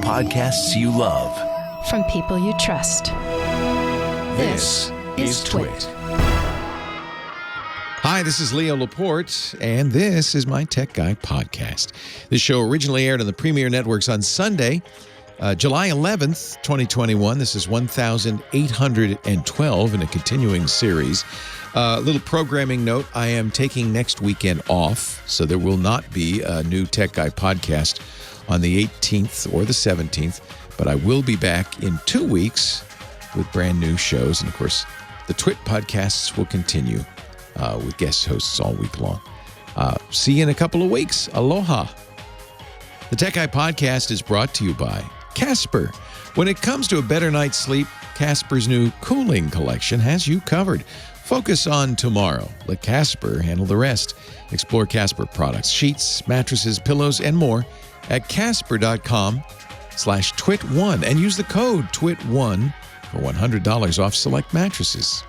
podcasts you love. From people you trust. This is TWiT. Hi, this is Leo Laporte, and this is my Tech Guy podcast. This show originally aired on the Premier Networks on Sunday, July 11th, 2021. This is 1812 in a continuing series. Little programming note, I am taking next weekend off, so there will not be a new Tech Guy podcast on the 18th or the 17th, but I will be back in 2 weeks with brand new shows. And, of course, the TWiT podcasts will continue with guest hosts all week long. See you in a couple of weeks. Aloha. The Tech Guy podcast is brought to you by Casper. When it comes to a better night's sleep, Casper's new cooling collection has you covered. Focus on tomorrow. Let Casper handle the rest. Explore Casper products, sheets, mattresses, pillows, and more at casper.com/twit1 and use the code TWIT1 for $100 off select mattresses.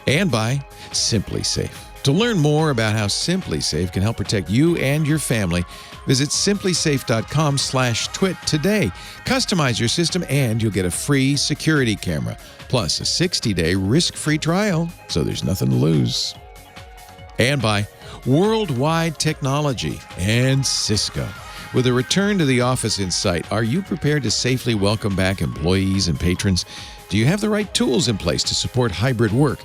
And by Simply Safe. To learn more about how Simply Safe can help protect you and your family, visit simplysafe.com/twit today. Customize your system and you'll get a free security camera, plus a 60-day risk-free trial, so there's nothing to lose. And by Worldwide Technology and Cisco. With a return to the office in sight, are you prepared to safely welcome back employees and patrons? Do you have the right tools in place to support hybrid work?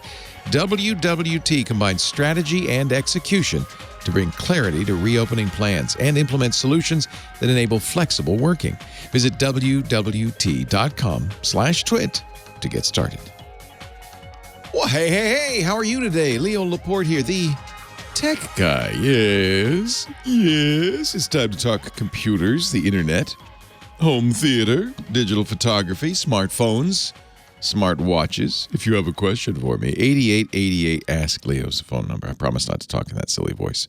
WWT combines strategy and execution to bring clarity to reopening plans and implement solutions that enable flexible working. Visit WWT.com/twit to get started. Well, hey, how are you today? Leo Laporte here, the Tech Guy. Yes, it's time to talk computers, the internet, home theater, digital photography, smartphones, smart watches. If you have a question for me, 8888 Ask Leo's the phone number. I promise not to talk in that silly voice.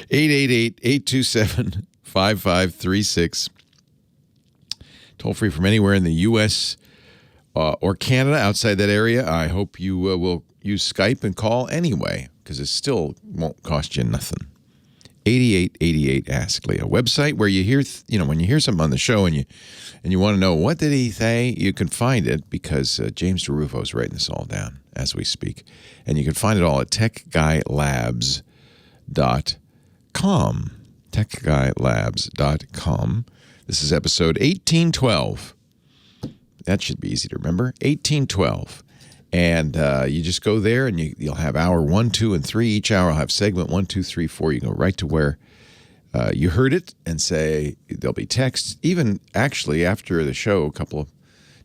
888-827-5536. Toll free from anywhere in the U.S. Or Canada, outside that area. I hope you will use Skype and call anyway, because it still won't cost you nothing. 8888 Ask Leo. Website where you hear, when you hear something on the show and you want to know what did he say, you can find it because James DeRufo is writing this all down as we speak. And you can find it all at techguylabs.com. techguylabs.com. This is episode 1812. That should be easy to remember. 1812. And you just go there and you'll have hour 1, 2, and 3. Each hour will have segment 1, 2, 3, 4. You go right to where you heard it and say there'll be text. Even actually after the show, a couple of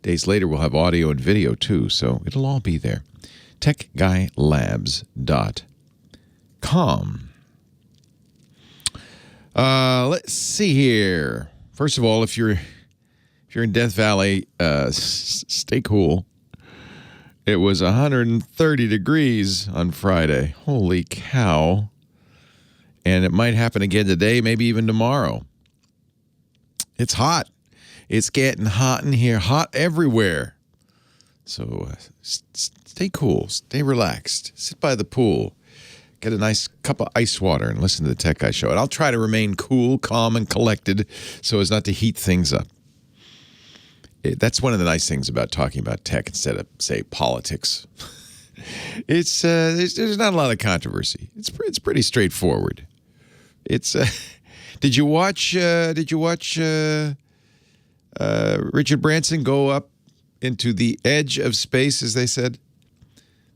days later, we'll have audio and video too. So it'll all be there. techguylabs.com. Let's see here. First of all, if you're in Death Valley, stay cool. It was 130 degrees on Friday. Holy cow. And it might happen again today, maybe even tomorrow. It's hot. It's getting hot in here, hot everywhere. So stay cool, stay relaxed, sit by the pool, get a nice cup of ice water and listen to the Tech Guy Show. And I'll try to remain cool, calm, and collected so as not to heat things up. That's one of the nice things about talking about tech instead of, say, politics. It's there's not a lot of controversy. It's pretty straightforward. It's did you watch Richard Branson go up into the edge of space, as they said?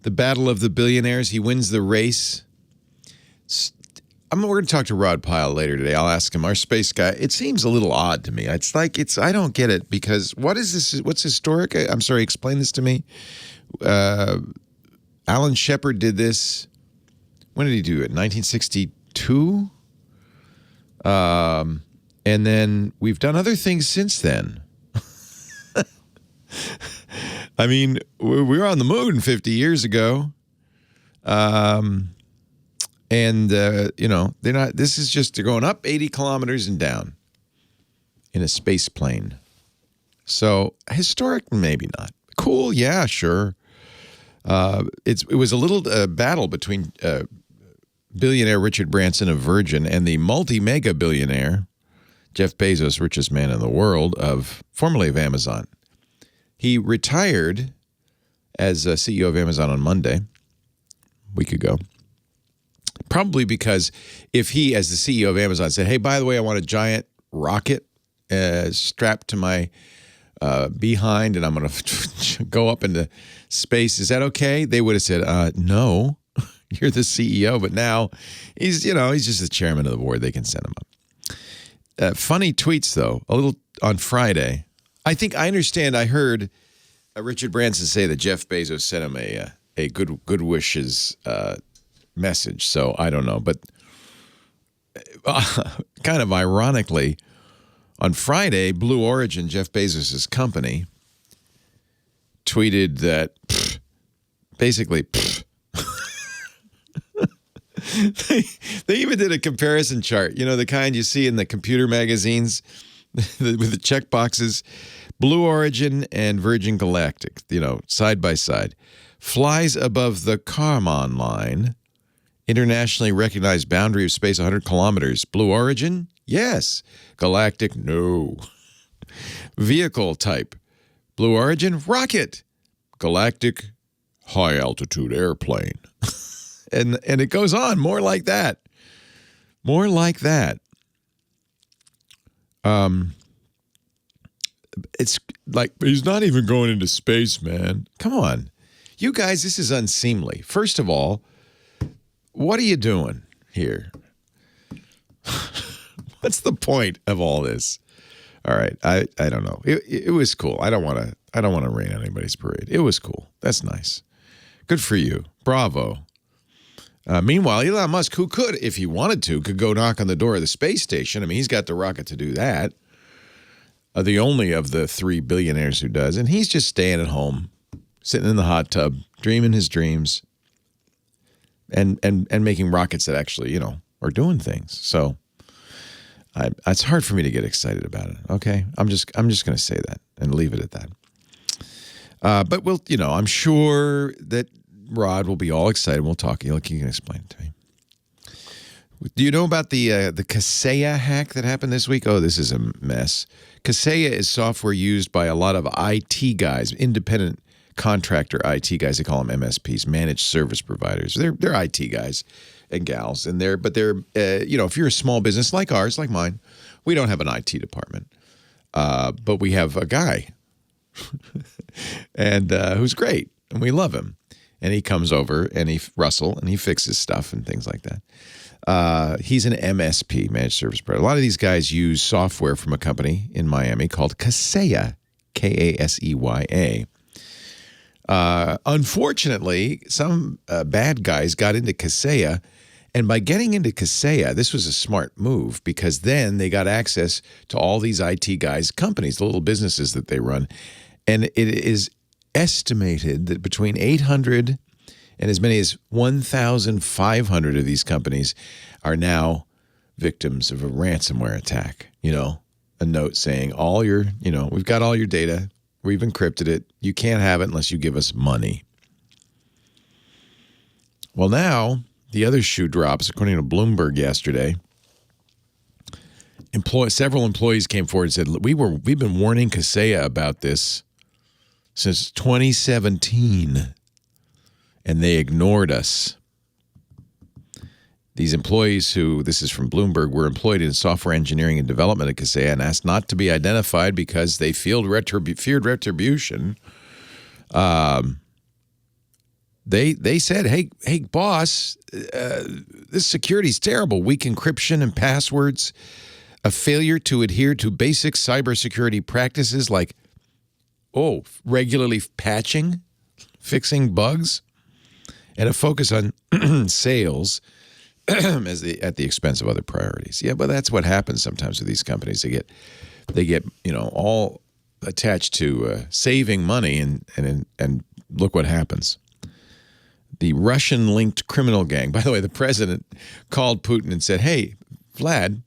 The battle of the billionaires. He wins the race. We're going to talk to Rod Pyle later today. I'll ask him, our space guy. It seems a little odd to me. I don't get it because what is this? What's historic? I'm sorry, explain this to me. Alan Shepard did this. When did he do it? 1962? And then we've done other things since then. I mean, we were on the moon 50 years ago. And, they're not, this is just, they're going up 80 kilometers and down in a space plane. So historic, maybe not. Cool, yeah, sure. It was a little battle between billionaire Richard Branson of Virgin and the multi-mega billionaire Jeff Bezos, richest man in the world, formerly of Amazon. He retired as CEO of Amazon on Monday, a week ago. Probably because if he, as the CEO of Amazon, said, hey, by the way, I want a giant rocket strapped to my behind and I'm going to go up into space, is that okay? They would have said, no, you're the CEO. But now he's just the chairman of the board. They can send him up. Funny tweets, though, a little on Friday. I understand. I heard Richard Branson say that Jeff Bezos sent him a good wishes message. So I don't know. But kind of ironically, on Friday, Blue Origin, Jeff Bezos' company, tweeted that basically they even did a comparison chart, the kind you see in the computer magazines with the check boxes. Blue Origin and Virgin Galactic, side by side. Flies above the Kármán line, internationally recognized boundary of space 100 kilometers. Blue Origin? Yes. Galactic? No. Vehicle type. Blue Origin? Rocket. Galactic? High altitude airplane. and it goes on. More like that. More like that. It's like, he's not even going into space, man. Come on. You guys, this is unseemly. First of all, what are you doing here? What's the point of all this? All right, I don't know. It was cool. I don't want to rain on anybody's parade. It was cool. That's nice. Good for you. Bravo. Meanwhile, Elon Musk, who could, if he wanted to, could go knock on the door of the space station. I mean, he's got the rocket to do that. The only of the 3 billionaires who does. And he's just staying at home, sitting in the hot tub, dreaming his dreams, and making rockets that actually, are doing things. So it's hard for me to get excited about it. Okay, I'm just going to say that and leave it at that. But we'll, I'm sure that Rod will be all excited. We'll talk. You can explain it to me. Do you know about the Kaseya hack that happened this week? Oh, this is a mess. Kaseya is software used by a lot of IT guys, independent contractor IT guys. They call them MSPs, managed service providers. They're IT guys and gals, and they're if you're a small business like ours, like mine, we don't have an IT department, but we have a guy, and who's great, and we love him, and he comes over and Russell, and he fixes stuff and things like that. He's an MSP, managed service provider. A lot of these guys use software from a company in Miami called Kaseya, Kaseya. Unfortunately, some bad guys got into Kaseya, and by getting into Kaseya, this was a smart move because then they got access to all these IT guys' companies, the little businesses that they run, and it is estimated that between 800 and as many as 1,500 of these companies are now victims of a ransomware attack. A note saying we've got all your data. We've encrypted it. You can't have it unless you give us money. Well, now the other shoe drops, according to Bloomberg yesterday. Several employees came forward and said, we've been warning Kaseya about this since 2017, and they ignored us. These employees this is from Bloomberg, were employed in software engineering and development at Kaseya and asked not to be identified because they feared retribution. They said, hey, boss, this security's terrible. Weak encryption and passwords, a failure to adhere to basic cybersecurity practices like, regularly patching, fixing bugs, and a focus on sales at the expense of other priorities. Yeah, but that's what happens sometimes with these companies. They get all attached to saving money, and look what happens. The Russian-linked criminal gang. By the way, the president called Putin and said, "Hey, Vlad,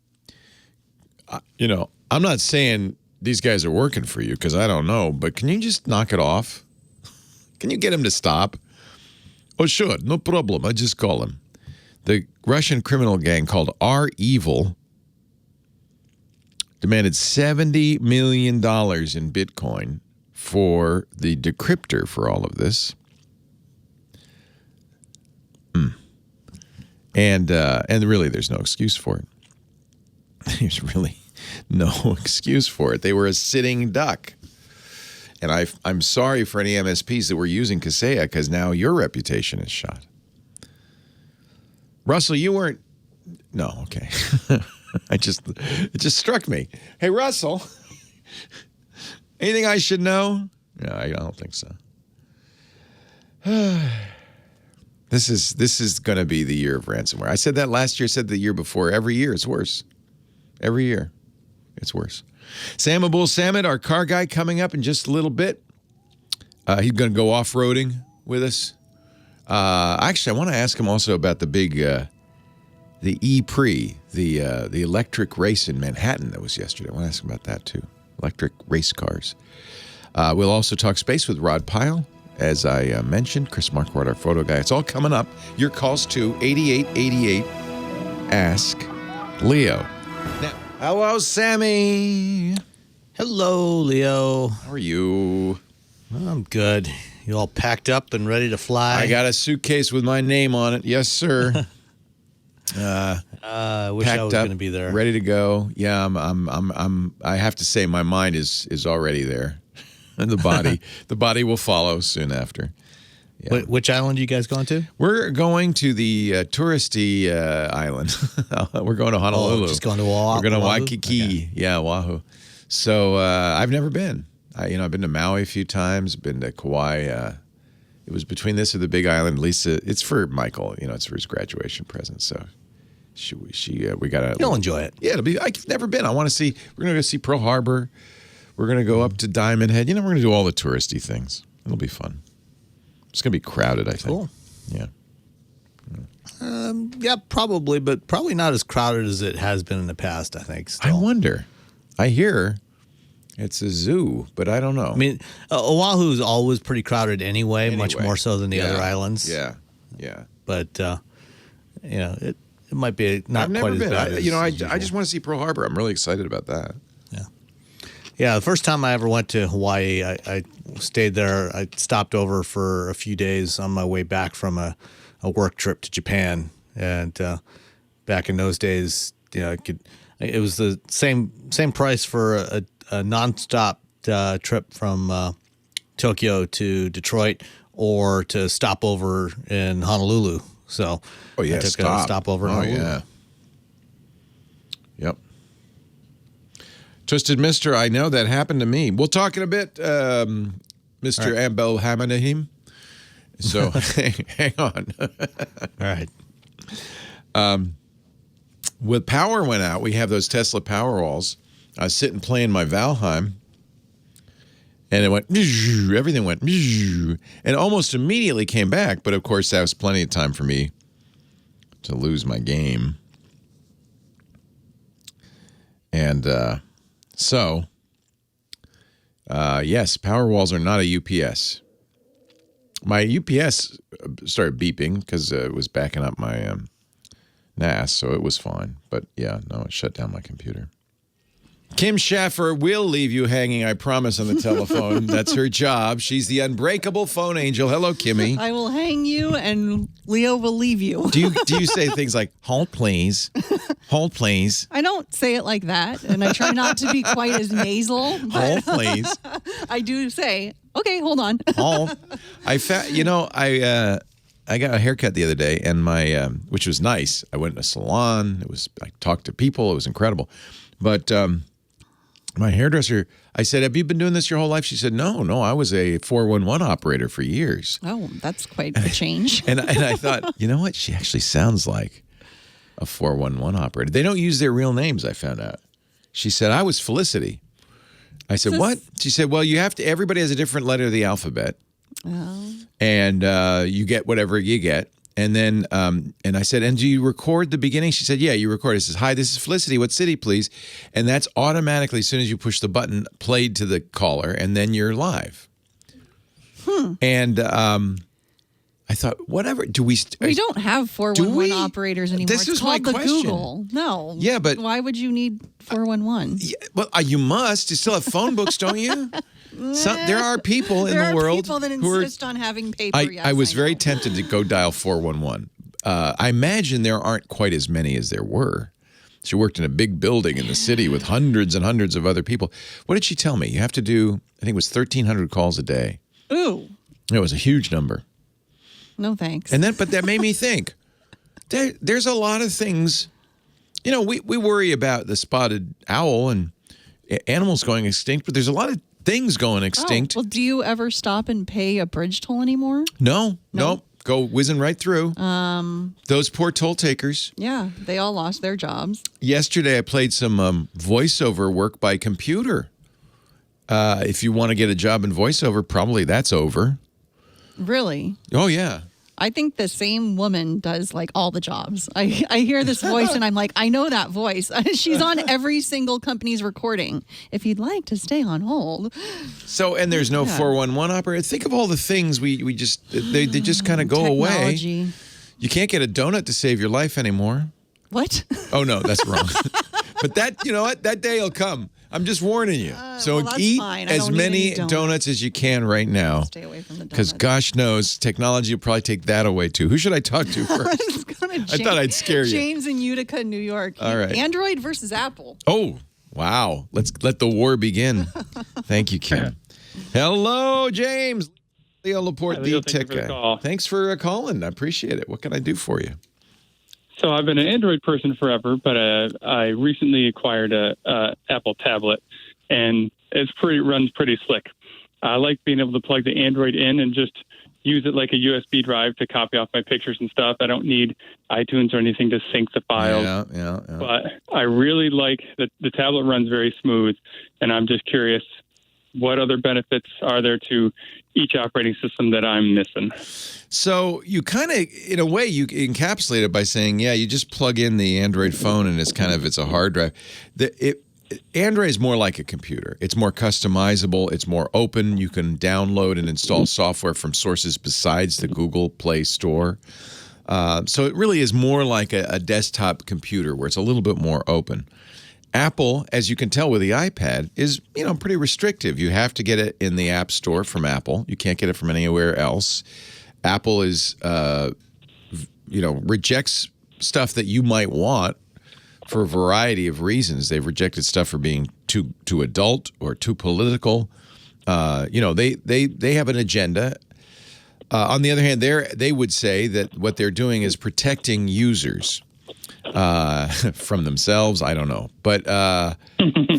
I'm not saying these guys are working for you because I don't know, but can you just knock it off? Can you get him to stop?" "Oh, sure, no problem. I just call him." The Russian criminal gang called R Evil demanded $70 million in Bitcoin for the decryptor for all of this. And really, there's no excuse for it. There's really no excuse for it. They were a sitting duck. And I'm sorry for any MSPs that were using Kaseya, because now your reputation is shot. Russell, you weren't. No, okay. It just struck me. Hey, Russell, anything I should know? No, I don't think so. This is going to be the year of ransomware. I said that last year. I said the year before. Every year, it's worse. Every year, it's worse. Sam Abuelsamid, our car guy, coming up in just a little bit. He's going to go off-roading with us. Actually, I want to ask him also about the big, the E-Pre, the electric race in Manhattan that was yesterday. I want to ask him about that too. Electric race cars. We'll also talk space with Rod Pyle, as I mentioned. Chris Marquardt, our photo guy. It's all coming up. Your calls to 8888 Ask Leo. Now, hello, Sammy. Hello, Leo. How are you? I'm good. You all packed up and ready to fly? I got a suitcase with my name on it. Yes, sir. I wish I was going to be there. Ready to go. Yeah, I have to say my mind is already there. And the body will follow soon after. Yeah. Which island are you guys going to? We're going to the touristy island. We're going to Honolulu. Just going to Oahu? We're going to Waikiki. Okay. Yeah, Oahu. So I've never been. I've been to Maui a few times. Been to Kauai. It was between this or the Big Island. Lisa, it's for Michael. It's for his graduation present. So we got to. You'll enjoy it. Yeah, it'll be. I've never been. I want to see. We're going to go see Pearl Harbor. We're going to go up to Diamond Head. We're going to do all the touristy things. It'll be fun. It's going to be crowded, I think. Cool. Yeah. Yeah, probably, but probably not as crowded as it has been in the past, I think. Still. I wonder. I hear it's a zoo, but I don't know. I mean, Oahu is always pretty crowded anyway, much more so than the other islands. Yeah. But, it might be not quite as bad. I just want to see Pearl Harbor. I'm really excited about that. Yeah, the first time I ever went to Hawaii, I stayed there. I stopped over for a few days on my way back from a work trip to Japan. And back in those days, it was the same price for a nonstop trip from Tokyo to Detroit or to stop over in Honolulu. So I took a stop over in Honolulu. Yeah. Yep. Twisted Mister, I know that happened to me. We'll talk in a bit, Mr. Abuelsamid. So hang on. All right. When power went out, we have those Tesla Powerwalls. I was sitting playing my Valheim, and it went, everything went, and almost immediately came back. But of course, that was plenty of time for me to lose my game. And yes, Powerwalls are not a UPS. My UPS started beeping because it was backing up my NAS, so it was fine. But yeah, no, it shut down my computer. Kim Schaffer will leave you hanging, I promise, on the telephone. That's her job. She's the unbreakable phone angel. Hello, Kimmy. I will hang you, and Leo will leave you. Do you say things like, hold, please? Hold, please. I don't say it like that, and I try not to be quite as nasal. Hold, please. I do say, okay, hold on. Hold. I got a haircut the other day, and which was nice. I went to a salon. I talked to people. It was incredible. But my hairdresser, I said, have you been doing this your whole life? She said, no, I was a 411 operator for years. Oh, that's quite a change. And I thought, you know what? She actually sounds like a 411 operator. They don't use their real names, I found out. She said, I was Felicity. I said, what? She said, well, everybody has a different letter of the alphabet. Oh. And you get whatever you get. And then, and I said, and do you record the beginning? She said, yeah, you record. It says, hi, this is Felicity. What city, please? And that's automatically, as soon as you push the button, played to the caller, and then you're live. And I thought, whatever. Do we? We don't have 411 operators anymore. This it's is my called the question. Google. No. Yeah, but why would you need 411? Yeah, well, you must. You still have phone books, don't you? There are people in there the are world people that who insist on having paper. I was very know. tempted to go dial 411. I imagine there aren't quite as many as there were. She worked in a big building in the city with hundreds and hundreds of other people. What did she tell me? You have to do, I think it was 1,300 calls a day. Ooh. It was a huge number. No thanks. But that made me think. There's a lot of things. You know, we worry about the spotted owl and animals going extinct, but there's a lot of things going extinct. Oh, well, do you ever stop and pay a bridge toll anymore? No. Go whizzing right through. Those poor toll takers. Yeah, they all lost their jobs. Yesterday, I played some voiceover work by computer. If you want to get a job in voiceover, probably that's over. Really? Oh, yeah. I think the same woman does like all the jobs. I hear this voice and I'm like, I know that voice. She's on every single company's recording. If you'd like to stay on hold. So, and there's no 411 operator. Think of all the things we just, they just kind of go Technology. away. You can't get a donut to save your life anymore. What? Oh, no, that's wrong. But that, you know what? That day will come. I'm just warning you. So well, that's eat fine. I as don't need many any donuts. donuts as you can right now. Stay away from the donuts. Because gosh knows, technology will probably take that away too. Who should I talk to first? I thought I'd scare you. James in Utica, New York. All right. Android versus Apple. Oh, wow. Let's let the war begin. Thank you, Kim. Hello, James. Leo Laporte, Leo, the tech thank you for the guy. call. Thanks for calling. I appreciate it. What can I do for you? So I've been an Android person forever, but I recently acquired a Apple tablet, and runs pretty slick. I like being able to plug the Android in and just use it like a USB drive to copy off my pictures and stuff. I don't need iTunes or anything to sync the files. Yeah. But I really like that the tablet runs very smooth, and I'm just curious, what other benefits are there to each operating system that I'm missing? So you kind of, in a way, you encapsulate it by saying, yeah, you just plug in the Android phone and it's a hard drive. Android is more like a computer. It's more customizable. It's more open. You can download and install software from sources besides the Google Play Store. So it really is more like a desktop computer where it's a little bit more open. Apple, as you can tell with the iPad, is pretty restrictive. You have to get it in the App Store from Apple. You can't get it from anywhere else. Apple is, rejects stuff that you might want for a variety of reasons. They've rejected stuff for being too adult or too political. They have an agenda. On the other hand, they would say that what they're doing is protecting users from themselves. I don't know, but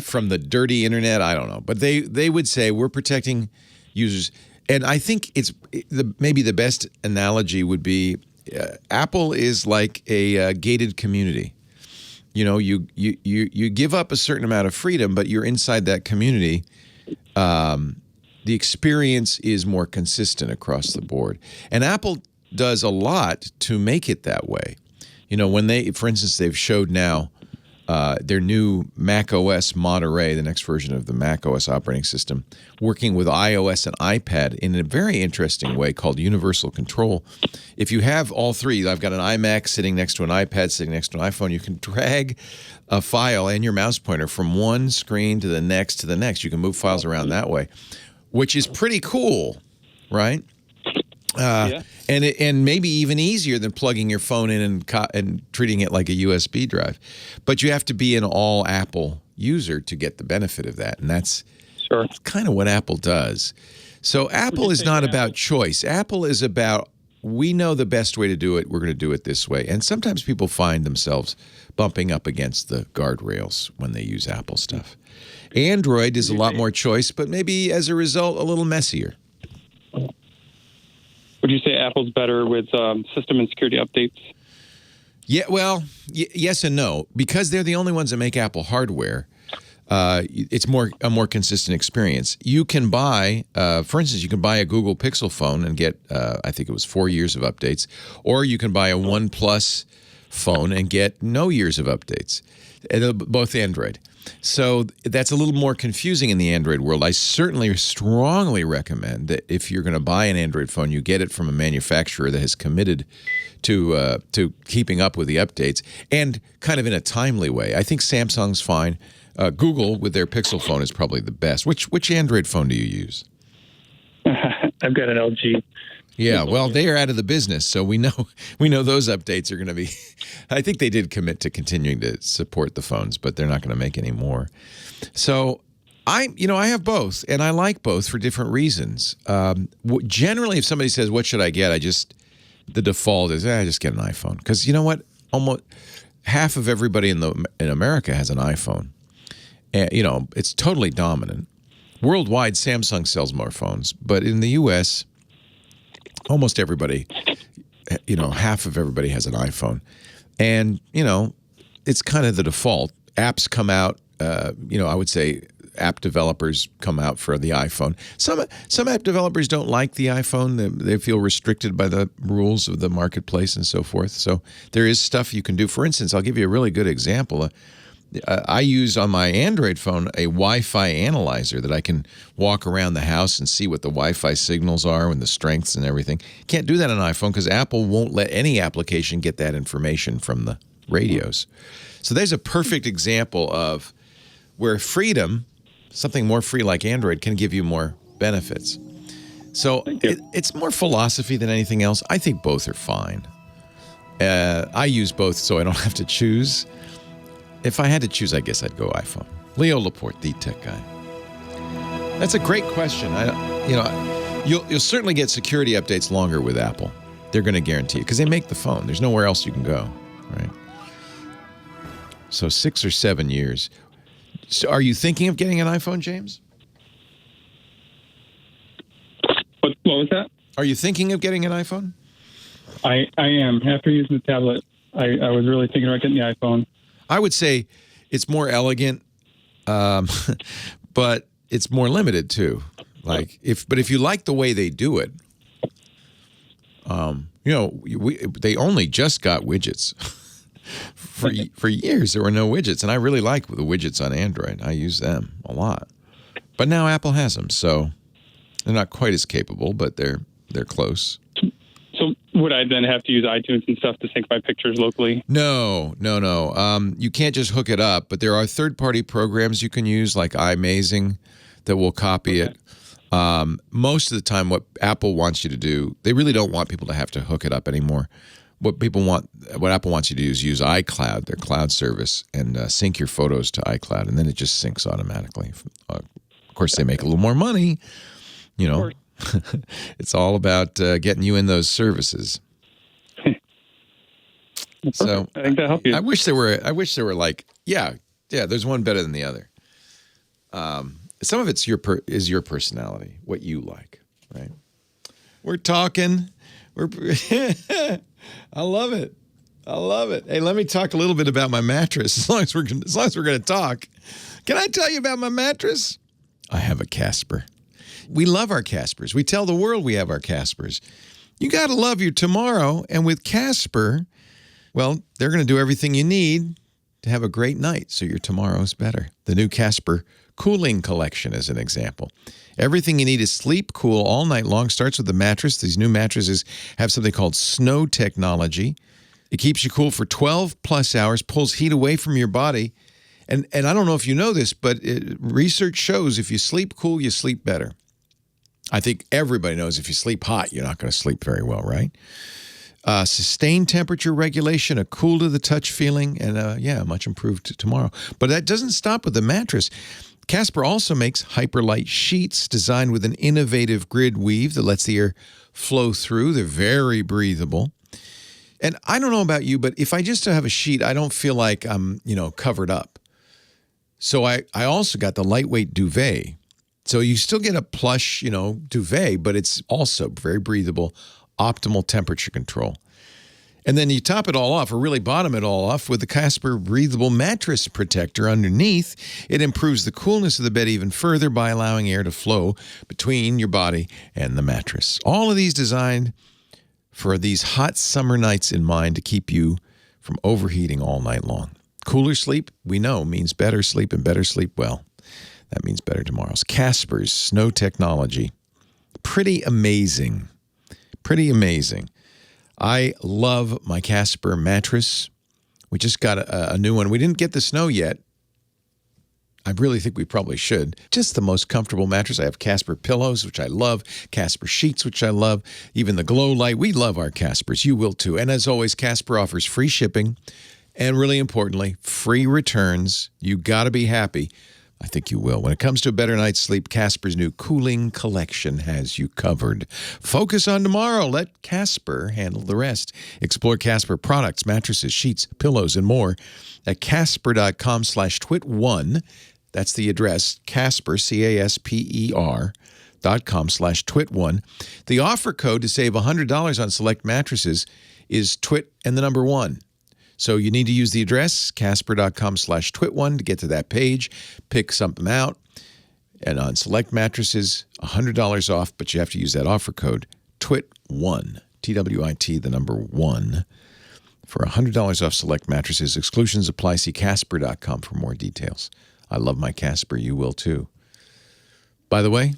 from the dirty internet, I don't know. But they would say we're protecting users, and I think maybe the best analogy would be Apple is like a gated community. You give up a certain amount of freedom, but you're inside that community. The experience is more consistent across the board, and Apple does a lot to make it that way. For instance, they've showed now their new Mac OS Monterey, the next version of the Mac OS operating system, working with iOS and iPad in a very interesting way called universal control. If you have all three, I've got an iMac sitting next to an iPad sitting next to an iPhone, you can drag a file and your mouse pointer from one screen to the next to the next. You can move files around that way, which is pretty cool, right? Yeah. And maybe even easier than plugging your phone in and treating it like a USB drive. But you have to be an all Apple user to get the benefit of that. And that's kind of what Apple does. So Apple is not about choice. Apple is about, we know the best way to do it. We're going to do it this way. And sometimes people find themselves bumping up against the guardrails when they use Apple stuff. Android is a lot more choice, but maybe as a result, a little messier. Would you say Apple's better with system and security updates? Yeah, well, yes and no. Because they're the only ones that make Apple hardware, it's a more consistent experience. You can buy, for instance, you can buy a Google Pixel phone and get, I think it was 4 years of updates, or you can buy a OnePlus phone and get no years of updates, both Android. So that's a little more confusing in the Android world. I certainly strongly recommend that if you're going to buy an Android phone, you get it from a manufacturer that has committed to keeping up with the updates and kind of in a timely way. I think Samsung's fine. Google with their Pixel phone is probably the best. Which Android phone do you use? I've got an LG. Yeah, well, they are out of the business, so we know those updates are going to be. I think they did commit to continuing to support the phones, but they're not going to make any more. So I have both, and I like both for different reasons. Generally, if somebody says, "What should I get?" the default is, I just get an iPhone, because you know what? Almost half of everybody in America has an iPhone. And, it's totally dominant. Worldwide, Samsung sells more phones, but in the U.S., almost everybody, half of everybody has an iPhone. And, it's kind of the default. Apps come out, I would say app developers come out for the iPhone. Some app developers don't like the iPhone. They feel restricted by the rules of the marketplace and so forth. So there is stuff you can do. For instance, I'll give you a really good example. I use on my Android phone a Wi-Fi analyzer that I can walk around the house and see what the Wi-Fi signals are and the strengths and everything. Can't do that on an iPhone because Apple won't let any application get that information from the radios. So there's a perfect example of where freedom, something more free like Android, can give you more benefits. So it's more philosophy than anything else. I think both are fine. I use both so I don't have to choose. If I had to choose, I guess I'd go iPhone. Leo Laporte, the tech guy. That's a great question. You'll certainly get security updates longer with Apple. They're going to guarantee it because they make the phone. There's nowhere else you can go, right? So 6 or 7 years. So are you thinking of getting an iPhone, James? What was that? Are you thinking of getting an iPhone? I am. After using the tablet, I was really thinking about getting the iPhone. I would say it's more elegant, but it's more limited too. But if you like the way they do it, they only just got widgets. For years there were no widgets, and I really like the widgets on Android. I use them a lot, but now Apple has them, so they're not quite as capable, but they're close. So would I then have to use iTunes and stuff to sync my pictures locally? No. You can't just hook it up, but there are third-party programs you can use like iMazing that will copy it. Most of the time what Apple wants you to do, they really don't want people to have to hook it up anymore. What Apple wants you to do is use iCloud, their cloud service, and sync your photos to iCloud, and then it just syncs automatically. Of course, they make a little more money, It's all about getting you in those services. So I think that helps you. I wish there were like, there's one better than the other. Some of it's your personality, what you like, right? We're talking. I love it. Hey, let me talk a little bit about my mattress. As long as we're going to talk, can I tell you about my mattress? I have a Casper. We love our Caspers. We tell the world we have our Caspers. You got to love your tomorrow. And with Casper, well, they're going to do everything you need to have a great night so your tomorrow's better. The new Casper Cooling Collection is an example. Everything you need to sleep cool all night long starts with the mattress. These new mattresses have something called snow technology. It keeps you cool for 12 plus hours, pulls heat away from your body. And I don't know if you know this, but research shows if you sleep cool, you sleep better. I think everybody knows if you sleep hot, you're not going to sleep very well, right? Sustained temperature regulation, a cool to the touch feeling, and much improved tomorrow. But that doesn't stop with the mattress. Casper also makes hyperlight sheets designed with an innovative grid weave that lets the air flow through. They're very breathable. And I don't know about you, but if I just have a sheet, I don't feel like I'm, covered up. So I also got the lightweight duvet. So you still get a plush, duvet, but it's also very breathable, optimal temperature control. And then you top it all off, or really bottom it all off, with the Casper breathable mattress protector underneath. It improves the coolness of the bed even further by allowing air to flow between your body and the mattress. All of these designed for these hot summer nights in mind to keep you from overheating all night long. Cooler sleep, we know, means better sleep, and better sleep, well, that means better tomorrows. Casper's snow technology. Pretty amazing. Pretty amazing. I love my Casper mattress. We just got a new one. We didn't get the snow yet. I really think we probably should. Just the most comfortable mattress. I have Casper pillows, which I love. Casper sheets, which I love. Even the Glow Light. We love our Caspers. You will too. And as always, Casper offers free shipping and, really importantly, free returns. You got to be happy. I think you will. When it comes to a better night's sleep, Casper's new cooling collection has you covered. Focus on tomorrow. Let Casper handle the rest. Explore Casper products, mattresses, sheets, pillows, and more at casper.com/twit1. That's the address, Casper, CASPER.com/twit1. The offer code to save $100 on select mattresses is twit and the number 1. So you need to use the address, casper.com/twit1 to get to that page, pick something out. And on select mattresses, $100 off, but you have to use that offer code, TWIT1, TWIT, the number 1, for $100 off select mattresses. Exclusions apply. See casper.com for more details. I love my Casper. You will too. By the way,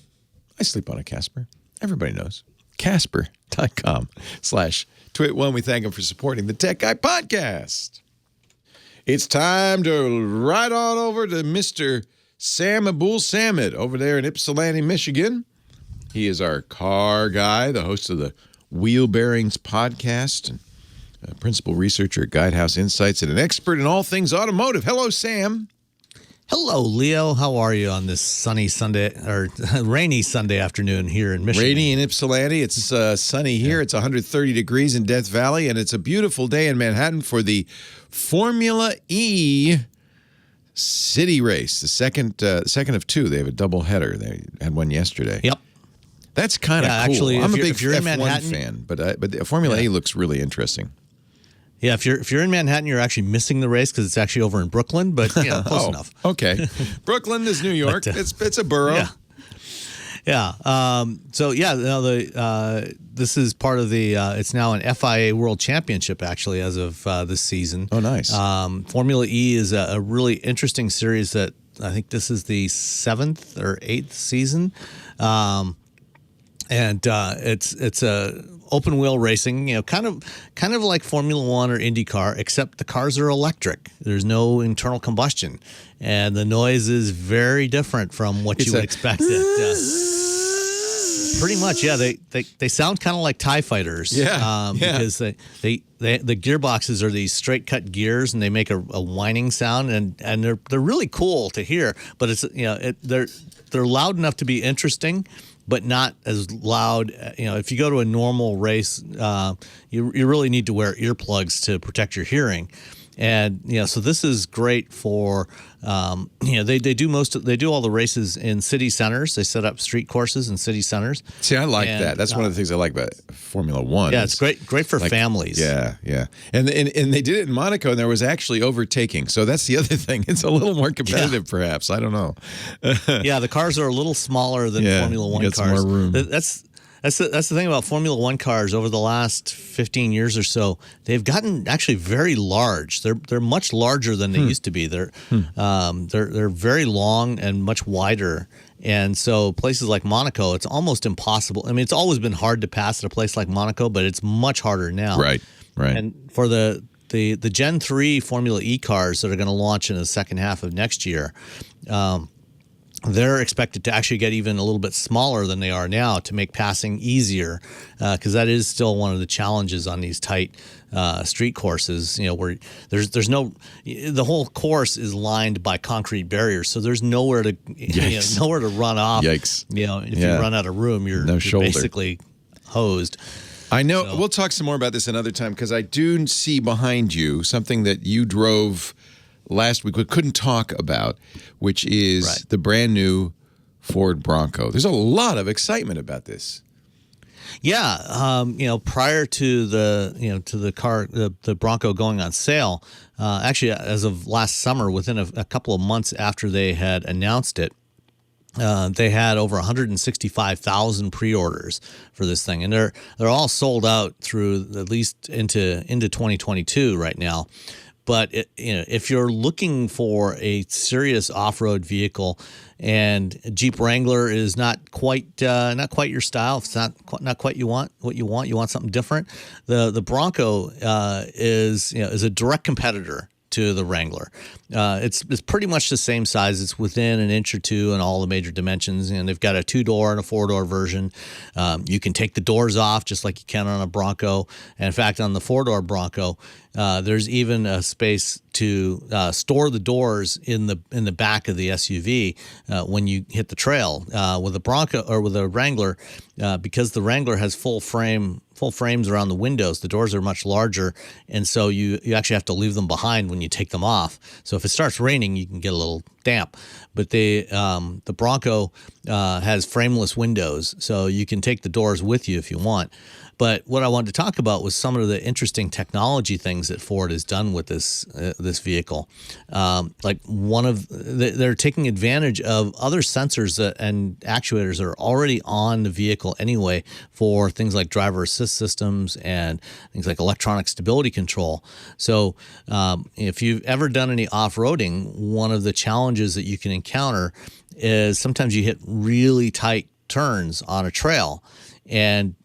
I sleep on a Casper. Everybody knows. Casper.com/twit1. We thank him for supporting the Tech Guy podcast. It's time to ride on over to Mr. Sam Abuelsamid over there in Ypsilanti, Michigan. He is our car guy, the host of the Wheel Bearings podcast, and a principal researcher at Guidehouse Insights, and an expert in all things automotive. Hello, Sam. Hello, Leo. How are you on this sunny Sunday or rainy Sunday afternoon here in Michigan? Rainy in Ypsilanti. It's sunny here. It's 130 degrees in Death Valley, and it's a beautiful day in Manhattan for the Formula E City Race, the second of two. They have a double header. They had one yesterday. Yep. That's kind of cool. Actually, I'm a big if you're in F1 Manhattan, fan, but the Formula E looks really interesting. Yeah, if you're in Manhattan, you're actually missing the race because it's actually over in Brooklyn, but close enough. Okay. Brooklyn is New York. But, it's a borough. Yeah. This is part of the. It's now an FIA World Championship actually as of this season. Oh, nice. Formula E is a really interesting series that I think this is the 7th or 8th season, and it's a open wheel racing, kind of like Formula One or IndyCar, except the cars are electric. There's no internal combustion, and the noise is very different from what you would expect. Pretty much, yeah. They sound kind of like TIE fighters, because the gearboxes are these straight cut gears, and they make a whining sound, and they're really cool to hear. But it's they're loud enough to be interesting, but not as loud. If you go to a normal race, you really need to wear earplugs to protect your hearing. And so this is great for they do all the races in city centers. They set up street courses in city centers. See, I like that. That's one of the things I like about Formula One. Yeah, it's great for families. Yeah. And they did it in Monaco, and there was actually overtaking. So that's the other thing. It's a little more competitive, perhaps. I don't know. Yeah, the cars are a little smaller than Formula One you cars. Some more room. That's the thing about Formula One cars. Over the last 15 years or so, they've gotten actually very large. They're much larger than they used to be. They're very long and much wider. And so places like Monaco, it's almost impossible. I mean, it's always been hard to pass at a place like Monaco, but it's much harder now. Right. And for the Gen 3 Formula E cars that are going to launch in the second half of next year, they're expected to actually get even a little bit smaller than they are now to make passing easier, because that is still one of the challenges on these tight street courses. Where there's no, the whole course is lined by concrete barriers, so there's nowhere to nowhere to run off. Yikes! If you run out of room, you're basically hosed. I know. So, we'll talk some more about this another time, because I do see behind you something that you drove last week we couldn't talk about, which is the brand new Ford Bronco. There's a lot of excitement about this. Yeah, prior to the car, the Bronco going on sale, actually as of last summer, within a couple of months after they had announced it, they had over 165,000 pre-orders for this thing, and they're all sold out through at least into 2022 right now. But if you're looking for a serious off-road vehicle, and Jeep Wrangler is not quite your style, if it's not quite what you want something different. The Bronco is a direct competitor to the Wrangler. It's pretty much the same size. It's within an inch or two in all the major dimensions, and they've got a 2-door and a 4-door version. You can take the doors off just like you can on a Bronco. And in fact, on the 4-door Bronco, there's even a space to store the doors in the back of the SUV when you hit the trail. With a Bronco or with a Wrangler, because the Wrangler has full frames around the windows, the doors are much larger, and so you actually have to leave them behind when you take them off. So if it starts raining, you can get a little damp. But the Bronco has frameless windows, so you can take the doors with you if you want. But what I wanted to talk about was some of the interesting technology things that Ford has done with this vehicle. Like they're taking advantage of other sensors and actuators that are already on the vehicle anyway for things like driver assist systems and things like electronic stability control. So if you've ever done any off-roading, one of the challenges that you can encounter is sometimes you hit really tight turns on a trail. And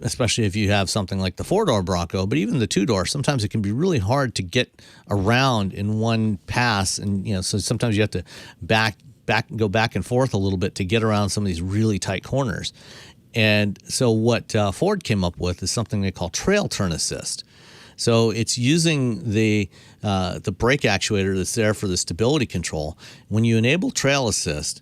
especially if you have something like the 4-door Bronco, but even the 2-door, sometimes it can be really hard to get around in one pass. And, so sometimes you have to go back and forth a little bit to get around some of these really tight corners. And so what Ford came up with is something they call trail turn assist. So it's using the brake actuator that's there for the stability control. When you enable trail assist,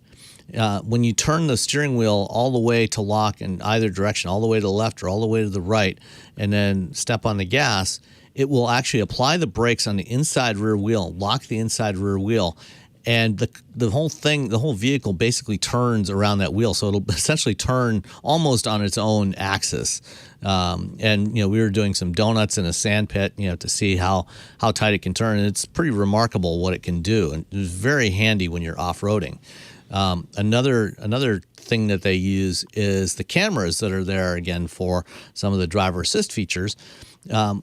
when you turn the steering wheel all the way to lock in either direction, all the way to the left or all the way to the right, and then step on the gas, it will actually apply the brakes on the inside rear wheel, lock the inside rear wheel, and the whole vehicle basically turns around that wheel. So it'll essentially turn almost on its own axis. And we were doing some donuts in a sand pit, to see how tight it can turn. And it's pretty remarkable what it can do. And it's very handy when you're off-roading. Another thing that they use is the cameras that are there again for some of the driver assist features.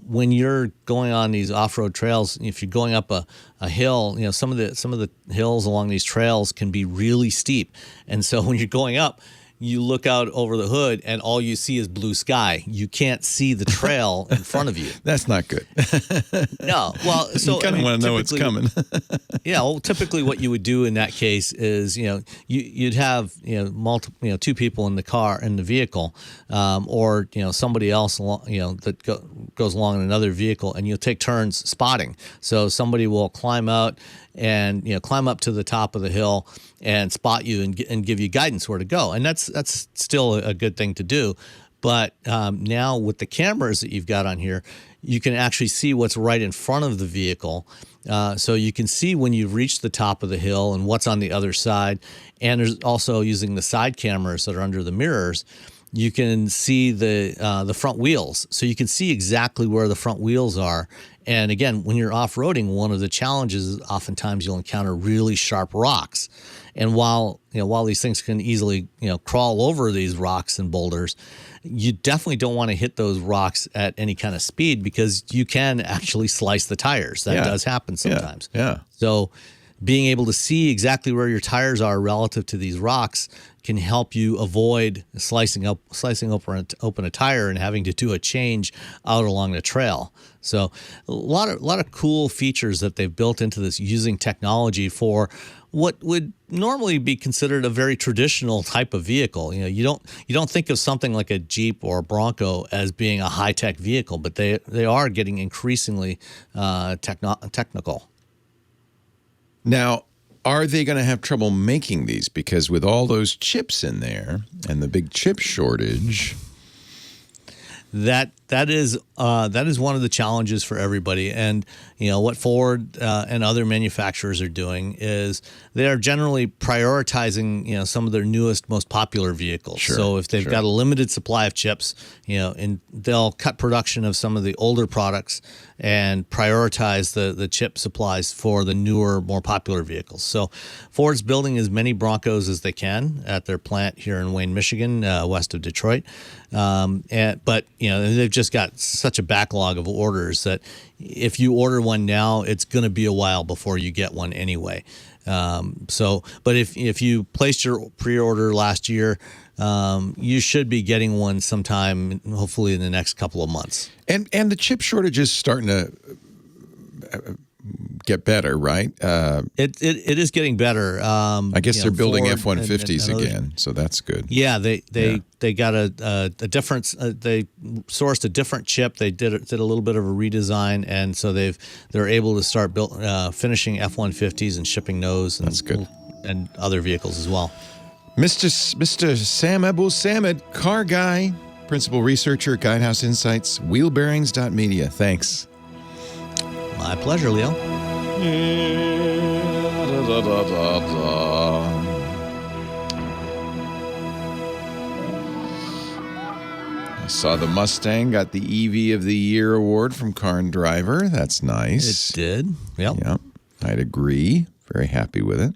When you're going on these off-road trails, if you're going up a hill, some of the hills along these trails can be really steep, and so when you're going up, you look out over the hood and all you see is blue sky. You can't see the trail in front of you. That's not good. No. Well, so you kind of want to know what's coming. Yeah. Well, typically what you would do in that case is, you'd have, multiple, 2 people in the vehicle, or, somebody else, that goes along in another vehicle, and you'll take turns spotting. So somebody will climb out and climb up to the top of the hill and spot you and give you guidance where to go. And that's still a good thing to do. But now with the cameras that you've got on here, you can actually see what's right in front of the vehicle. So you can see when you've reached the top of the hill and what's on the other side. And there's also using the side cameras that are under the mirrors. You can see the front wheels. So you can see exactly where the front wheels are. And again, when you're off-roading, one of the challenges is oftentimes you'll encounter really sharp rocks. And while these things can easily, crawl over these rocks and boulders, you definitely don't want to hit those rocks at any kind of speed because you can actually slice the tires. That does happen sometimes. Yeah. So being able to see exactly where your tires are relative to these rocks can help you avoid slicing open a tire and having to do a change out along the trail. So a lot of cool features that they've built into this using technology for what would normally be considered a very traditional type of vehicle. You don't think of something like a Jeep or a Bronco as being a high-tech vehicle, but they are getting increasingly technical. Now, are they going to have trouble making these? Because with all those chips in there and the big chip shortage, that is one of the challenges for everybody. And what Ford and other manufacturers are doing is they are generally prioritizing some of their newest, most popular vehicles. Sure, so if they've got a limited supply of chips, and they'll cut production of some of the older products and prioritize the chip supplies for the newer, more popular vehicles. So Ford's building as many Broncos as they can at their plant here in Wayne, Michigan, west of Detroit. But they've just got such a backlog of orders that if you order one now, it's going to be a while before you get one anyway. But if you placed your pre-order last year, you should be getting one sometime, hopefully in the next couple of months. And the chip shortage is starting to get better, right? It is getting better. I guess they're building Ford F-150s and again, so that's good. Yeah, they got a difference. They sourced a different chip. They did a little bit of a redesign, and so they're able to start finishing F-150s and shipping those. And, that's good. And other vehicles as well. Mr. Sam Abuelsamid, car guy, principal researcher at Guidehouse Insights, wheelbearings.media. Thanks. My pleasure, Leo. I saw the Mustang got the EV of the Year award from Car and Driver. That's nice. It did. Yep. I'd agree. Very happy with it.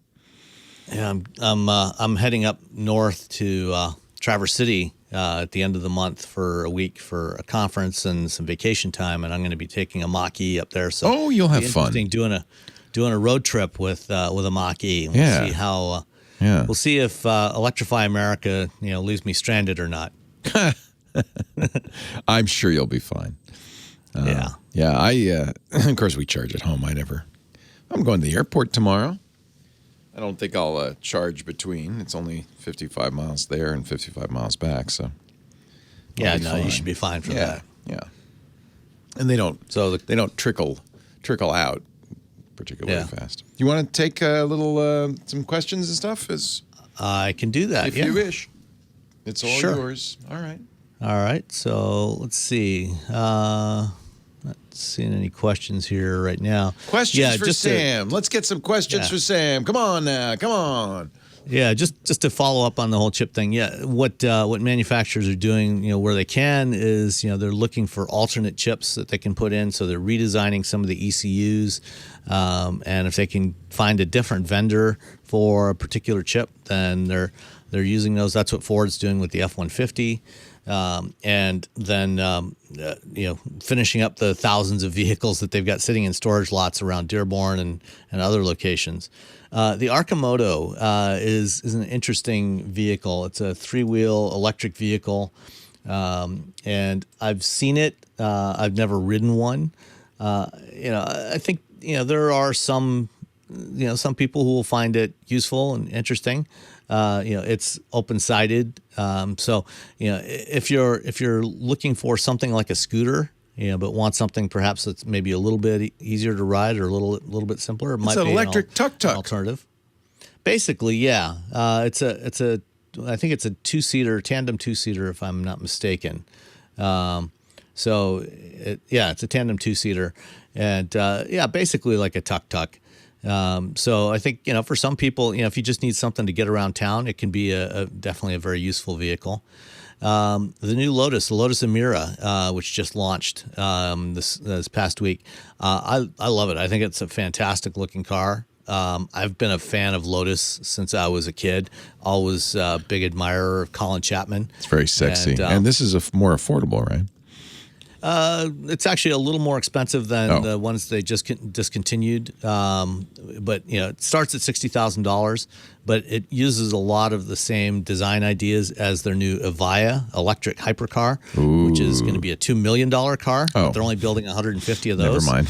Yeah, I'm heading up north to Traverse City at the end of the month for a week for a conference and some vacation time, and I'm going to be taking a Mach-E up there. So you'll have fun doing a road trip with a Mach-E. We'll see how. We'll see if Electrify America leaves me stranded or not. I'm sure you'll be fine. Yeah. Of course we charge at home. I'm going to the airport tomorrow. I don't think I'll charge between. It's only 55 miles there and 55 miles back, so. You should be fine for that. Yeah. And they don't trickle out particularly fast. You want to take a little some questions and stuff? I can do that. If you wish. It's all yours. All right. All right. So let's see. Not seeing any questions here right now. Questions for Sam. Let's get some questions for Sam. Come on now. Come on. Yeah, just to follow up on the whole chip thing. Yeah, what manufacturers are doing, where they can is, they're looking for alternate chips that they can put in. So they're redesigning some of the ECUs, and if they can find a different vendor for a particular chip, then they're using those. That's what Ford's doing with the F-150. And then, finishing up the thousands of vehicles that they've got sitting in storage lots around Dearborn and other locations. The Arcimoto is an interesting vehicle. It's a 3-wheel electric vehicle, and I've seen it. I've never ridden one. I think there are some people who will find it useful and interesting. It's open-sided. So, if you're looking for something like a scooter, but want something perhaps that's maybe a little bit easier to ride or a little bit simpler, it might be an electric tuk-tuk alternative. Basically, yeah. I think it's a tandem two-seater, if I'm not mistaken. It's a tandem two-seater, and basically like a tuk-tuk. So I think, for some people, if you just need something to get around town, it can be definitely a very useful vehicle. The new Lotus Emira, which just launched this past week, I love it. I think it's a fantastic looking car. I've been a fan of Lotus since I was a kid. Always a big admirer of Colin Chapman. It's very sexy. And this is more affordable, right? It's actually a little more expensive than the ones they just discontinued. But it starts at $60,000, but it uses a lot of the same design ideas as their new Avaya electric hypercar, which is going to be a $2 million car. But they're only building 150 of those. Never mind.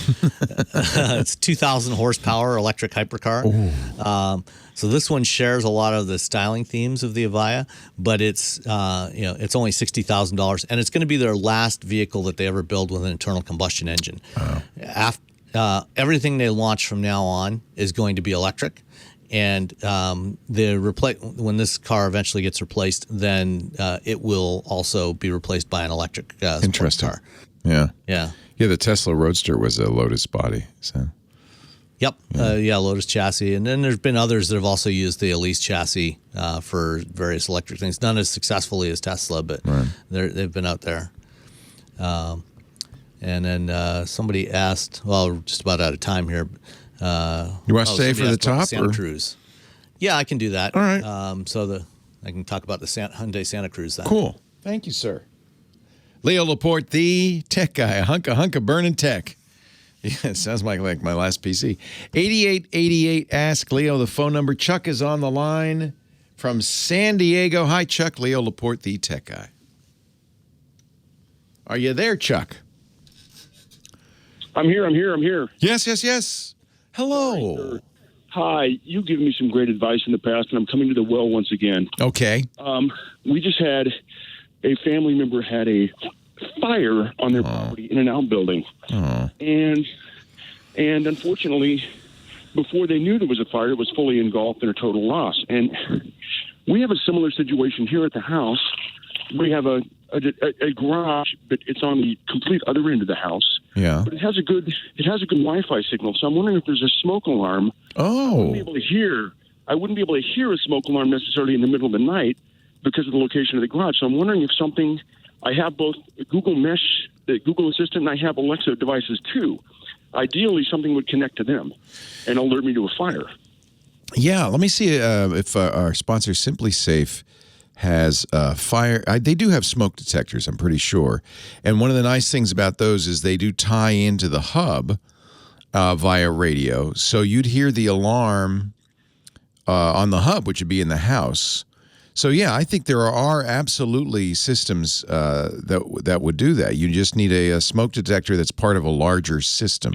It's 2,000 horsepower electric hypercar. So this one shares a lot of the styling themes of the Avaya, but it's only $60,000, and it's going to be their last vehicle that they ever build with an internal combustion engine. Everything they launch from now on is going to be electric, and when this car eventually gets replaced, then it will also be replaced by an electric sports car. Yeah. The Tesla Roadster was a Lotus body. So. Yep. Lotus chassis. And then there's been others that have also used the Elise chassis for various electric things. None as successfully as Tesla, but they've been out there. And then somebody asked, well, we're just about out of time here. You want to stay for the top? Santa Cruz. Yeah, I can do that. All right. I can talk about the Hyundai Santa Cruz then. Cool. Thank you, sir. Leo Laporte, the tech guy, a hunk of burning tech. Yeah, it sounds like my last PC. 8888 Ask Leo, the phone number. Chuck is on the line from San Diego. Hi, Chuck. Leo Laporte, the tech guy. Are you there, Chuck? I'm here. Yes. Hello. Hi, you've given me some great advice in the past, and I'm coming to the well once again. Okay. We just had a family member had a fire on their property in an outbuilding. And unfortunately, before they knew there was a fire, it was fully engulfed in a total loss. And we have a similar situation here at the house. We have a garage, but it's on the complete other end of the house. Yeah. But it has a good Wi-Fi signal. So I'm wondering if there's a smoke alarm. Oh. I wouldn't be able to hear a smoke alarm necessarily in the middle of the night because of the location of the garage. So I'm wondering if I have both Google Mesh, the Google Assistant, and I have Alexa devices too. Ideally, something would connect to them and alert me to a fire. Yeah, let me see if our sponsor Simply Safe has fire. They do have smoke detectors, I'm pretty sure. And one of the nice things about those is they do tie into the hub via radio. So you'd hear the alarm on the hub, which would be in the house. So, yeah, I think there are absolutely systems that would do that. You just need a smoke detector that's part of a larger system.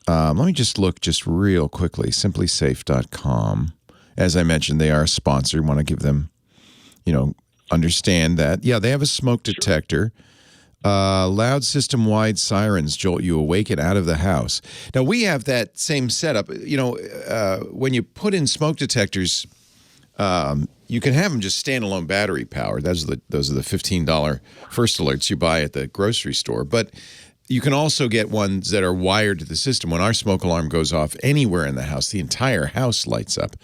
Let me just look just real quickly, simplysafe.com. As I mentioned, they are a sponsor. Want to give them, understand that. Yeah, they have a smoke detector. Loud system-wide sirens jolt you awake and out of the house. Now, we have that same setup. When you put in smoke detectors, you can have them just standalone battery powered. Those are the $15 first alerts you buy at the grocery store. But you can also get ones that are wired to the system. When our smoke alarm goes off anywhere in the house, the entire house lights up.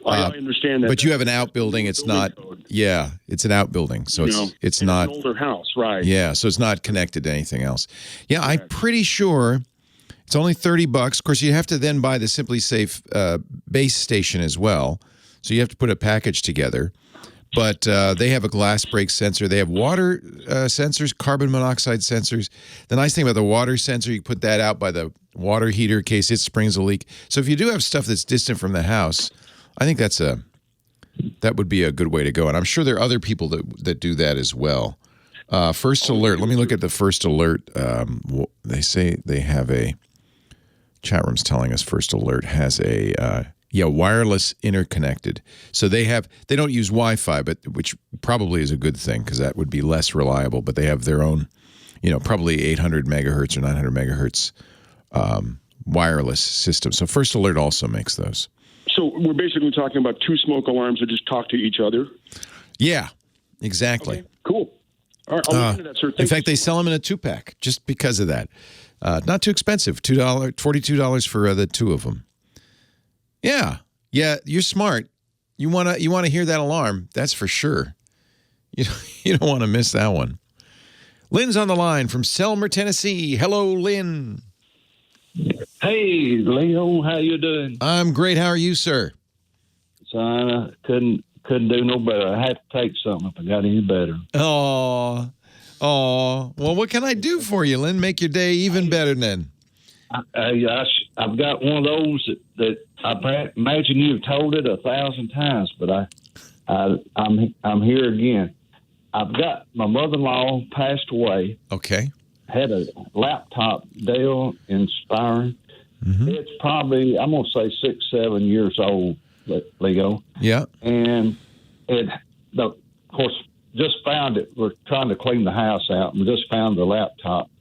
I understand that. But you have an outbuilding. It's not. Yeah, it's an outbuilding, so it's not an older house, right? Yeah, so it's not connected to anything else. Yeah, I'm pretty sure it's only $30. Of course, you have to then buy the Simply Safe base station as well. So you have to put a package together. But they have a glass break sensor. They have water sensors, carbon monoxide sensors. The nice thing about the water sensor, you put that out by the water heater in case it springs a leak. So if you do have stuff that's distant from the house, I think that would be a good way to go. And I'm sure there are other people that do that as well. First Alert. Let me look at the First Alert. They say they have a chat room's telling us First Alert has a wireless interconnected. So they don't use Wi-Fi, but which probably is a good thing because that would be less reliable. But they have their own, probably 800 megahertz or 900 megahertz wireless system. So First Alert also makes those. So we're basically talking about two smoke alarms that just talk to each other? Yeah, exactly. Okay, cool. All right, I'll look into that, sir. In fact, they sell them in a 2-pack just because of that. Not too expensive, $42 for the two of them. Yeah, you're smart. You want to hear that alarm, that's for sure. You don't want to miss that one. Lynn's on the line from Selmer, Tennessee. Hello, Lynn. Hey, Leo, how you doing? I'm great. How are you, sir? Son, couldn't do no better. I had to take something if I got any better. Oh. Well, what can I do for you, Lynn? Make your day even better then. I've got one of those that I imagine you've told it 1,000 times, but I'm here again. I've got my mother-in-law passed away. Okay. Had a laptop, Dell Inspiron. Mm-hmm. It's probably, I'm going to say 6-7 years old, Leo. Yeah. And of course, just found it. We're trying to clean the house out and just found the laptop.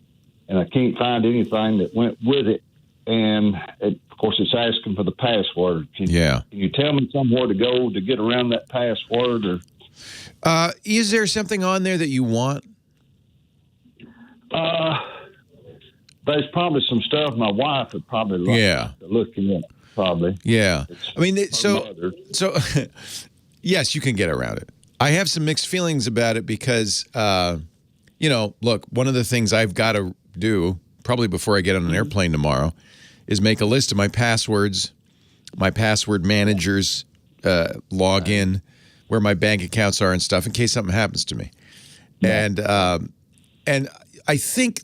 And I can't find anything that went with it. And, of course, it's asking for the password. Can you tell me somewhere to go to get around that password? Or is there something on there that you want? There's probably some stuff my wife would probably like to look in, probably. Yeah. I mean, so yes, you can get around it. I have some mixed feelings about it because, look, one of the things I've got to do probably before I get on an airplane tomorrow is make a list of my passwords, my password managers, log in, where my bank accounts are and stuff in case something happens to me. And I think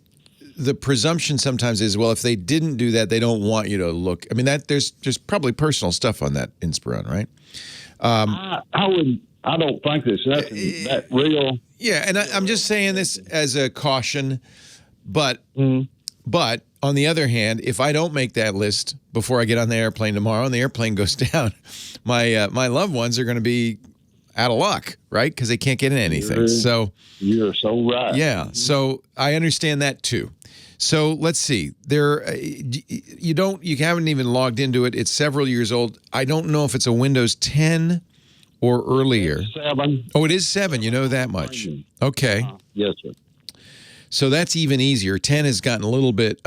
the presumption sometimes is, well, if they didn't do that, they don't want you to look. I mean, there's probably personal stuff on that Inspiron, right? I don't think there's nothing that real. Yeah, and I'm just saying this as a caution, but on the other hand, if I don't make that list before I get on the airplane tomorrow and the airplane goes down, my loved ones are going to be out of luck, right? Because they can't get in anything. So you're so right. Yeah, so I understand that too. So let's see. You haven't even logged into it. It's several years old. I don't know if it's a Windows 10 or earlier. 7. Oh, it is 7. You know that much. Okay. Yes, sir. So that's even easier. 10 has gotten a little bit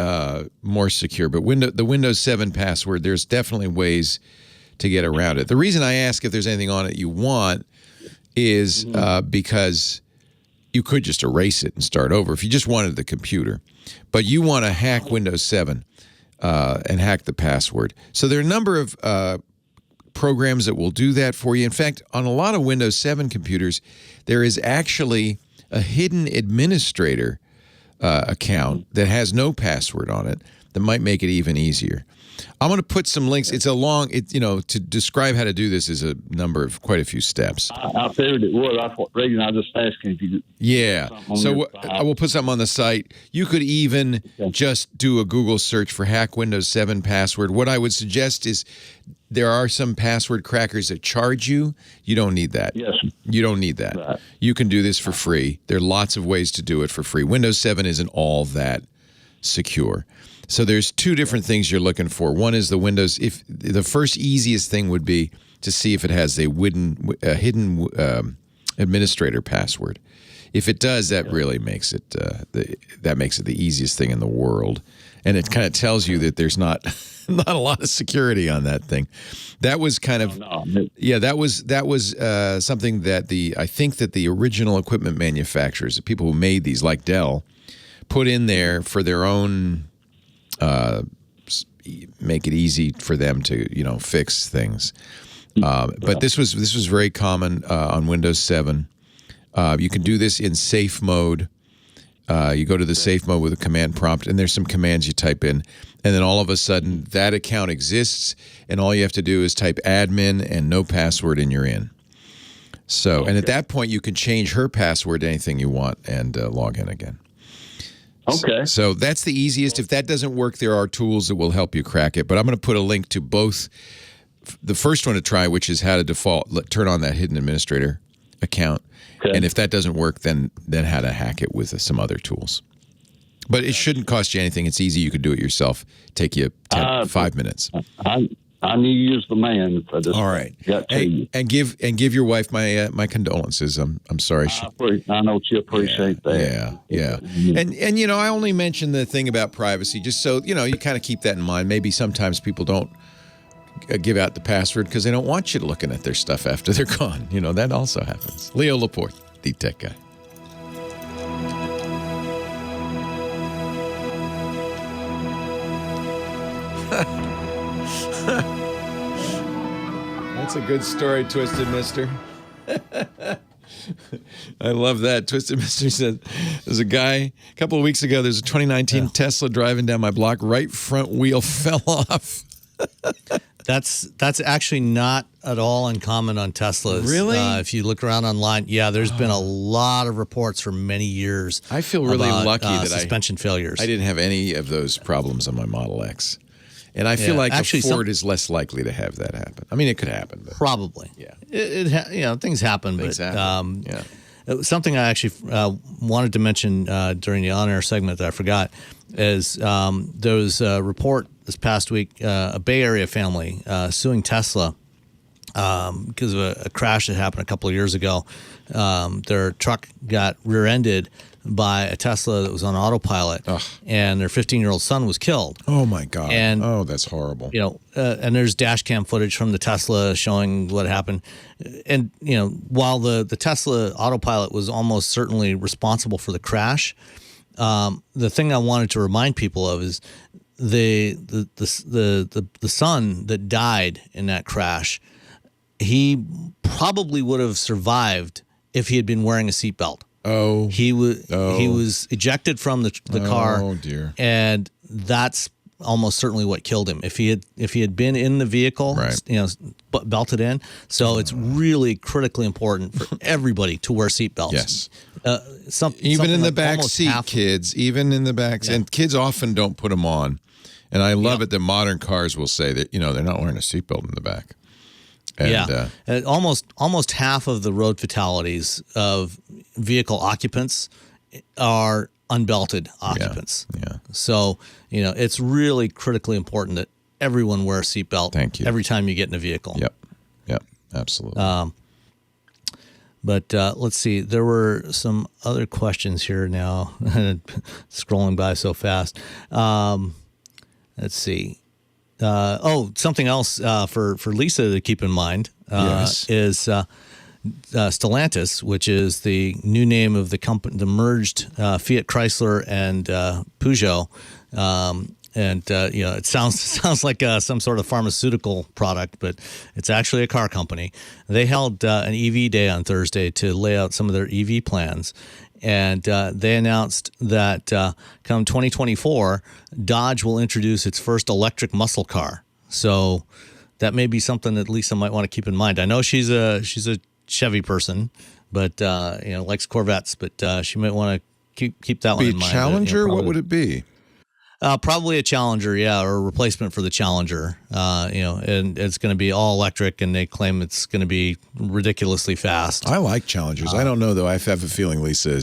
more secure, but the Windows 7 password, there's definitely ways to get around it. The reason I ask if there's anything on it you want is because you could just erase it and start over if you just wanted the computer. But you want to hack Windows 7 and hack the password. So there are a number of programs that will do that for you. In fact, on a lot of Windows 7 computers, there is actually a hidden administrator account that has no password on it that might make it even easier. I'm going to put some links. It's a long, to describe how to do this is quite a few steps. I figured it was. I thought, Reagan, I was just asking if you could. Yeah. So I will put something on the site. You could even just do a Google search for hack Windows 7 password. What I would suggest is there are some password crackers that charge you. You don't need that. Yes. You don't need that. Right. You can do this for free. There are lots of ways to do it for free. Windows 7 isn't all that secure. So there's two different things you're looking for. One is the Windows. If the first easiest thing would be to see if it has a hidden administrator password. If it does, that really makes it the easiest thing in the world, and it kind of tells you that there's not a lot of security on that thing. That was kind of that was something that I think that the original equipment manufacturers, the people who made these, like Dell, put in there for their own. Make it easy for them to fix things. But this was very common on Windows 7. You can do this in safe mode. You go to the safe mode with a command prompt, and there's some commands you type in, and then all of a sudden that account exists, and all you have to do is type admin and no password, and you're in. So, and at that point you can change her password to anything you want and log in again. Okay. So that's the easiest. If that doesn't work, there are tools that will help you crack it. But I'm going to put a link to both. The first one to try, which is how to turn on that hidden administrator account. Okay. And if that doesn't work, then how to hack it with some other tools. But it shouldn't cost you anything. It's easy. You could do it yourself. Take you 5 minutes. I knew you was the man for this. All right. And give your wife my condolences. I'm sorry. I know she appreciate that. Yeah. And I only mentioned the thing about privacy just so you kind of keep that in mind. Maybe sometimes people don't give out the password because they don't want you looking at their stuff after they're gone. That also happens. Leo Laporte, the tech guy. That's a good story, Twisted Mister. I love that. Twisted Mister said, there's a guy, a couple of weeks ago, there's a 2019 Tesla driving down my block, right front wheel fell off. That's actually not at all uncommon on Teslas. Really? If you look around online, there's been a lot of reports for many years. I feel really lucky that suspension failures. I didn't have any of those problems on my Model X. And I feel like actually, Ford is less likely to have that happen. I mean, it could happen. But probably. Yeah. Things happen. Something I actually wanted to mention during the on-air segment that I forgot is there was a report this past week, a Bay Area family suing Tesla because of a crash that happened a couple of years ago. Their truck got rear-ended by a Tesla that was on autopilot, and their 15-year-old son was killed. Oh my God! And that's horrible. And there's dash cam footage from the Tesla showing what happened. And while the Tesla autopilot was almost certainly responsible for the crash, the thing I wanted to remind people of is the son that died in that crash. He probably would have survived if he had been wearing a seatbelt. Oh, he was ejected from the car. Oh dear! And that's almost certainly what killed him. If he had been in the vehicle, Right. belted in. So it's really critically important for everybody to wear seatbelts. Yes. Even in the back seat, kids. Even in the back, and kids often don't put them on. And I love it that modern cars will say that they're not wearing a seatbelt in the back. And, and almost half of the road fatalities of vehicle occupants are unbelted occupants. Yeah. So it's really critically important that everyone wear a seatbelt. Thank you. Every time you get in a vehicle. Yep. Absolutely. But let's see. There were some other questions here now. Scrolling by so fast. Let's see. Something else for Lisa to keep in mind is Stellantis, which is the new name of the company, the merged Fiat Chrysler and Peugeot. It sounds like some sort of pharmaceutical product, but it's actually a car company. They held an EV day on Thursday to lay out some of their EV plans. And they announced that come 2024, Dodge will introduce its first electric muscle car. So that may be something that Lisa might want to keep in mind. I know she's a Chevy person, but likes Corvettes. But she might want to keep that one in mind. Challenger? What would it be? Probably a Challenger, or a replacement for the Challenger. And it's going to be all electric, and they claim it's going to be ridiculously fast. I like Challengers. I don't know, though. I have a feeling Lisa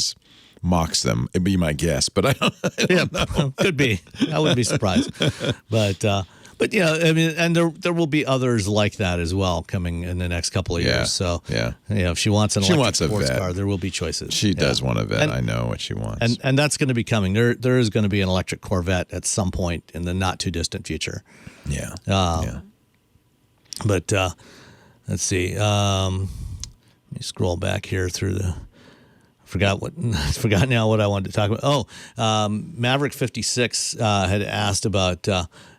mocks them. It'd be my guess, but I don't know. Could be. I wouldn't be surprised. But and there will be others like that as well coming in the next couple of years. So if she wants an electric sports car, there will be choices. She does want a vet. I know what she wants. And that's going to be coming. There is going to be an electric Corvette at some point in the not too distant future. Yeah. But let's see. Let me scroll back here through the. Forgot now what I wanted to talk about. Maverick 56 had asked about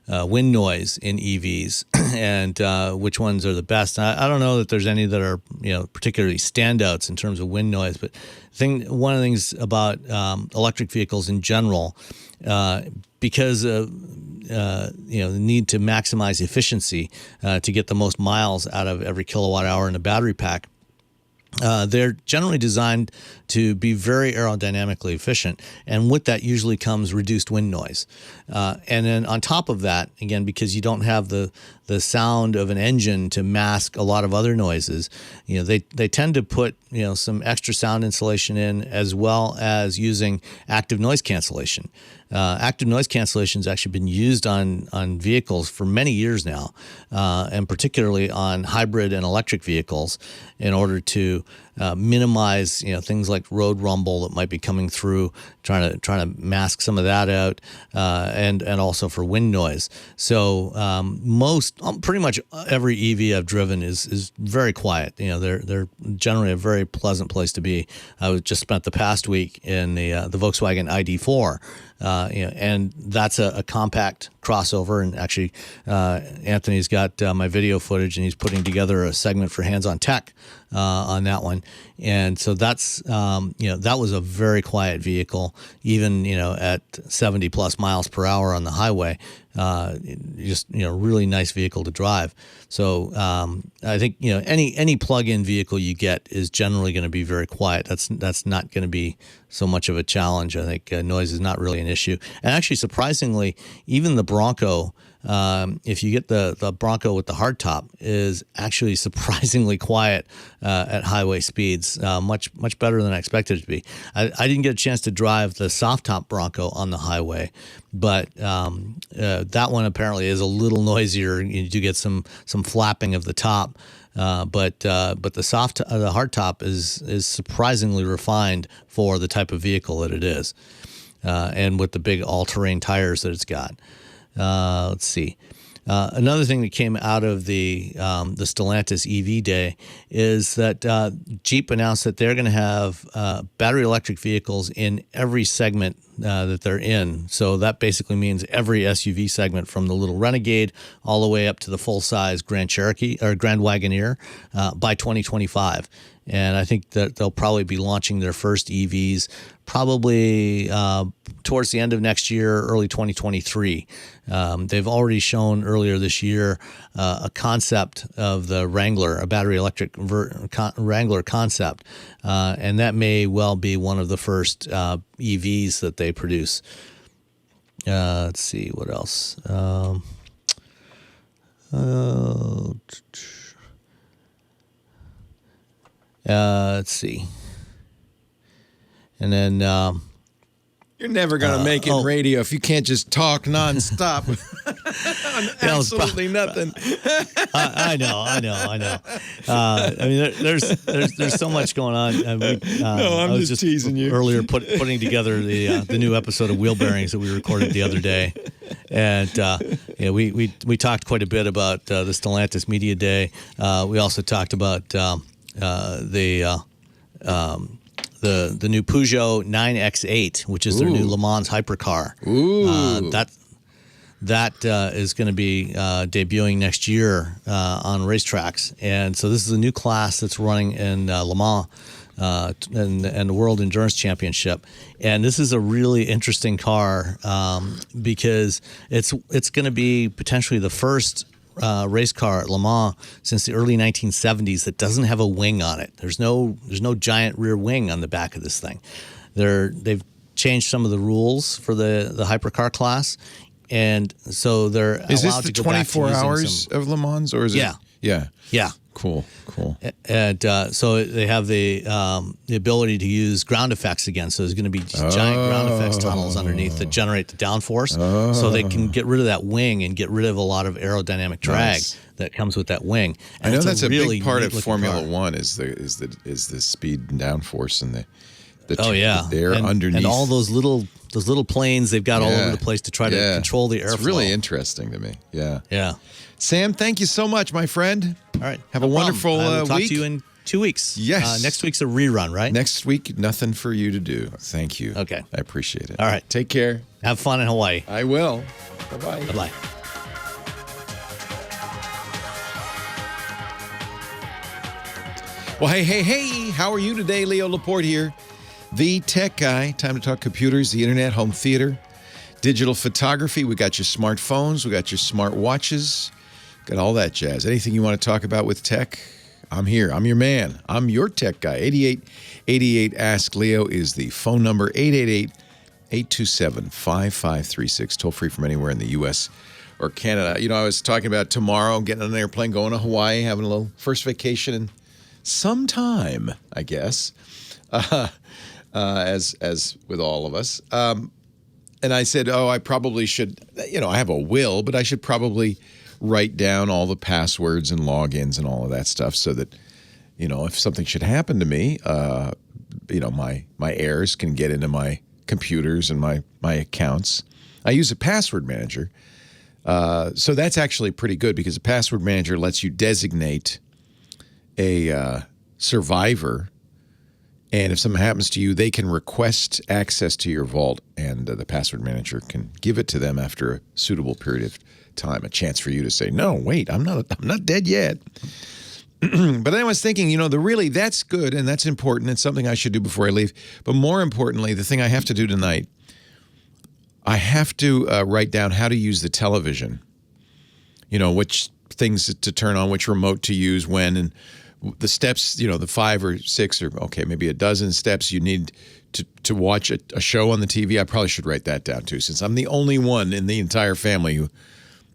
wind noise in EVs and which ones are the best. I don't know that there's any that are particularly standouts in terms of wind noise, but one of the things about electric vehicles in general, because of the need to maximize efficiency to get the most miles out of every kilowatt hour in a battery pack. They're generally designed to be very aerodynamically efficient, and with that usually comes reduced wind noise. And then on top of that, again, because you don't have the sound of an engine to mask a lot of other noises, they tend to put some extra sound insulation in, as well as using active noise cancellation. Active noise cancellation has actually been used on vehicles for many years now, and particularly on hybrid and electric vehicles, in order to minimize things like road rumble that might be coming through, trying to mask some of that out, and also for wind noise. So pretty much every EV I've driven is very quiet. They're generally a very pleasant place to be. I just spent the past week in the Volkswagen ID4. And that's a compact crossover. And actually, Anthony's got my video footage, and he's putting together a segment for Hands on Tech on that one. And so that's that was a very quiet vehicle, even at 70 plus miles per hour on the highway. Just really nice vehicle to drive. So I think any plug-in vehicle you get is generally going to be very quiet. That's not going to be so much of a challenge. I think noise is not really an issue. And actually, surprisingly, even the Bronco, if you get the Bronco with the hardtop, is actually surprisingly quiet at highway speeds, much better than I expected it to be. I didn't get a chance to drive the soft top Bronco on the highway, but that one apparently is a little noisier. You do get some flapping of the top. But the hardtop is surprisingly refined for the type of vehicle that it is, and with the big all-terrain tires that it's got. Let's see. Another thing that came out of the Stellantis EV Day is that Jeep announced that they're going to have battery electric vehicles in every segment that they're in. So that basically means every SUV segment from the little Renegade all the way up to the full-size Grand Cherokee or Grand Wagoneer by 2025. And I think that they'll probably be launching their first EVs probably towards the end of next year, early 2023. They've already shown earlier this year a concept of the Wrangler, a battery electric Wrangler concept, and that may well be one of the first EVs that they produce. Let's see what else. Let's see. And then You're never going to make it radio if you can't just talk nonstop on absolutely nothing. I know. I mean, there's so much going on. I'm I was just teasing you. Earlier, putting together the new episode of Wheel Bearings that we recorded the other day, and we talked quite a bit about the Stellantis Media Day. We also talked about the new Peugeot 9X8, which is their new Le Mans hypercar. Ooh. That is going to be debuting next year on racetracks. And so this is a new class that's running in Le Mans and the World Endurance Championship. And this is a really interesting car because it's going to be potentially the first race car at Le Mans since the early 1970s that doesn't have a wing on it. There's no giant rear wing on the back of this thing. They've changed some of the rules for the hypercar class, and so they're allowed to go back to using Is this the 24 hours of Le Mans, or is it? Yeah. Cool. And so they have the ability to use ground effects again. So there's going to be these giant ground effects tunnels underneath that generate the downforce. So they can get rid of that wing and get rid of a lot of aerodynamic drag that comes with that wing. And I know that's a really big part of neat-looking Formula car. One is the speed and downforce and the air and underneath. And all those little planes they've got all over the place to try to control the airflow. It's really interesting to me. Yeah. Sam, thank you so much, my friend. All right. Have a wonderful week. We'll talk week. to you in 2 weeks. Yes. Next week's a rerun, right? Next week, nothing for you to do. Thank you. Okay. I appreciate it. All right. Take care. Have fun in Hawaii. I will. Bye-bye. Bye-bye. Well, hey. How are you today? Leo Laporte here. The tech guy. Time to talk computers, the internet, home theater, digital photography. We got your smartphones. We got your smart watches. Got all that jazz. Anything you want to talk about with tech, I'm here. I'm your man. I'm your tech guy. 8888 Ask Leo is the phone number. 888-827-5536. Toll free from anywhere in the U.S. or Canada. You know, I was talking about tomorrow, getting on an airplane, going to Hawaii, having a little first vacation in some time, I guess, as with all of us. And I said, I probably should, I have a will, but I should probably write down all the passwords and logins and all of that stuff so that, if something should happen to me, my heirs can get into my computers and my accounts. I use a password manager. So that's actually pretty good because a password manager lets you designate a survivor. And if something happens to you, they can request access to your vault, and the password manager can give it to them after a suitable period of time, a chance for you to say, no, wait, I'm not dead yet. But then I was thinking, that's good and that's important. It's something I should do before I leave. But more importantly, the thing I have to do tonight, I have to write down how to use the television, which things to turn on, which remote to use when, and the steps, the 5 or 6 or maybe a dozen steps you need to watch a show on the TV. I probably should write that down too, since I'm the only one in the entire family who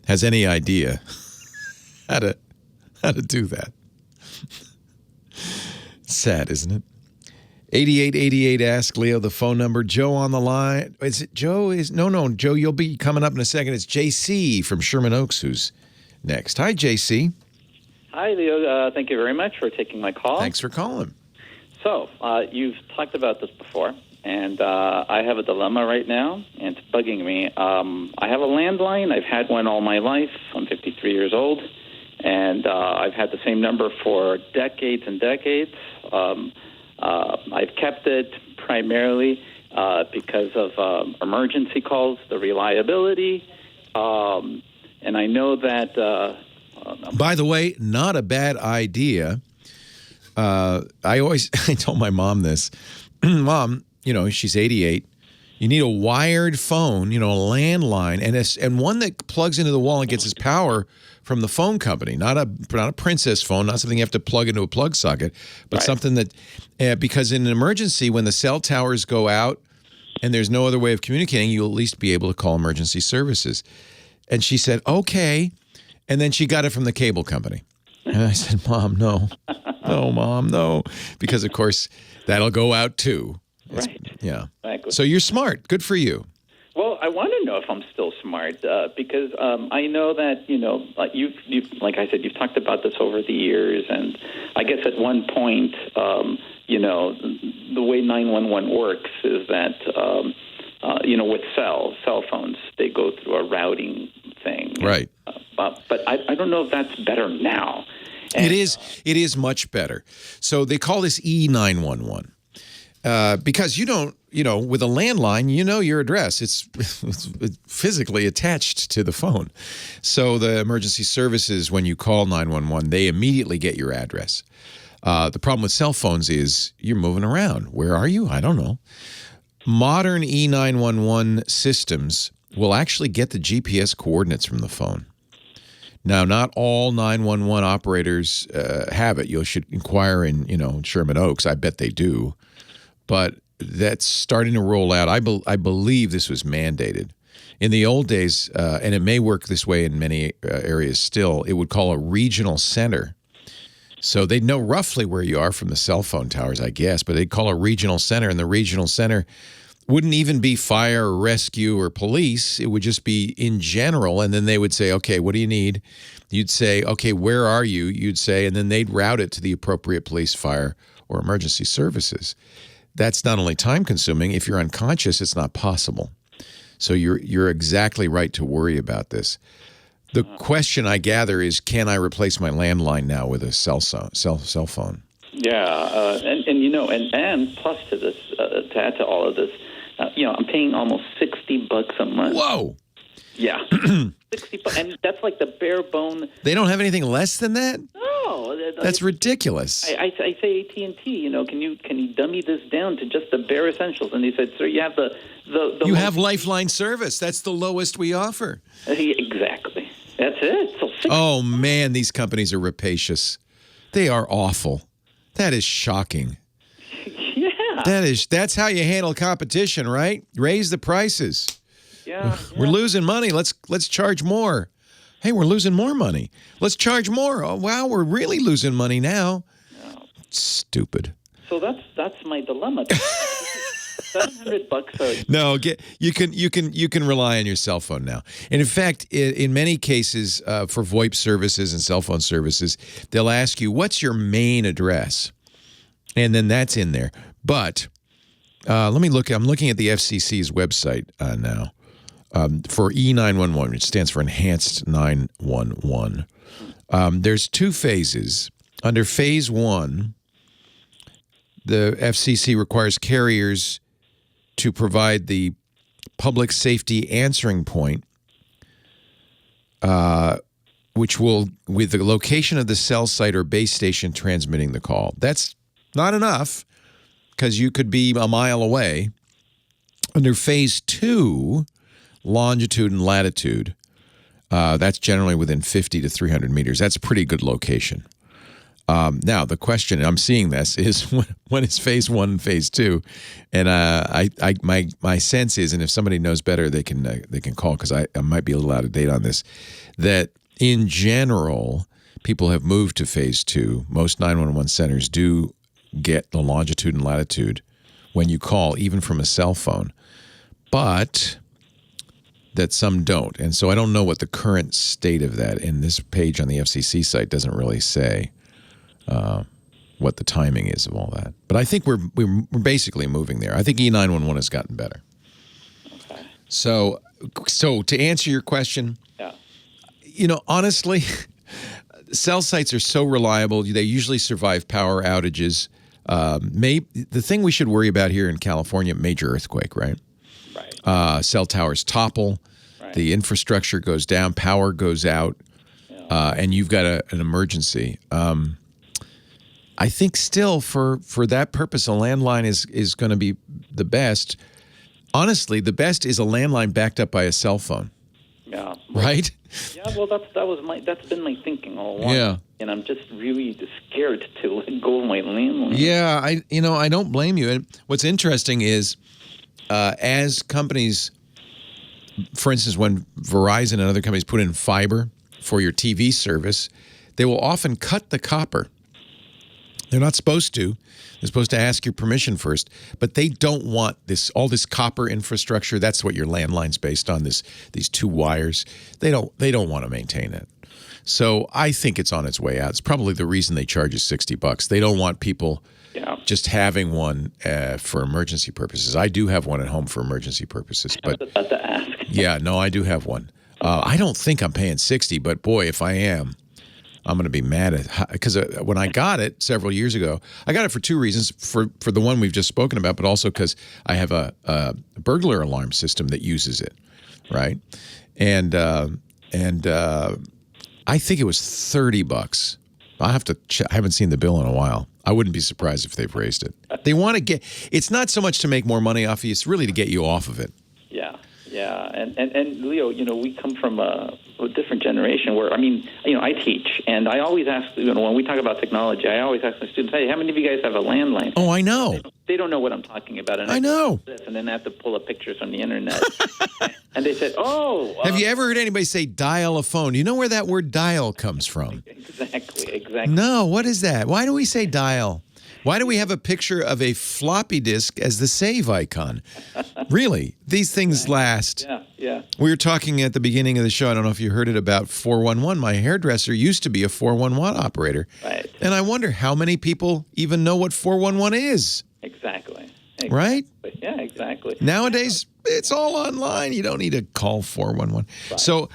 has any idea how to do that. Sad, isn't it? 8888 Ask Leo, the phone number. Joe on the line. Is it Joe? No, Joe, you'll be coming up in a second. It's JC from Sherman Oaks who's next. Hi, JC. Hi, Leo. Thank you very much for taking my call. Thanks for calling. So, you've talked about this before, and I have a dilemma right now, and it's bugging me. I have a landline. I've had one all my life. I'm 53 years old, and I've had the same number for decades and decades. I've kept it primarily because of emergency calls, the reliability, and I know that. By the way, not a bad idea. I told my mom this. Mom, she's 88. You need a wired phone, a landline, and one that plugs into the wall and gets its power from the phone company. Not a princess phone, not something you have to plug into a plug socket, but something that, because in an emergency, when the cell towers go out and there's no other way of communicating, you'll at least be able to call emergency services. And she said, okay. And then she got it from the cable company. And I said, Mom, no. No, Mom, no. Because, of course, that'll go out too. Right. Yeah. Exactly. So you're smart. Good for you. Well, I want to know if I'm still smart because I know that, you've like I said, you've talked about this over the years. And I guess at one point, the way 911 works is that, with cell phones, they go through a routing thing. Right. But I don't know if that's better now. And, it is much better. So they call this E911 because you don't, with a landline, your address. It's physically attached to the phone. So the emergency services, when you call 911, they immediately get your address. The problem with cell phones is you're moving around. Where are you? I don't know. Modern E911 systems will actually get the GPS coordinates from the phone. Now, not all 911 operators have it. You should inquire in, Sherman Oaks. I bet they do. But that's starting to roll out. I believe this was mandated. In the old days, and it may work this way in many areas still, it would call a regional center. So they'd know roughly where you are from the cell phone towers, I guess, but they'd call a regional center, and the regional center wouldn't even be fire or rescue or police. It would just be in general, and then they would say, okay, what do you need? You'd say, okay, where are you? You'd say, and then they'd route it to the appropriate police, fire, or emergency services. That's not only time-consuming. If you're unconscious, it's not possible. So you're exactly right to worry about this. The question, I gather, is can I replace my landline now with a cell phone? Yeah, and plus to this, to add to all of this, I'm paying almost $60 a month. Whoa! Yeah, $60, and that's like the bare bone. They don't have anything less than that? No, that's ridiculous. I say AT&T, can you dummy this down to just the bare essentials? And they said, sir, you have the you have Lifeline service. That's the lowest we offer. Exactly. That's it. So oh man, these companies are rapacious. They are awful. That is shocking. Yeah. That's how you handle competition, right? Raise the prices. Yeah. We're losing money. Let's charge more. Hey, we're losing more money. Let's charge more. Oh wow, we're really losing money now. No. Stupid. So that's my dilemma. $700. No, you can rely on your cell phone now. And in fact, in many cases for VoIP services and cell phone services, they'll ask you, what's your main address? And then that's in there. But let me look. I'm looking at the FCC's website now for E911, which stands for Enhanced 911. There's two phases. Under phase 1, the FCC requires carriers to provide the public safety answering point, which will, with the location of the cell site or base station transmitting the call. That's not enough because you could be a mile away. Under phase 2, longitude and latitude, that's generally within 50 to 300 meters. That's a pretty good location. Now, the question, I'm seeing this, is when is phase 1 and phase 2? And my sense is, and if somebody knows better, they can call because I might be a little out of date on this, that in general, people have moved to phase 2. Most 911 centers do get the longitude and latitude when you call, even from a cell phone, but that some don't. And so I don't know what the current state of that, and this page on the FCC site doesn't really say what the timing is of all that. But I think we're basically moving there. I think E911 has gotten better. Okay. So to answer your question, honestly, cell sites are so reliable. They usually survive power outages. The thing we should worry about here in California, major earthquake, right? Right. Cell towers topple, Right. the infrastructure goes down, power goes out, and you've got an emergency. I think still for that purpose, a landline is going to be the best. Honestly, the best is a landline backed up by a cell phone. Yeah. Right? Yeah, well, that's been my thinking all along. Yeah. And I'm just really scared to let go of my landline. Yeah, I don't blame you. And what's interesting is, as companies, for instance, when Verizon and other companies put in fiber for your TV service, they will often cut the copper. They're not supposed to. They're supposed to ask your permission first, but they don't want all this copper infrastructure. That's what your landline's based on. These two wires. They don't want to maintain it. So I think it's on its way out. It's probably the reason they charge you $60. They don't want people just having one for emergency purposes. I do have one at home for emergency purposes, but I was about to ask. yeah, no, I do have one. I don't think I'm paying $60, but boy, if I am, I'm going to be mad at, because when I got it several years ago, I got it for two reasons. For the one we've just spoken about, but also because I have a burglar alarm system that uses it, right? And I think it was $30. I'll have to check. I haven't seen the bill in a while. I wouldn't be surprised if they've raised it. They want to it's not so much to make more money off you, it's really to get you off of it. Yeah. And Leo, we come from a different generation where, I teach, and I always ask, when we talk about technology, I always ask my students, hey, how many of you guys have a landline? Oh, I know. They don't know what I'm talking about. And I know. And then I have to pull up pictures from the internet. And they said, oh. Have you ever heard anybody say dial a phone? Do you know where that word dial comes from? Exactly. No, what is that? Why do we say dial? Why do we have a picture of a floppy disk as the save icon? Really, these things last. Yeah. We were talking at the beginning of the show, I don't know if you heard it, about 411. My hairdresser used to be a 411 operator. Right. And I wonder how many people even know what 411 is. Exactly. Right? Yeah, exactly. Nowadays, it's all online. You don't need to call 411. Right. So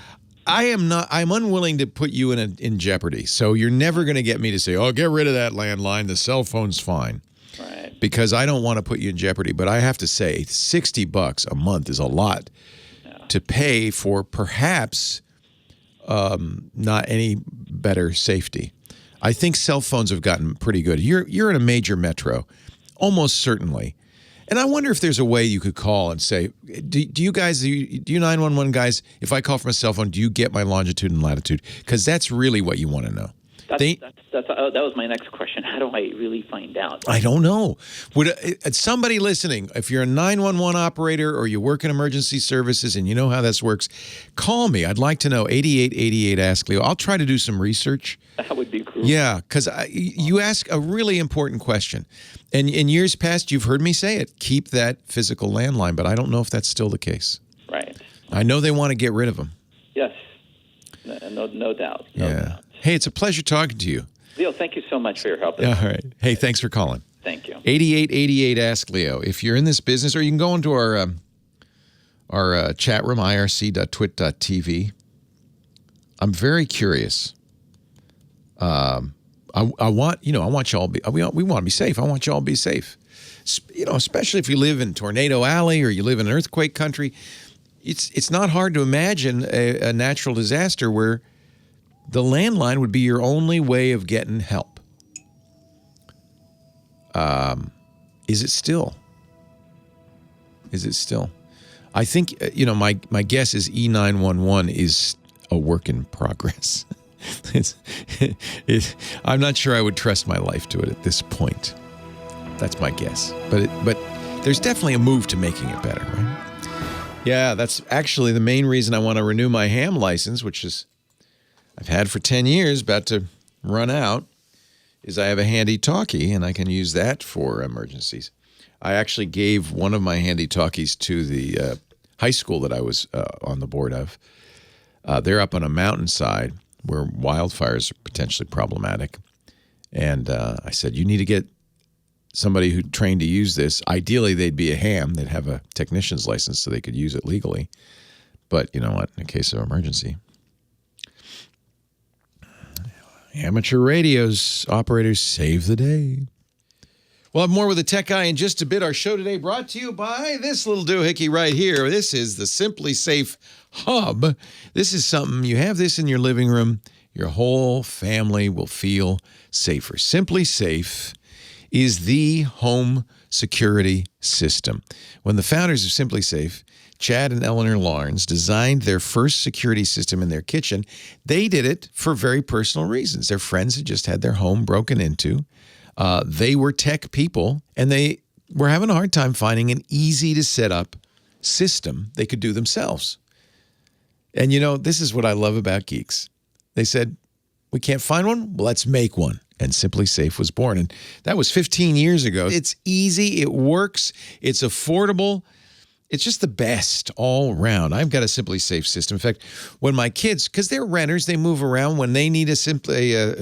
I'm unwilling to put you in jeopardy. So you're never going to get me to say, oh, get rid of that landline. The cell phone's fine. Right. Because I don't want to put you in jeopardy. But I have to say, $60 a month is a lot to pay for perhaps not any better safety. I think cell phones have gotten pretty good. You're in a major metro, almost certainly. And I wonder if there's a way you could call and say, do you 911 guys, if I call from a cell phone, do you get my longitude and latitude? Because that's really what you want to know. That was my next question. How do I really find out? I don't know. Would somebody listening, if you're a 911 operator or you work in emergency services and you know how this works, call me. I'd like to know. 8888 Ask Leo. I'll try to do some research. That would be cool. Yeah, because you ask a really important question. And in years past, you've heard me say it. Keep that physical landline, but I don't know if that's still the case. Right. I know they want to get rid of them. Yes. No doubt. No doubt. Hey, it's a pleasure talking to you. Leo, thank you so much for your help. All right. Hey, thanks for calling. Thank you. 8888 Ask Leo. If you're in this business, or you can go into our chat room, irc.twit.tv. I'm very curious. I want y'all we want to be safe. I want y'all to be safe. Especially if you live in Tornado Alley or you live in an earthquake country. It's not hard to imagine a natural disaster where the landline would be your only way of getting help. Is it still? I think, my guess is E911 is a work in progress. I'm not sure I would trust my life to it at this point. That's my guess. But there's definitely a move to making it better, right? Yeah, that's actually the main reason I want to renew my ham license, which is I've had for 10 years, about to run out, is I have a handy talkie, and I can use that for emergencies. I actually gave one of my handy talkies to the high school that I was on the board of. They're up on a mountainside where wildfires are potentially problematic. And I said, you need to get somebody who trained to use this. Ideally, they'd be a ham. They'd have a technician's license so they could use it legally. But you know what? In case of emergency, amateur radios operators save the day. We'll have more with the Tech Guy in just a bit. Our show today brought to you by this little doohickey right here. This is the Simply Safe Hub. This is something, you have this in your living room, your whole family will feel safer. Simply Safe is the home security system. When the founders of Simply Safe, Chad and Eleanor Lawrence, designed their first security system in their kitchen, they did it for very personal reasons. Their friends had just had their home broken into. They were tech people, and they were having a hard time finding an easy-to-set-up system they could do themselves. And, you know, this is what I love about geeks. They said, we can't find one? Well, let's make one. And Simply Safe was born. And that was 15 years ago. It's easy. It works. It's affordable. It's just the best all around. I've got a Simply Safe system. In fact, when my kids, because they're renters, they move around. When they need a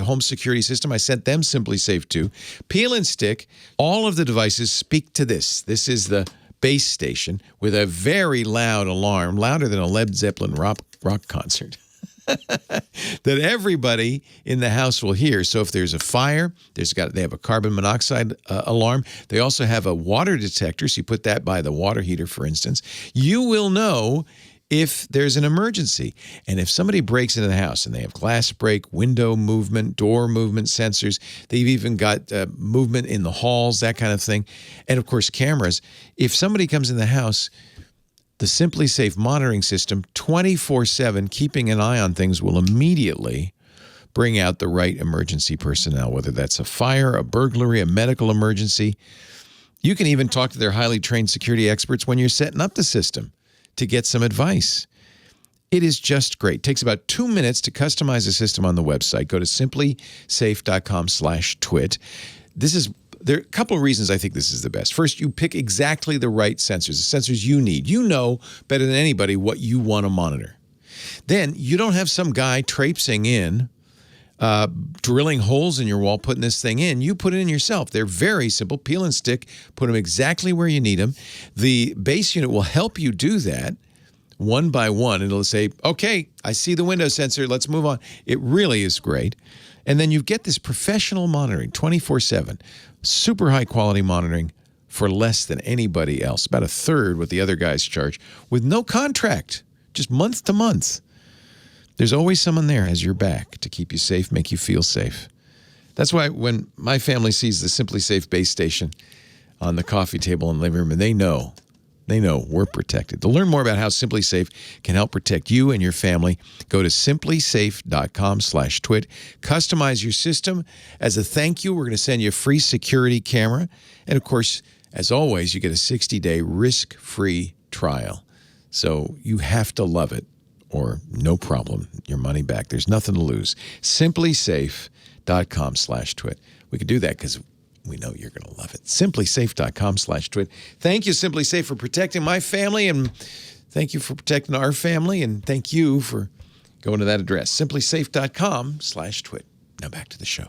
home security system, I sent them Simply Safe too. Peel and stick. All of the devices speak to this. This is the base station with a very loud alarm, louder than a Led Zeppelin rock concert. That everybody in the house will hear. So if there's a fire, they have a carbon monoxide alarm. They also have a water detector, so you put that by the water heater, for instance. You will know if there's an emergency. And if somebody breaks into the house and they have glass break, window movement, door movement sensors, they've even got movement in the halls, that kind of thing. And of course, cameras. If somebody comes in the house, the Simply Safe monitoring system, 24/7, keeping an eye on things, will immediately bring out the right emergency personnel, whether that's a fire, a burglary, a medical emergency. You can even talk to their highly trained security experts when you're setting up the system to get some advice. It is just great. It takes about 2 minutes to customize the system on the website. Go to simplysafe.com/twit. There are a couple of reasons I think this is the best. First, you pick exactly the right sensors, the sensors you need. You know better than anybody what you want to monitor. Then you don't have some guy traipsing in, drilling holes in your wall, putting this thing in. You put it in yourself. They're very simple. Peel and stick. Put them exactly where you need them. The base unit will help you do that one by one. It'll say, okay, I see the window sensor. Let's move on. It really is great. And then you get this professional monitoring, 24/7. Super high quality monitoring for less than anybody else, about a third what the other guys charge, with no contract, just month to month. There's always someone there as your back to keep you safe, make you feel safe. That's why when my family sees the Simply Safe base station on the coffee table in the living room, and they know we're protected. To learn more about how Simply Safe can help protect you and your family, go to simplysafe.com/twit. Customize your system. As a thank you, we're going to send you a free security camera. And of course, as always, you get a 60-day risk-free trial. So you have to love it, or no problem, your money back. There's nothing to lose. simplysafe.com/twit. We can do that because we know you're going to love it. simplysafe.com/twit. Thank you, Simply Safe, for protecting my family, and thank you for protecting our family, and thank you for going to that address, simplysafe.com/twit. Now back to the show.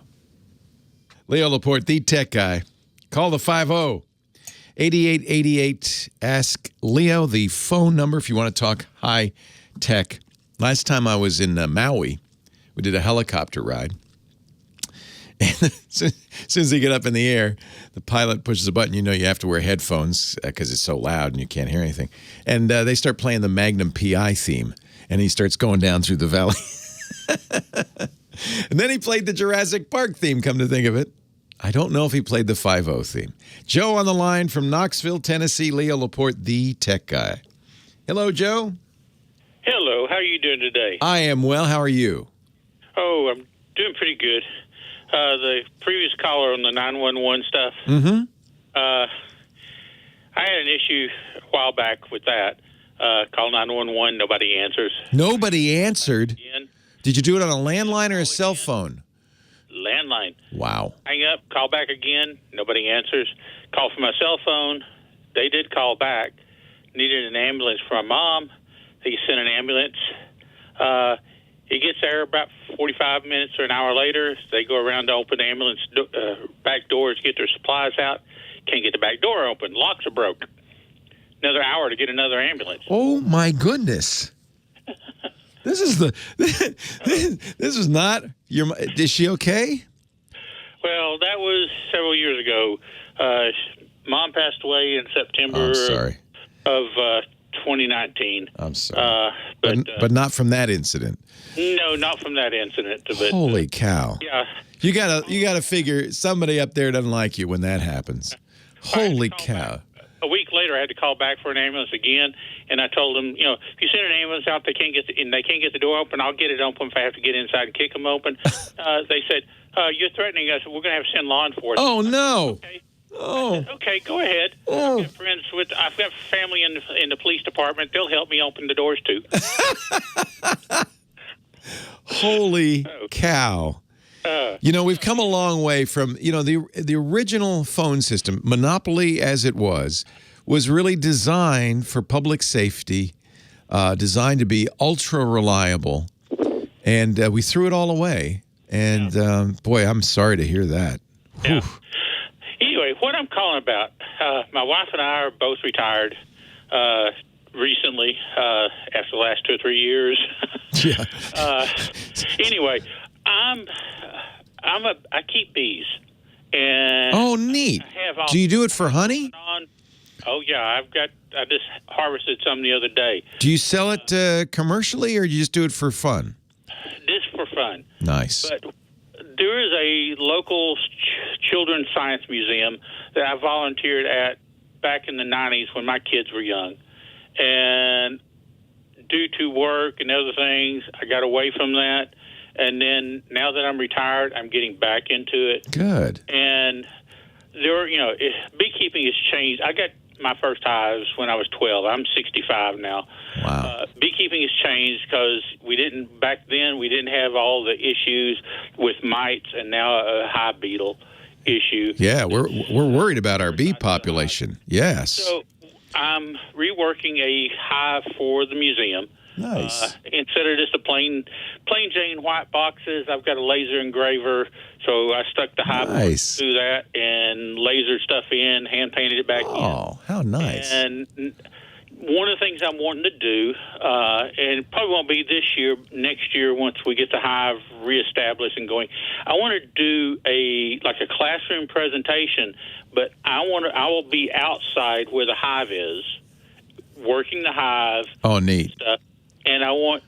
Leo Laporte, the tech guy. Call the 50-8888. Ask Leo, the phone number, if you want to talk high tech. Last time I was in Maui, we did a helicopter ride. And as soon as they get up in the air, the pilot pushes a button. You know you have to wear headphones because it's so loud and you can't hear anything. And they start playing the Magnum PI theme, and he starts going down through the valley. And then he played the Jurassic Park theme, come to think of it. I don't know if he played the 50 theme. Joe on the line from Knoxville, Tennessee. Leo Laporte, the tech guy. Hello, Joe. Hello. How are you doing today? I am well. How are you? Oh, I'm doing pretty good. The previous caller on the 911 stuff. Mm-hmm. I had an issue a while back with that. Call 911, nobody answers. Nobody answered? Again. Did you do it on a landline or a cell phone? Landline. Wow. Hang up, call back again, nobody answers. Call from my cell phone. They did call back. Needed an ambulance for my mom. They sent an ambulance. It gets there about 45 minutes or an hour later. They go around to open the ambulance back doors, get their supplies out. Can't get the back door open. Locks are broke. Another hour to get another ambulance. Oh, my goodness. This is not your. Is she okay? Well, that was several years ago. Mom passed away in September of 2019. I'm sorry. But not from that incident. No, not from that incident. But, holy cow. Yeah. You gotta figure somebody up there doesn't like you when that happens. Holy cow. A week later, I had to call back for an ambulance again, and I told them, if you send an ambulance out, they can't get the door open. I'll get it open if I have to get inside and kick them open. They said, "You're threatening us. We're going to have to send law enforcement." Oh no! Okay. Oh. Said, okay, go ahead. Oh. I've got family in the police department. They'll help me open the doors too. Holy cow! We've come a long way from, the original phone system, monopoly as it was really designed for public safety, designed to be ultra reliable, and we threw it all away. And boy, I'm sorry to hear that. Yeah. Anyway, what I'm calling about, my wife and I are both retired recently after the last 2 or 3 years. Yeah. Anyway, I keep bees. And oh, neat. Do you do it for honey? Oh yeah, I just harvested some the other day. Do you sell it commercially, or do you just do it for fun? Just for fun. Nice. But there is a local children's science museum that I volunteered at back in the 90s when my kids were young. And due to work and other things, I got away from that. And then now that I'm retired, I'm getting back into it. Good. And beekeeping has changed. I got my first hives when I was 12. I'm 65 now. Wow. Beekeeping has changed because back then we didn't have all the issues with mites and now a hive beetle issue. Yeah, we're worried about our bee population. Yes. So I'm reworking a hive for the museum. Nice. Instead of just a plain Jane white boxes, I've got a laser engraver. So I stuck the hive through that and lasered stuff in, hand painted it back in. Oh, how nice. And one of the things I'm wanting to do, and it probably won't be this year, next year once we get the hive reestablished and going, I want to do a classroom presentation, but I will be outside where the hive is, working the hive. Oh, neat. Stuff. And I'll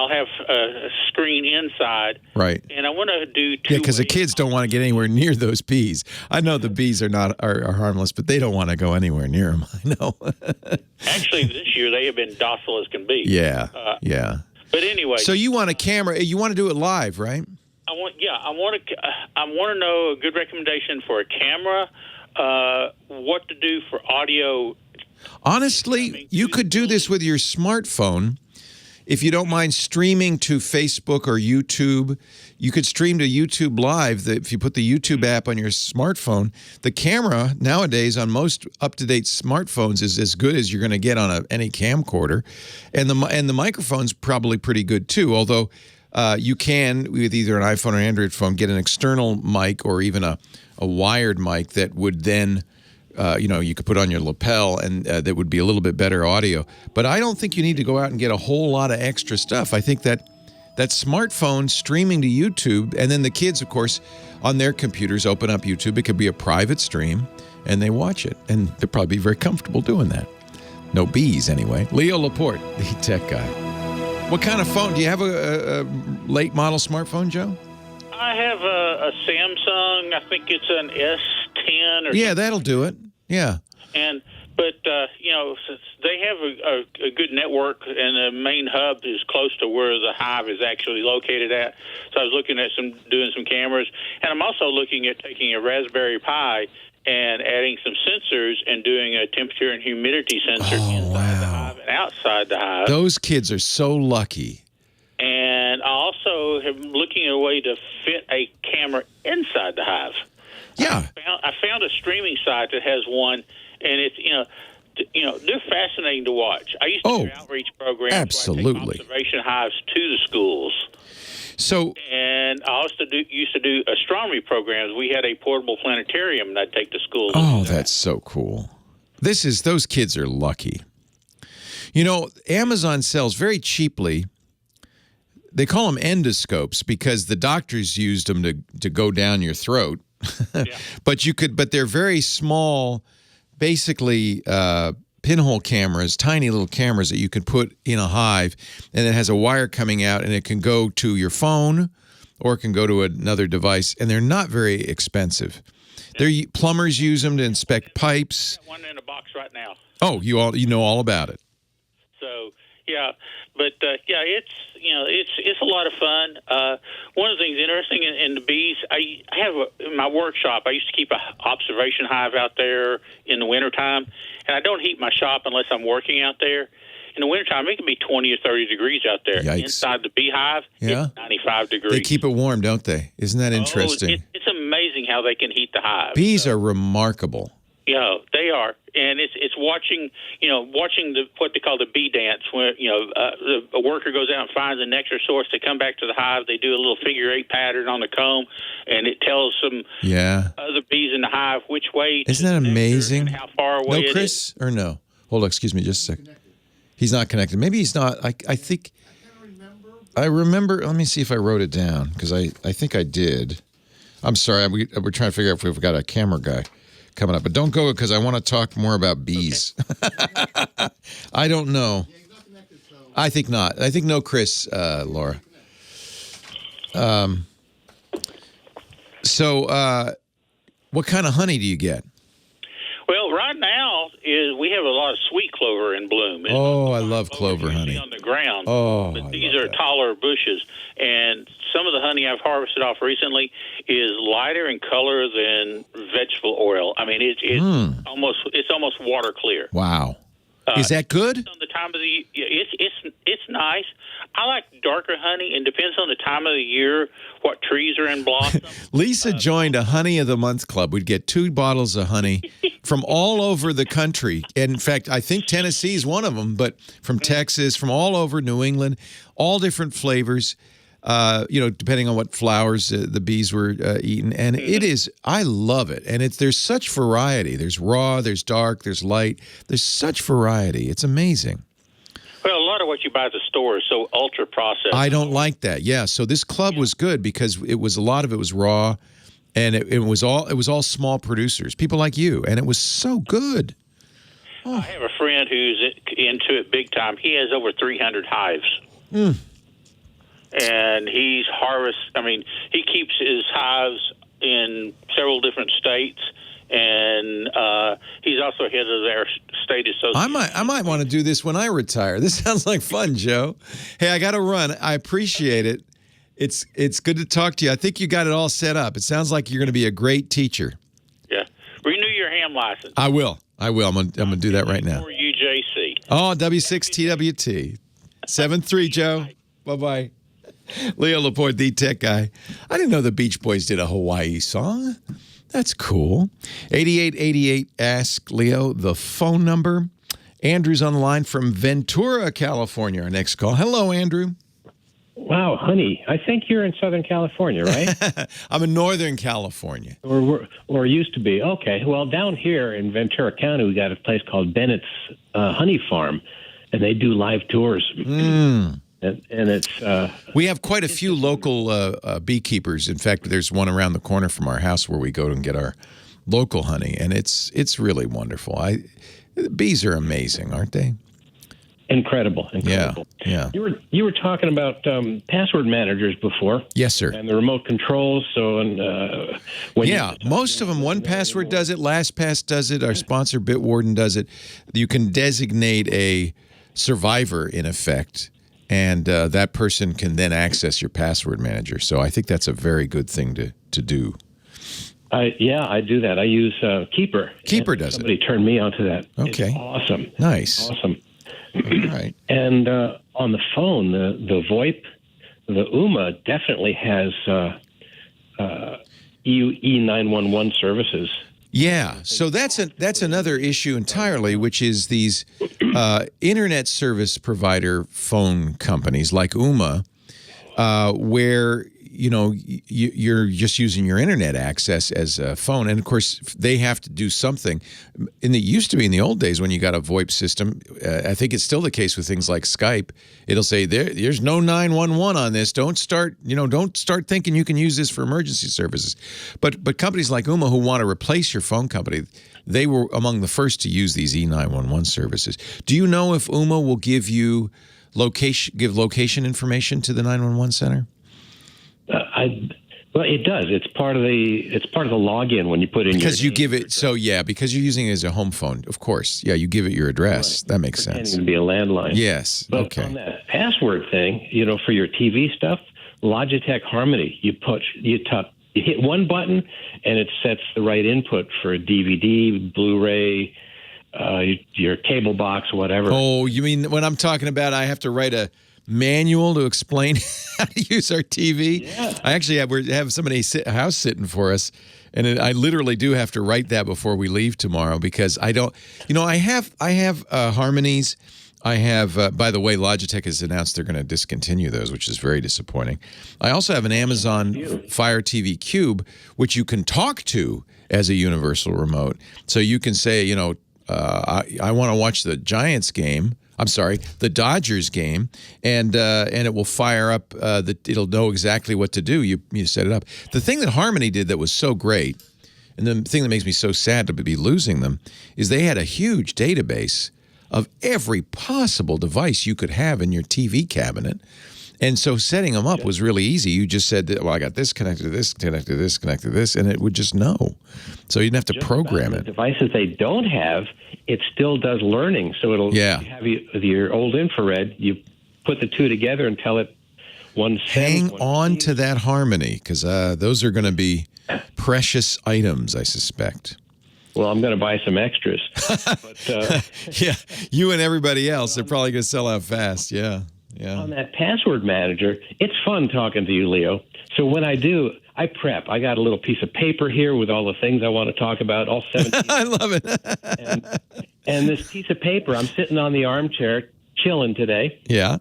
have a screen inside. Right. And I want to do two. Yeah, because the kids don't want to get anywhere near those bees. I know the bees are harmless, but they don't want to go anywhere near them. I know. Actually, this year they have been docile as can be. Yeah. Yeah. But anyway. So you want a camera? You want to do it live, right? I want to know a good recommendation for a camera. What to do for audio. Honestly, you could do this with your smartphone. If you don't mind streaming to Facebook or YouTube, you could stream to YouTube Live. If you put the YouTube app on your smartphone, the camera nowadays on most up-to-date smartphones is as good as you're going to get on any camcorder, and the microphone's probably pretty good too. Although you can, with either an iPhone or Android phone, get an external mic or even a wired mic that would then. You could put on your lapel, and that would be a little bit better audio. But I don't think you need to go out and get a whole lot of extra stuff. I think that smartphone streaming to YouTube, and then the kids, of course, on their computers open up YouTube. It could be a private stream, and they watch it. And they'll probably be very comfortable doing that. No bees, anyway. Leo Laporte, the tech guy. What kind of phone? Do you have a late model smartphone, Joe? I have a Samsung. I think it's an S10 or yeah, that'll do it. Yeah. But they have a good network, and the main hub is close to where the hive is actually located at. So I was looking at doing some cameras, and I'm also looking at taking a Raspberry Pi and adding some sensors and doing a temperature and humidity sensor inside the hive and outside the hive. Those kids are so lucky. And I also am looking at a way to fit a camera inside the hive. Yeah. I found a streaming site that has one, and it's they're fascinating to watch. I used to do outreach programs. Absolutely. Where I take observation hives to the schools. And I also used to do astronomy programs. We had a portable planetarium, and I'd take to schools. Oh, that's so cool. Those kids are lucky. Amazon sells very cheaply. They call them endoscopes because the doctors used them to go down your throat But they're very small, basically pinhole cameras, tiny little cameras that you can put in a hive, and it has a wire coming out, and it can go to your phone or it can go to another device, and they're not very expensive. Plumbers use them to inspect pipes. I've got one in a box right now. Oh, you know all about it. So yeah, but it's a lot of fun. One of the things interesting in the bees, I have in my workshop. I used to keep an observation hive out there in the wintertime, and I don't heat my shop unless I'm working out there. In the wintertime, it can be 20 or 30 degrees out there. Yikes. Inside the beehive, it's 95 degrees. They keep it warm, don't they? Isn't that interesting? It's amazing how they can heat the hive. Bees are remarkable. Yeah, they are, and it's watching what they call the bee dance, where a worker goes out and finds a nectar source. They come back to the hive. They do a little figure-8 pattern on the comb, and it tells some other bees in the hive which way. Isn't that amazing? And how far away no, Chris, is. Or no? Hold on, excuse me, just a second. He's not connected. Maybe he's not. I think. I remember. Let me see if I wrote it down, because I think I did. I'm sorry. We're trying to figure out if we've got a camera guy coming up, but don't go, because I want to talk more about bees. Okay. I don't know. I think not. I think no, Chris, Laura. So, what kind of honey do you get? Well, right now we have a lot of sweet clover in bloom. Oh, I love clover honey. On the ground. Oh, but these are taller bushes, and some of the honey I've harvested off recently is lighter in color than vegetable oil. I mean, it's almost water clear. Wow. Is that good? On the time of the it's nice. I like darker honey, and depends on the time of the year what trees are in blossom. Lisa joined a Honey of the Month club. We'd get 2 bottles of honey from all over the country. And in fact, I think Tennessee is one of them, but from Texas, from all over New England, all different flavors. Depending on what flowers the bees were eating. And it is, I love it. And there's such variety. There's raw, there's dark, there's light. There's such variety. It's amazing. Well, a lot of what you buy at the store is so ultra processed. I don't like that. Yeah. So this club was good because a lot of it was raw, and it was all small producers, people like you, and it was so good. Oh. I have a friend who's into it big time. He has over 300 hives. And he keeps his hives in several different states, and he's also head of their state association. I might want to do this when I retire. This sounds like fun, Joe. Hey, I got to run. I appreciate it. It's good to talk to you. I think you got it all set up. It sounds like you're going to be a great teacher. Yeah. Renew your ham license. I will. I'm going to do that right now. Or UJC. Oh, W6TWT. 7-3, Joe. Bye-bye. Leo Laporte, the tech guy. I didn't know the Beach Boys did a Hawaii song. That's cool. 8888 Ask Leo, the phone number. Andrew's on the line from Ventura, California. Our next call. Hello, Andrew. Wow, honey. I think you're in Southern California, right? I'm in Northern California. Or used to be. Okay. Well, down here in Ventura County, we got a place called Bennett's Honey Farm, and they do live tours. And it's we have quite a few local beekeepers. In fact, there's one around the corner from our house where we go and get our local honey, and it's really wonderful. Bees are amazing, aren't they? Incredible. Yeah. You were talking about password managers before. Yes, sir. And the remote controls. So most of them. 1Password does it. LastPass does it. Our sponsor Bitwarden does it. You can designate a survivor in effect. And that person can then access your password manager. So I think that's a very good thing to do. I do that. I use Keeper. Keeper does Somebody turned me onto that. Okay. It's awesome. Nice. Awesome. All right. And on the phone, the VoIP, the UMA definitely has E911 services. Yeah, so that's another issue entirely, which is these internet service provider phone companies like UMA, where you're just using your internet access as a phone. And, of course, they have to do something. It used to be in the old days when you got a VoIP system. I think it's still the case with things like Skype. It'll say, there's no 911 on this. Don't start thinking you can use this for emergency services. But companies like Ooma who want to replace your phone company, they were among the first to use these E911 services. Do you know if Ooma will give you location information to the 911 center? Well, it does. It's part of the login when you put in because you give it. So because you're using it as a home phone, of course. Yeah, you give it your address. Right. That makes sense. Pretending to be a landline. Yes. But okay. On that password thing, for your TV stuff, Logitech Harmony, you hit one button and it sets the right input for a DVD, Blu-ray, your cable box, whatever. Oh, you mean when I'm talking about I have to write a manual to explain how to use our TV? Yeah. I actually have somebody house sitting for us, and I literally do have to write that before we leave tomorrow because I don't. I have Harmonies. I have, by the way, Logitech has announced they're going to discontinue those, which is very disappointing. I also have an Amazon Fire TV Cube, which you can talk to as a universal remote. So you can say, I want to watch the Giants game. I'm sorry, the Dodgers game, and it will fire up. It'll know exactly what to do. You set it up. The thing that Harmony did that was so great, and the thing that makes me so sad to be losing them, is they had a huge database of every possible device you could have in your TV cabinet. And so setting them up was really easy. You just said, well, I got this connected to this, connected to this, connected to this, and it would just know. So you didn't have to program it. The devices they don't have, it still does learning. So it'll have your old infrared, you put the two together and tell it hang on to that Harmony, because those are going to be precious items, I suspect. Well, I'm going to buy some extras. But, yeah, you and everybody else, they're probably going to sell out fast, yeah. Yeah. On that password manager, it's fun talking to you, Leo. So when I do, I prep. I got a little piece of paper here with all the things I want to talk about, all 17. I love it. and this piece of paper, I'm sitting on the armchair chilling today. Yeah.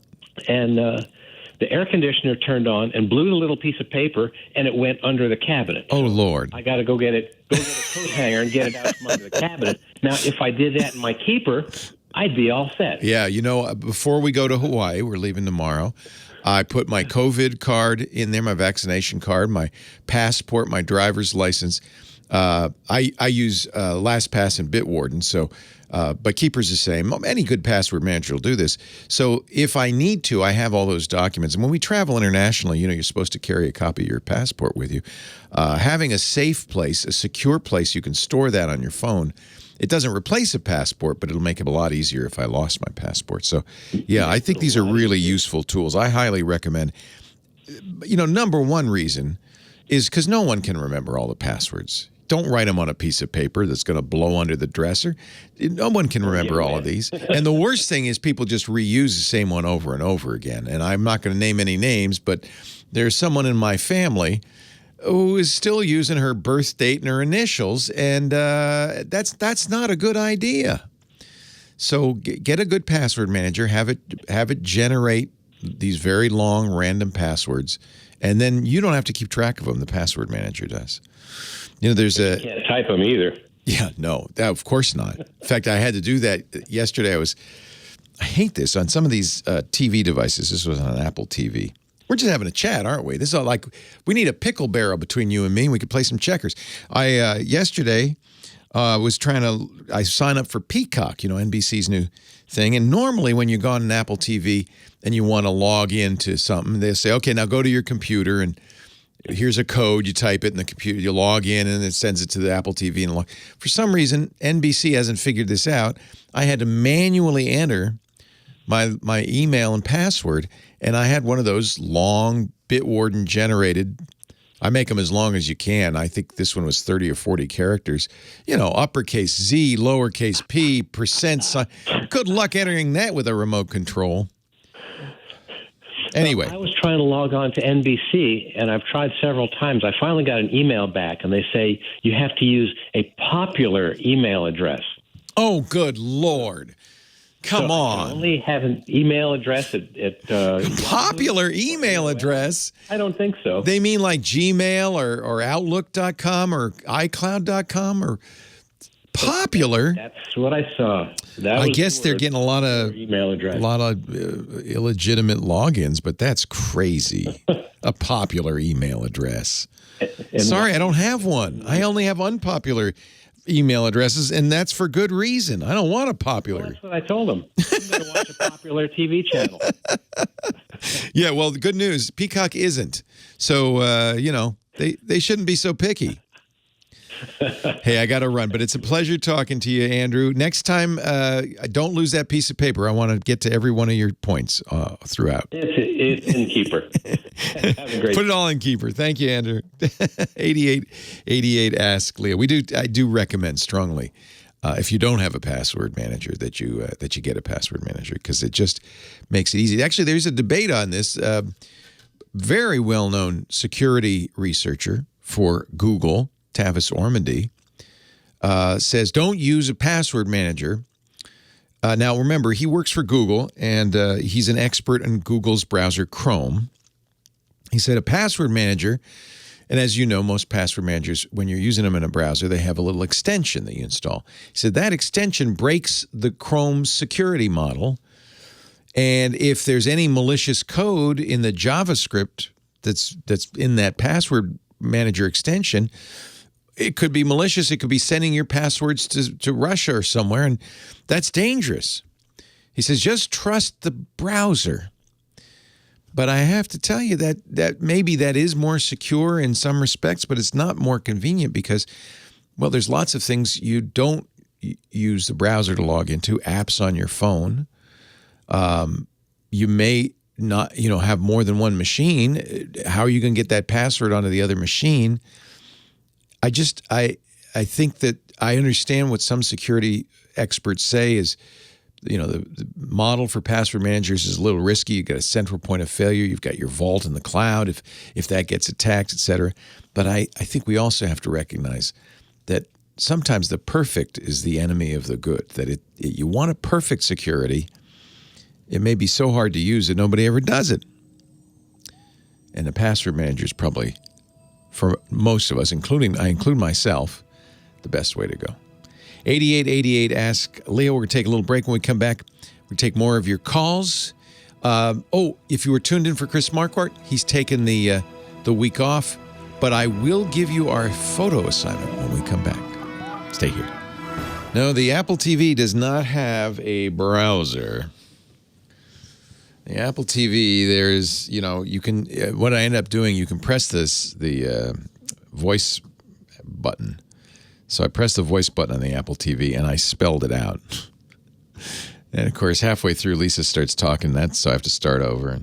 And the air conditioner turned on and blew the little piece of paper, and it went under the cabinet. Oh, Lord. I got to go get a coat hanger and get it out from under the cabinet. Now, if I did that in my keeper, I'd be all set. Yeah, before we go to Hawaii, we're leaving tomorrow, I put my COVID card in there, my vaccination card, my passport, my driver's license. I use LastPass and Bitwarden, so but Keeper's the same. Any good password manager will do this. So if I need to, I have all those documents. And when we travel internationally, you're supposed to carry a copy of your passport with you. Having a safe place, a secure place, you can store that on your phone. It doesn't replace a passport, but it'll make it a lot easier if I lost my passport. So, yeah, I think these are really useful tools. I highly recommend. Number one reason is because no one can remember all the passwords. Don't write them on a piece of paper that's going to blow under the dresser. No one can remember all of these. And the worst thing is people just reuse the same one over and over again. And I'm not going to name any names, but there's someone in my family who is still using her birth date and her initials, and that's not a good idea. So get a good password manager, have it generate these very long random passwords, and then you don't have to keep track of them. The password manager does. There's you can't type them either. Yeah, no, of course not. In fact, I had to do that yesterday. I hate this on some of these TV devices. This was on an Apple TV. We're just having a chat, aren't we? This is like we need a pickle barrel between you and me. And we could play some checkers. I yesterday was I sign up for Peacock, NBC's new thing. And normally when you go on an Apple TV and you want to log into something, they say, okay, now go to your computer and here's a code. You type it in the computer, you log in, and it sends it to the Apple TV. And for some reason, NBC hasn't figured this out. I had to manually enter my email and password, and I had one of those long Bitwarden generated. I make them as long as you can. I think this one was 30 or 40 characters. Uppercase Z, lowercase p, %. Good luck entering that with a remote control. Anyway. I was trying to log on to NBC, and I've tried several times. I finally got an email back, and they say you have to use a popular email address. Oh, good Lord. Come on. I only have an email address at popular email address. I don't think so. They mean like Gmail or Outlook.com or iCloud.com or popular. That's what I saw. I guess they're getting a lot of email address, illegitimate logins, but that's crazy. A popular email address. Sorry, I don't have one. I only have unpopular email addresses, and that's for good reason. I don't want a popular. Well, that's what I told them. I'm going to watch a popular TV channel. Yeah, well, the good news, Peacock isn't. So, they shouldn't be so picky. Hey, I got to run, but it's a pleasure talking to you, Andrew. Next time, don't lose that piece of paper. I want to get to every one of your points throughout. It's in Keeper. Have a great Put it all in Keeper. Thank you, Andrew. 8888 Ask Leo. I do recommend strongly, if you don't have a password manager, that you get a password manager, because it just makes it easy. Actually, there's a debate on this. Very well-known security researcher for Google, Tavis Ormandy, says don't use a password manager. Now, remember, he works for Google, and he's an expert in Google's browser, Chrome. He said a password manager, and as you know, most password managers, when you're using them in a browser, they have a little extension that you install. He said that extension breaks the Chrome security model, and if there's any malicious code in the JavaScript that's in that password manager extension, it could be malicious. It could be sending your passwords to Russia or somewhere, and that's dangerous. He says, just trust the browser. But I have to tell you that maybe that is more secure in some respects, but it's not more convenient because, well, there's lots of things you don't use the browser to log into, apps on your phone. You may not, have more than one machine. How are you going to get that password onto the other machine? I think that I understand what some security experts say is, the model for password managers is a little risky. You've got a central point of failure. You've got your vault in the cloud if that gets attacked, et cetera. But I think we also have to recognize that sometimes the perfect is the enemy of the good, that you want a perfect security. It may be so hard to use that nobody ever does it. And the password manager is probably, for most of us, I include myself, the best way to go. 8888 Ask Leo. We're going to take a little break. When we come back, we'll take more of your calls. If you were tuned in for Chris Marquardt, he's taken the week off, but I will give you our photo assignment when we come back. Stay here. No, the Apple TV does not have a browser. The Apple TV, there's, you can, what I end up doing, you can press the voice button. So I pressed the voice button on the Apple TV, and I spelled it out. And, of course, halfway through, Lisa starts talking, so I have to start over.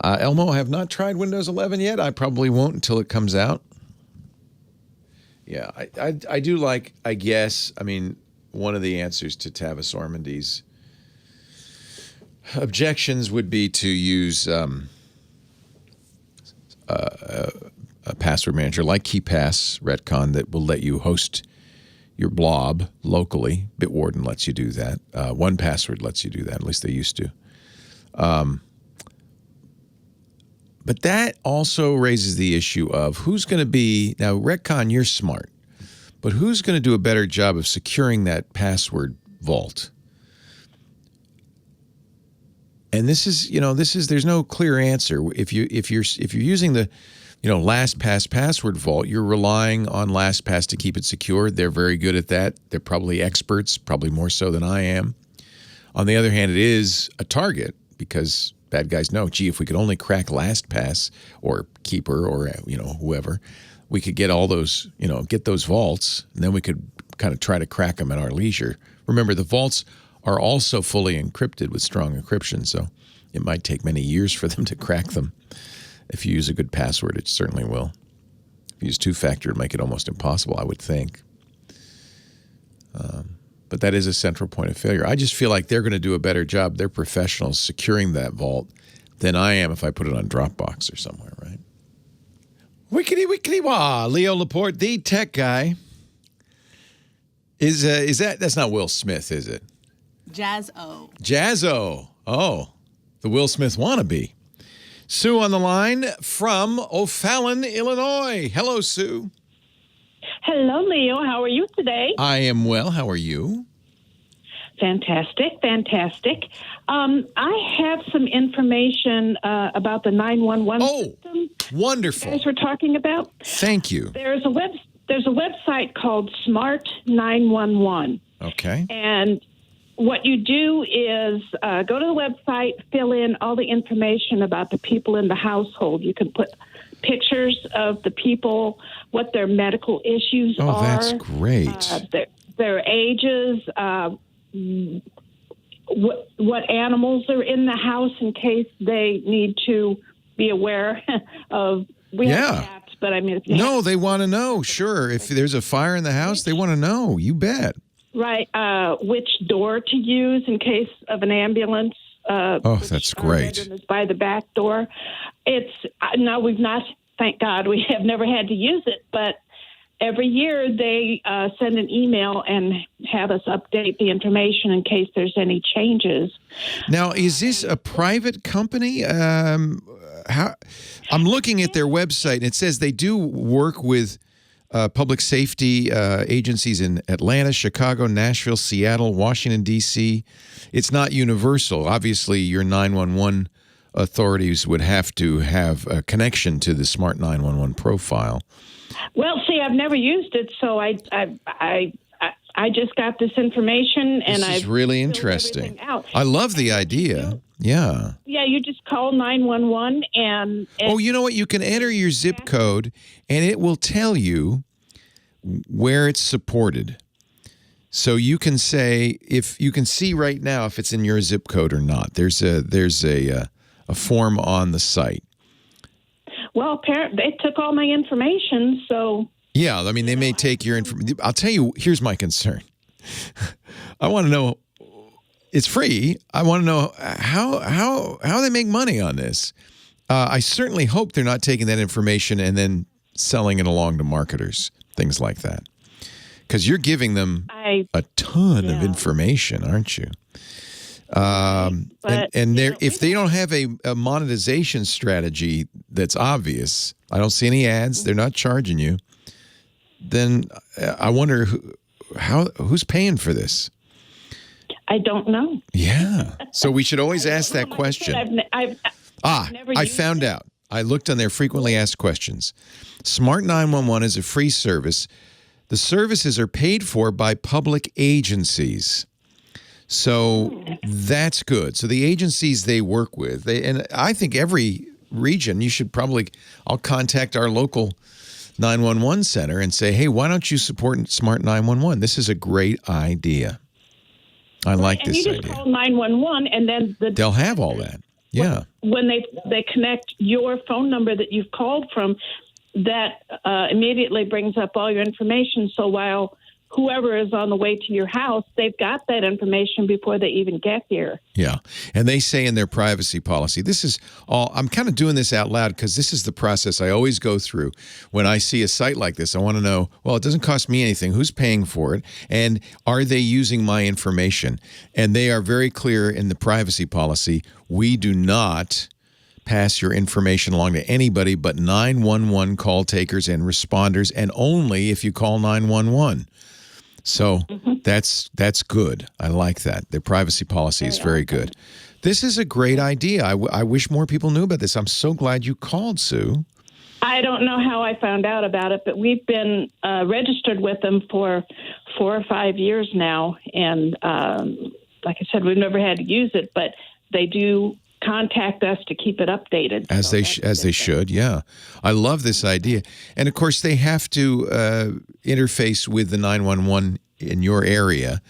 Elmo, I have not tried Windows 11 yet. I probably won't until it comes out. Yeah, I do like, I guess, one of the answers to Tavis Ormandy's objections would be to use a password manager like KeePass, Retcon, that will let you host your blob locally. Bitwarden lets you do that. 1Password lets you do that. At least they used to. But that also raises the issue of who's going to be... Now, Retcon, you're smart. But who's going to do a better job of securing that password vault? And this is, there's no clear answer. If you're using the, LastPass password vault, you're relying on LastPass to keep it secure. They're very good at that. They're probably experts, probably more so than I am. On the other hand, it is a target because bad guys know, if we could only crack LastPass or Keeper or, whoever, we could get all those, get those vaults, and then we could kind of try to crack them at our leisure. Remember, the vaults are also fully encrypted with strong encryption, so it might take many years for them to crack them. If you use a good password, it certainly will. If you use two-factor, it'd make it almost impossible, I would think. But that is a central point of failure. I just feel like they're going to do a better job. They're professionals securing that vault than I am if I put it on Dropbox or somewhere, right? Wickety-wickety-wah. Leo Laporte, the tech guy. That's not Will Smith, is it? Jazz-O. Jazz-O. Oh, the Will Smith wannabe. Sue on the line from O'Fallon, Illinois. Hello, Sue. Hello, Leo. How are you today? I am well. How are you? Fantastic. I have some information about the 911 system. Wonderful. You guys were talking about. Thank you. There's a website called Smart 911. Okay. And what you do is go to the website, fill in all the information about the people in the household. You can put pictures of the people, what their medical issues are. Oh, that's great. Their ages, what animals are in the house in case they need to be aware of. We have cats, but I mean, they want to know. Sure, if there's a fire in the house, they want to know. You bet. Right, which door to use in case of an ambulance. That's great. Is by the back door. We've not. Thank God, we have never had to use it, but every year they send an email and have us update the information in case there's any changes. Now, is this a private company? I'm looking at their website, and it says they do work with public safety agencies in Atlanta, Chicago, Nashville, Seattle, Washington, D.C. It's not universal. Obviously, your 911 authorities would have to have a connection to the Smart 911 profile. Well, see, I've never used it, so I just got this information, and this is really interesting. I love the idea. Yeah. Yeah, you just call 911 and oh, you know what? You can enter your zip code, and it will tell you where it's supported. So you can say, if you can see right now if it's in your zip code or not. There's a form on the site. Well, apparently they took all my information, so... Yeah, I mean, they may take your information. I'll tell you, here's my concern. I want to know, it's free. I want to know how they make money on this. I certainly hope they're not taking that information and then selling it along to marketers, things like that. Because you're giving them a ton of information, aren't you? If they don't have a monetization strategy that's obvious, I don't see any ads, they're not charging you, then I wonder who's paying for this? I don't know. Yeah. So we should always ask that question. I found out. I looked on their frequently asked questions. Smart 911 is a free service. The services are paid for by public agencies. So that's good. So the agencies they work with, and I think every region, I'll contact our local 911 center and say, hey, why don't you support Smart 911? This is a great idea. I like this idea. And you just call 911 and then they'll have all that. Yeah. When they connect your phone number that you've called from, that immediately brings up all your information. So while whoever is on the way to your house, they've got that information before they even get here. Yeah. And they say in their privacy policy, this is all, I'm kind of doing this out loud because this is the process I always go through when I see a site like this. I want to know, well, it doesn't cost me anything. Who's paying for it? And are they using my information? And they are very clear in the privacy policy. We do not pass your information along to anybody but 911 call takers and responders, and only if you call 911. So that's good. I like that. Their privacy policy is very good. This is a great idea. I wish more people knew about this. I'm so glad you called, Sue. I don't know how I found out about it, but we've been registered with them for 4 or 5 years now. And like I said, we've never had to use it, but they do contact us to keep it updated. As they should, yeah. I love this idea. And, of course, they have to interface with the 911 in your area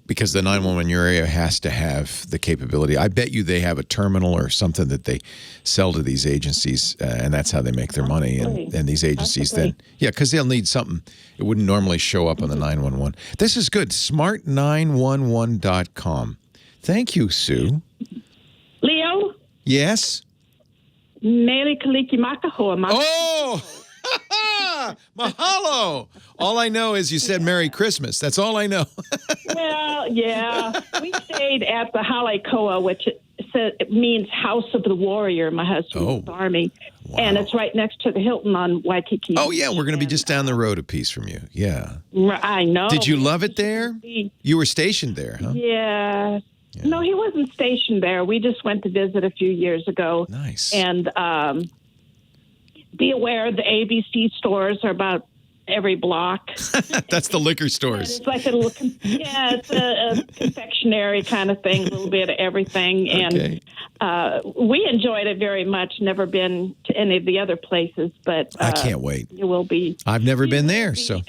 because the 911 in your area has to have the capability. I bet you they have a terminal or something that they sell to these agencies, and that's how they make their money. And these agencies then, yeah, because they'll need something. It wouldn't normally show up on the 911. This is good. Smart911.com. Thank you, Sue. Leo? Yes? Mary Kaliki Makahoa. Oh! Mahalo. All I know is you said Merry Christmas. That's all I know. Well, yeah. We stayed at the Halekoa, which it means House of the Warrior. My husband was in the Army. Wow. And it's right next to the Hilton on Waikiki. Oh, yeah. We're going to be just down the road a piece from you. Yeah. I know. Did you love it there? You were stationed there, huh? Yeah. No, he wasn't stationed there. We just went to visit a few years ago. Nice. And be aware the ABC stores are about every block. That's the liquor stores. It's like a little, it's a confectionery kind of thing, a little bit of everything. Okay. And we enjoyed it very much. Never been to any of the other places, but I can't wait. You will be. I've never been there, so.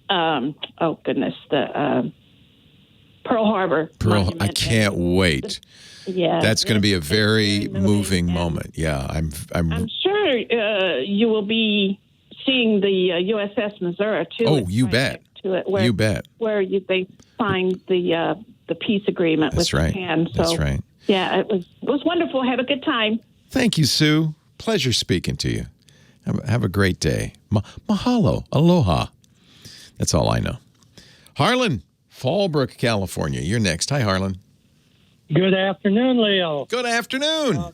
Oh goodness, the Pearl Harbor. I can't wait. Yeah, that's going to be a very moving moment. Yeah, I'm sure you will be seeing the USS Missouri too. Oh, you bet. To it, where, you bet. Where they signed the peace agreement with Japan. So, that's right. Yeah, it was wonderful. Have a good time. Thank you, Sue. Pleasure speaking to you. Have a great day. Mahalo. Aloha. That's all I know. Harlan, Fallbrook, California. You're next. Hi, Harlan. Good afternoon, Leo. Good afternoon.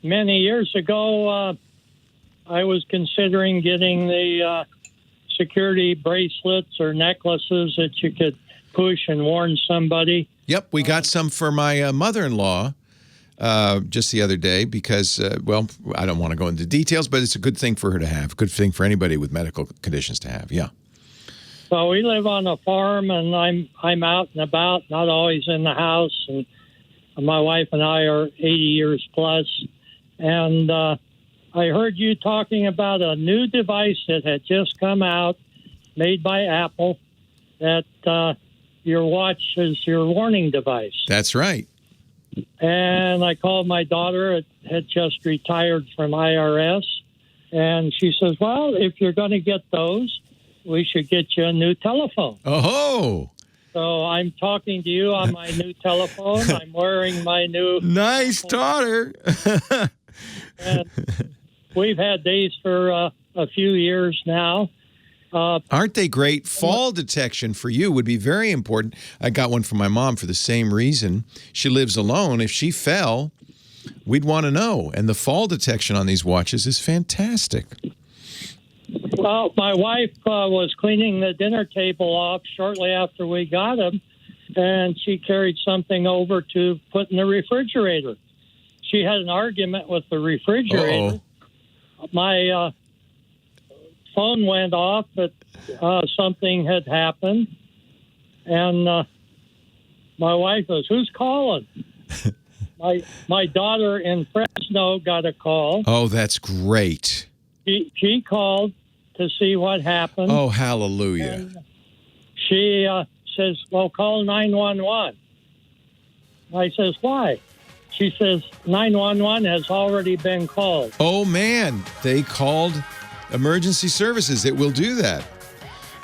Many years ago, I was considering getting the security bracelets or necklaces that you could push and warn somebody. Yep, we got some for my mother-in-law just the other day because, I don't want to go into details, but it's a good thing for her to have. Good thing for anybody with medical conditions to have. Yeah. So we live on a farm, and I'm out and about, not always in the house. And my wife and I are 80 years plus. And I heard you talking about a new device that had just come out, made by Apple, that your watch is your warning device. That's right. And I called my daughter, had just retired from IRS, and she says, well, if you're going to get those, we should get you a new telephone. Oh. So I'm talking to you on my new telephone. I'm wearing my new... Nice daughter. And we've had these for a few years now. Aren't they great? Fall detection for you would be very important. I got one from my mom for the same reason. She lives alone. If she fell, we'd want to know. And the fall detection on these watches is fantastic. Well, my wife was cleaning the dinner table off shortly after we got them, and she carried something over to put in the refrigerator. She had an argument with the refrigerator. Uh-oh. My phone went off that something had happened, and my wife goes, "Who's calling?" My daughter in Fresno got a call. Oh, that's great. She called to see what happened. Oh, hallelujah. And she says, well, call 911. I says, why? She says, 911 has already been called. Oh, man. They called emergency services. It will do that.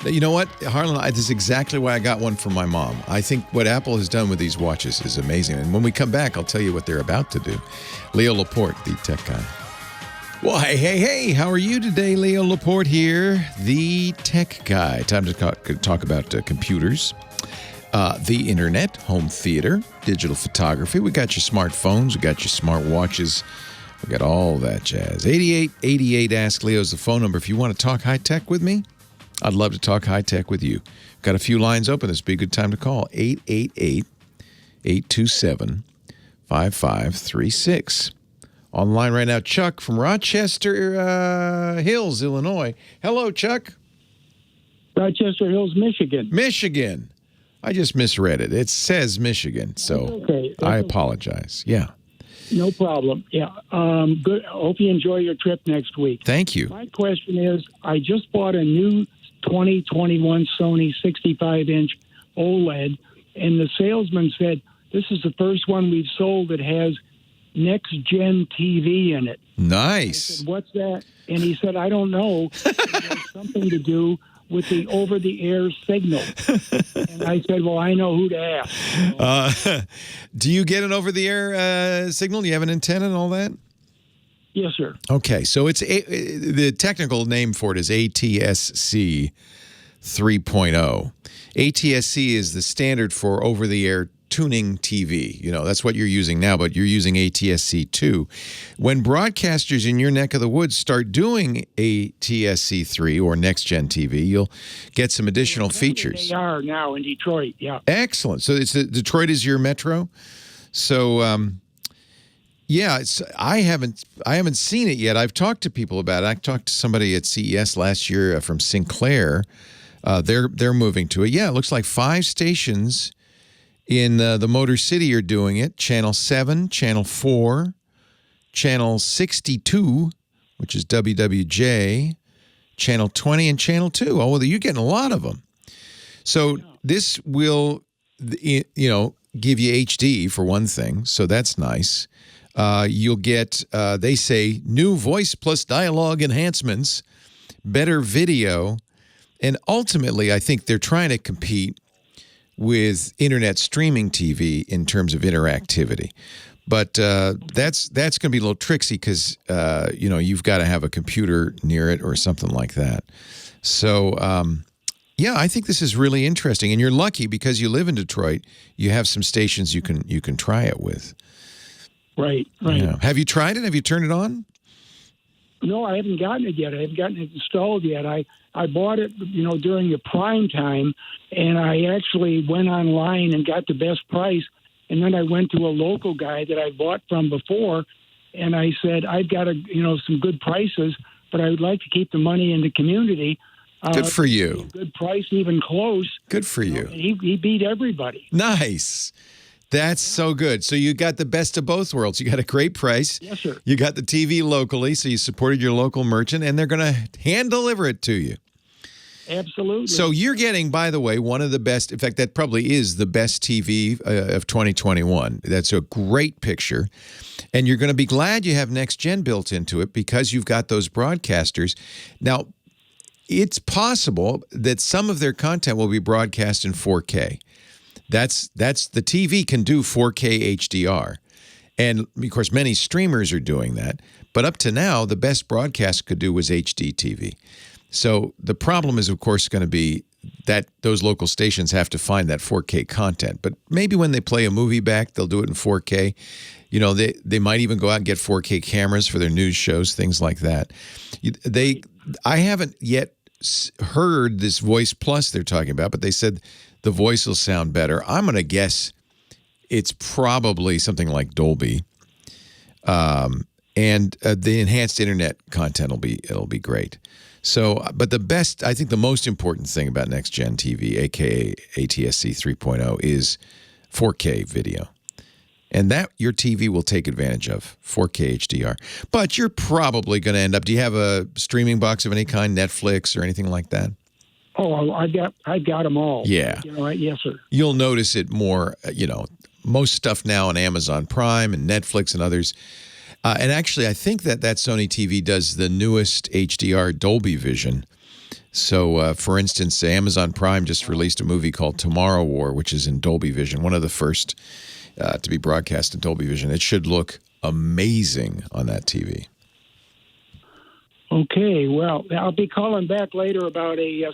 You know what, Harlan, this is exactly why I got one for my mom. I think what Apple has done with these watches is amazing. And when we come back, I'll tell you what they're about to do. Leo Laporte, the tech guy. Well, hey, how are you today? Leo Laporte here, the tech guy. Time to talk about computers, the internet, home theater, digital photography. We got your smartphones, we got your smart watches, we got all that jazz. 8888 Ask Leo is the phone number. If you want to talk high tech with me, I'd love to talk high tech with you. Got a few lines open. This would be a good time to call. 888-827-5536. Online right now, Chuck from Rochester Hills, Illinois. Hello, Chuck. Rochester Hills, Michigan. Michigan. I just misread it. It says Michigan, so okay. I apologize. Yeah. No problem. Yeah. Good. I hope you enjoy your trip next week. Thank you. My question is, I just bought a new 2021 Sony 65-inch OLED, and the salesman said, this is the first one we've sold that has next-gen TV in it. Nice. I said, what's that? And he said, I don't know. It has something to do with the over-the-air signal. And I said, well, I know who to ask. Do you get an over-the-air signal? Do you have an antenna and all that? Yes, sir. Okay, so the technical name for it is ATSC 3.0. ATSC is the standard for over-the-air tuning TV. You know, that's what you're using now, but you're using ATSC 2. When broadcasters in your neck of the woods start doing ATSC 3 or next-gen TV, you'll get some additional features. They are now in Detroit, yeah. Excellent. So Detroit is your metro? So, yeah, I haven't seen it yet. I've talked to people about it. I talked to somebody at CES last year from Sinclair. They're moving to it. Yeah, it looks like 5 stations in the Motor City are doing it. Channel 7, Channel 4, Channel 62, which is WWJ, Channel 20, and Channel 2. Oh, well, you're getting a lot of them. So this will, give you HD for one thing. So that's nice. You'll get, they say, new voice plus dialogue enhancements, better video, and ultimately, I think they're trying to compete with internet streaming TV in terms of interactivity. But that's going to be a little tricksy because, you've got to have a computer near it or something like that. So, yeah, I think this is really interesting. And you're lucky because you live in Detroit. You have some stations you can try it with. Right. Yeah. Have you tried it? Have you turned it on? No, I haven't gotten it yet. I haven't gotten it installed yet. I bought it, during the prime time, and I actually went online and got the best price. And then I went to a local guy that I bought from before, and I said, I've got some good prices, but I would like to keep the money in the community. Good for you. Good price, even close. Good for you. He beat everybody. Nice. That's so good. So you got the best of both worlds. You got a great price. Yes, sir. You got the TV locally, so you supported your local merchant, and they're going to hand deliver it to you. Absolutely. So you're getting, by the way, one of the best, in fact, that probably is the best TV of 2021. That's a great picture. And you're going to be glad you have Next Gen built into it because you've got those broadcasters. Now, it's possible that some of their content will be broadcast in 4K. That's the TV can do 4K HDR. And, of course, many streamers are doing that. But up to now, the best broadcast could do was HD TV. So the problem is, of course, going to be that those local stations have to find that 4K content. But maybe when they play a movie back, they'll do it in 4K. They might even go out and get 4K cameras for their news shows, things like that. I haven't yet heard this Voice Plus they're talking about, but they said the voice will sound better. I'm going to guess it's probably something like Dolby. And the enhanced internet content it'll be great. So, but I think the most important thing about Next Gen TV, aka ATSC 3.0, is 4K video. And that your TV will take advantage of, 4K HDR. But you're probably going to end up, do you have a streaming box of any kind, Netflix or anything like that? Oh, I've got them all. Yeah. Yes, sir. You'll notice it more, most stuff now on Amazon Prime and Netflix and others. And actually, I think that Sony TV does the newest HDR Dolby Vision. So, for instance, Amazon Prime just released a movie called Tomorrow War, which is in Dolby Vision, one of the first to be broadcast in Dolby Vision. It should look amazing on that TV. Okay, well, I'll be calling back later about a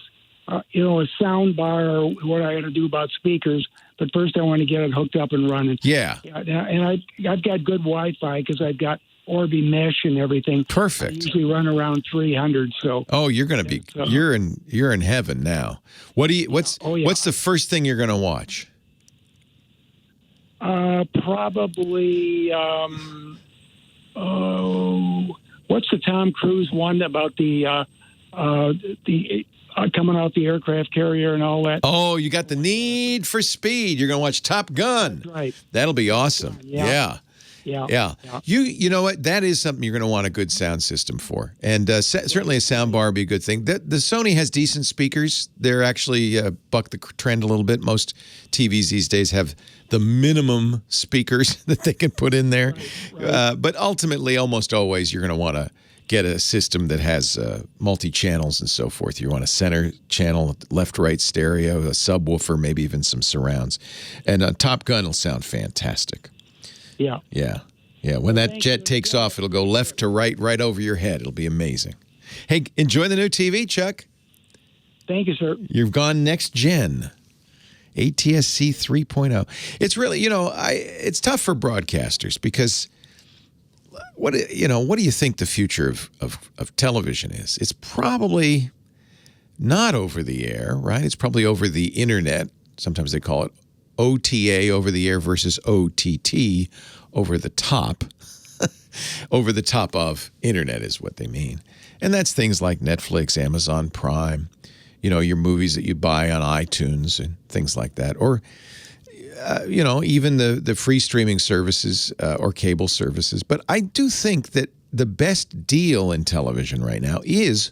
sound bar or what I got to do about speakers. But first, I want to get it hooked up and running. Yeah. And I've got good Wi-Fi because I've got Orbi mesh and everything. Perfect. I usually run around 300. So. Oh, you're going to be you're in heaven now. What's the first thing you're going to watch? Probably. What's the Tom Cruise one about the coming out the aircraft carrier and all that? Oh, you got the Need for Speed. You're going to watch Top Gun. That's right. That'll be awesome. Yeah. You know what? That is something you're going to want a good sound system for. And certainly a sound bar would be a good thing. The Sony has decent speakers. They're actually buck the trend a little bit. Most TVs these days have the minimum speakers that they can put in there. Right. But ultimately, almost always, you're going to want to get a system that has multi-channels and so forth. You want a center channel, left-right stereo, a subwoofer, maybe even some surrounds. And Top Gun will sound fantastic. Yeah. Yeah. Yeah, when that jet takes off, it'll go left to right, right over your head. It'll be amazing. Hey, enjoy the new TV, Chuck. Thank you, sir. You've gone next gen. ATSC 3.0. It's really, it's tough for broadcasters because what do you think the future of television is? It's probably not over the air, right? It's probably over the internet. Sometimes they call it OTA, over the air, versus OTT, over the top. Over the top of internet is what they mean. And that's things like Netflix, Amazon Prime, your movies that you buy on iTunes and things like that. Or, even the free streaming services or cable services. But I do think that the best deal in television right now is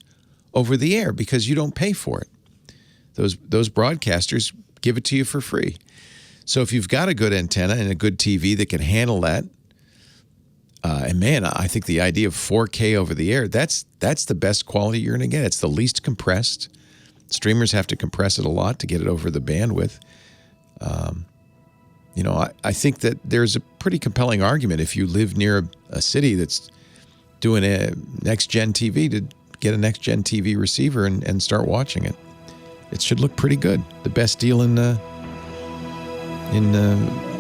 over the air because you don't pay for it. Those broadcasters give it to you for free. So if you've got a good antenna and a good TV that can handle that, and man, I think the idea of 4K over the air, that's the best quality you're going to get. It's the least compressed. Streamers have to compress it a lot to get it over the bandwidth. I think that there's a pretty compelling argument if you live near a city that's doing a next-gen TV to get a next-gen TV receiver and start watching it. It should look pretty good. The best deal in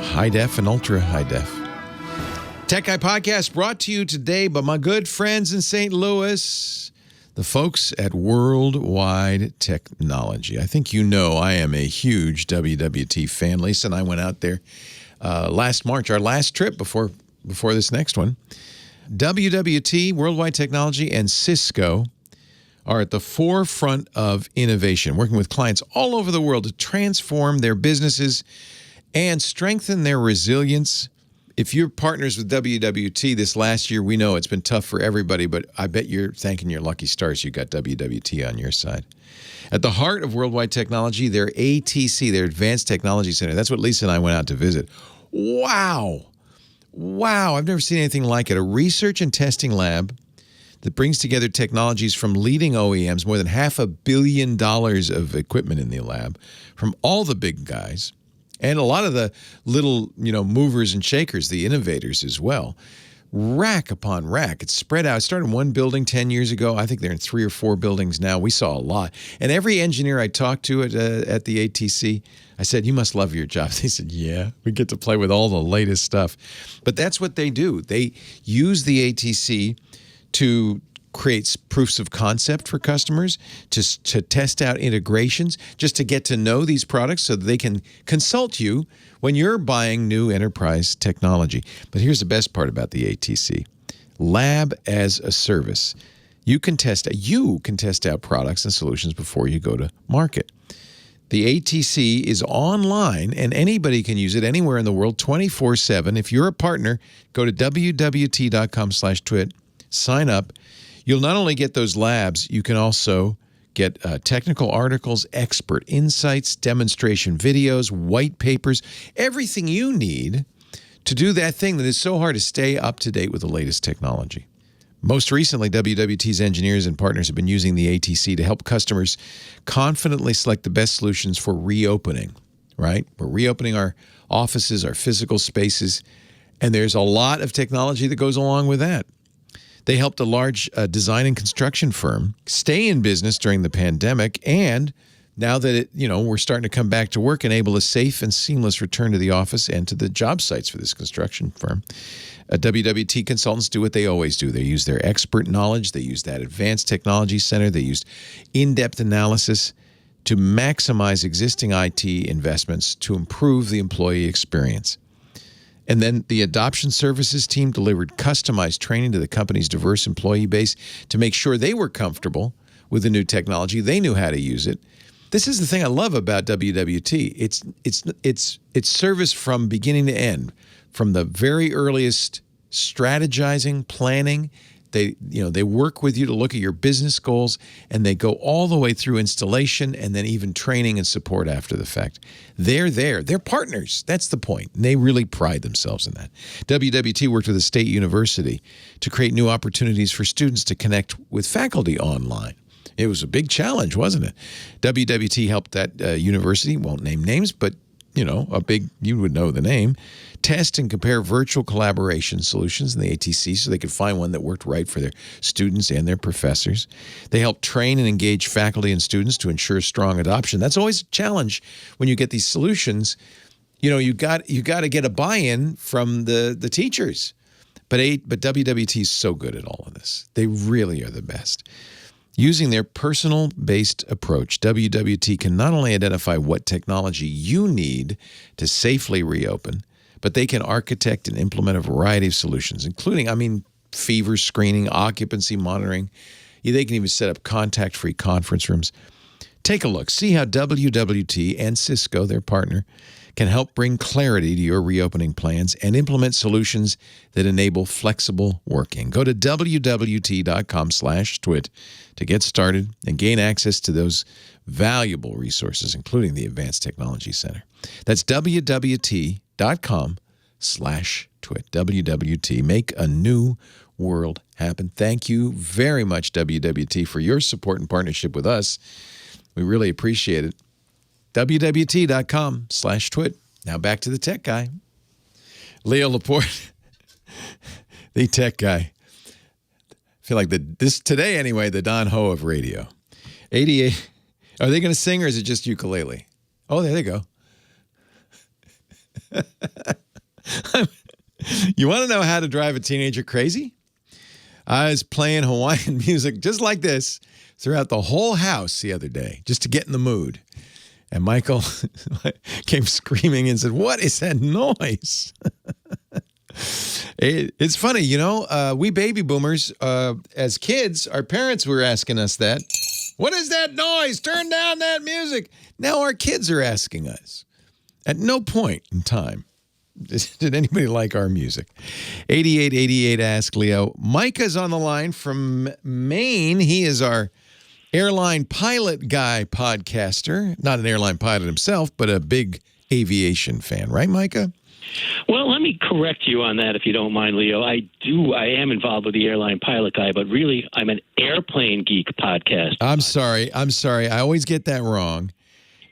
high def and ultra high def. Tech Guy Podcast brought to you today by my good friends in St. Louis, the folks at Worldwide Technology. I think I am a huge WWT fan. Lisa and I went out there last March, our last trip before this next one. WWT, Worldwide Technology, and Cisco are at the forefront of innovation, working with clients all over the world to transform their businesses and strengthen their resilience. If you're partners with WWT this last year, we know it's been tough for everybody, but I bet you're thanking your lucky stars you got WWT on your side. At the heart of Worldwide Technology, their ATC, their Advanced Technology Center. That's what Lisa and I went out to visit. Wow. I've never seen anything like it. A research and testing lab that brings together technologies from leading OEMs, more than $500 million of equipment in the lab, from all the big guys. And a lot of the little, movers and shakers, the innovators as well. Rack upon rack. It's spread out. It started in one building 10 years ago. I think they're in 3 or 4 buildings now. We saw a lot. And every engineer I talked to at the ATC, I said, you must love your job. They said, yeah, we get to play with all the latest stuff. But that's what they do. They use the ATC to create proofs of concept for customers, to test out integrations, just to get to know these products so that they can consult you when you're buying new enterprise technology. But here's the best part about the ATC. Lab as a service. You can test out products and solutions before you go to market. The ATC is online, and anybody can use it anywhere in the world 24/7. If you're a partner, go to wwt.com/twit, sign up. You'll not only get those labs, you can also get technical articles, expert insights, demonstration videos, white papers, everything you need to do that thing that is so hard to stay up to date with the latest technology. Most recently, WWT's engineers and partners have been using the ATC to help customers confidently select the best solutions for reopening, right? We're reopening our offices, our physical spaces, and there's a lot of technology that goes along with that. They helped a large design and construction firm stay in business during the pandemic, and now that we're starting to come back to work, enable a safe and seamless return to the office and to the job sites for this construction firm. WWT consultants do what they always do. They use their expert knowledge. They use that advanced technology center. They used in-depth analysis to maximize existing IT investments to improve the employee experience. And then the adoption services team delivered customized training to the company's diverse employee base to make sure they were comfortable with the new technology. They knew how to use it. This is the thing I love about WWT. It's service from beginning to end, from the very earliest strategizing, planning. They work with you to look at your business goals, and they go all the way through installation and then even training and support after the fact. They're there. They're partners. That's the point. And they really pride themselves in that. WWT worked with a state university to create new opportunities for students to connect with faculty online. It was a big challenge, wasn't it? WWT helped that university, won't name names, but you would know the name, test and compare virtual collaboration solutions in the ATSC so they could find one that worked right for their students and their professors. They help train and engage faculty and students to ensure strong adoption. That's always a challenge when you get these solutions. You got to get a buy-in from the teachers. But WWT is so good at all of this. They really are the best. Using their personal-based approach, WWT can not only identify what technology you need to safely reopen, but they can architect and implement a variety of solutions, including, fever screening, occupancy monitoring. They can even set up contact-free conference rooms. Take a look. See how WWT and Cisco, their partner, can help bring clarity to your reopening plans and implement solutions that enable flexible working. Go to wwt.com/twit to get started and gain access to those valuable resources, including the Advanced Technology Center. That's wwt.com/twit. WWT. Make a new world happen. Thank you very much, WWT, for your support and partnership with us. We really appreciate it. wwt.com/twit. Now back to the tech guy. Leo Laporte, the tech guy. I feel like today anyway, the Don Ho of radio. 88. Are they going to sing or is it just ukulele? Oh, there they go. You want to know how to drive a teenager crazy? I was playing Hawaiian music just like this throughout the whole house the other day, just to get in the mood. And Michael came screaming and said, "What is that noise?" It's funny, we baby boomers, as kids, our parents were asking us that. What is that noise? Turn down that music. Now our kids are asking us. At no point in time did anybody like our music. 8888 Ask Leo. Micah's on the line from Maine. He is our airline pilot guy podcaster. Not an airline pilot himself, but a big aviation fan. Right, Micah? Well, let me correct you on that if you don't mind, Leo. I am involved with the airline pilot guy, but really I'm an airplane geek podcast. I'm sorry. I always get that wrong.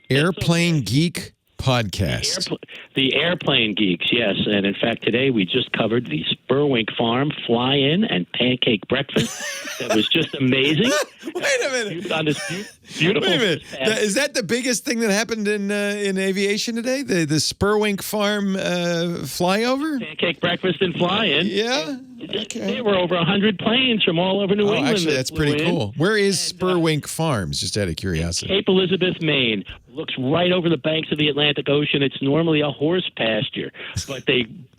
Airplane geek podcast. The airplane geeks, yes. And in fact, today we just covered the Spurwink Farm fly-in and pancake breakfast. That was just amazing. Wait a minute. On this beautiful. Wait a minute. Is that the biggest thing that happened in aviation today? The Spurwink Farm flyover? Pancake breakfast and fly-in. Yeah. Okay. There were over 100 planes from all over New England. Actually, that's pretty cool. Where is Spurwink Farms? Just out of curiosity. Cape Elizabeth, Maine. Looks right over the banks of the Atlantic Ocean. It's normally a horse pasture, but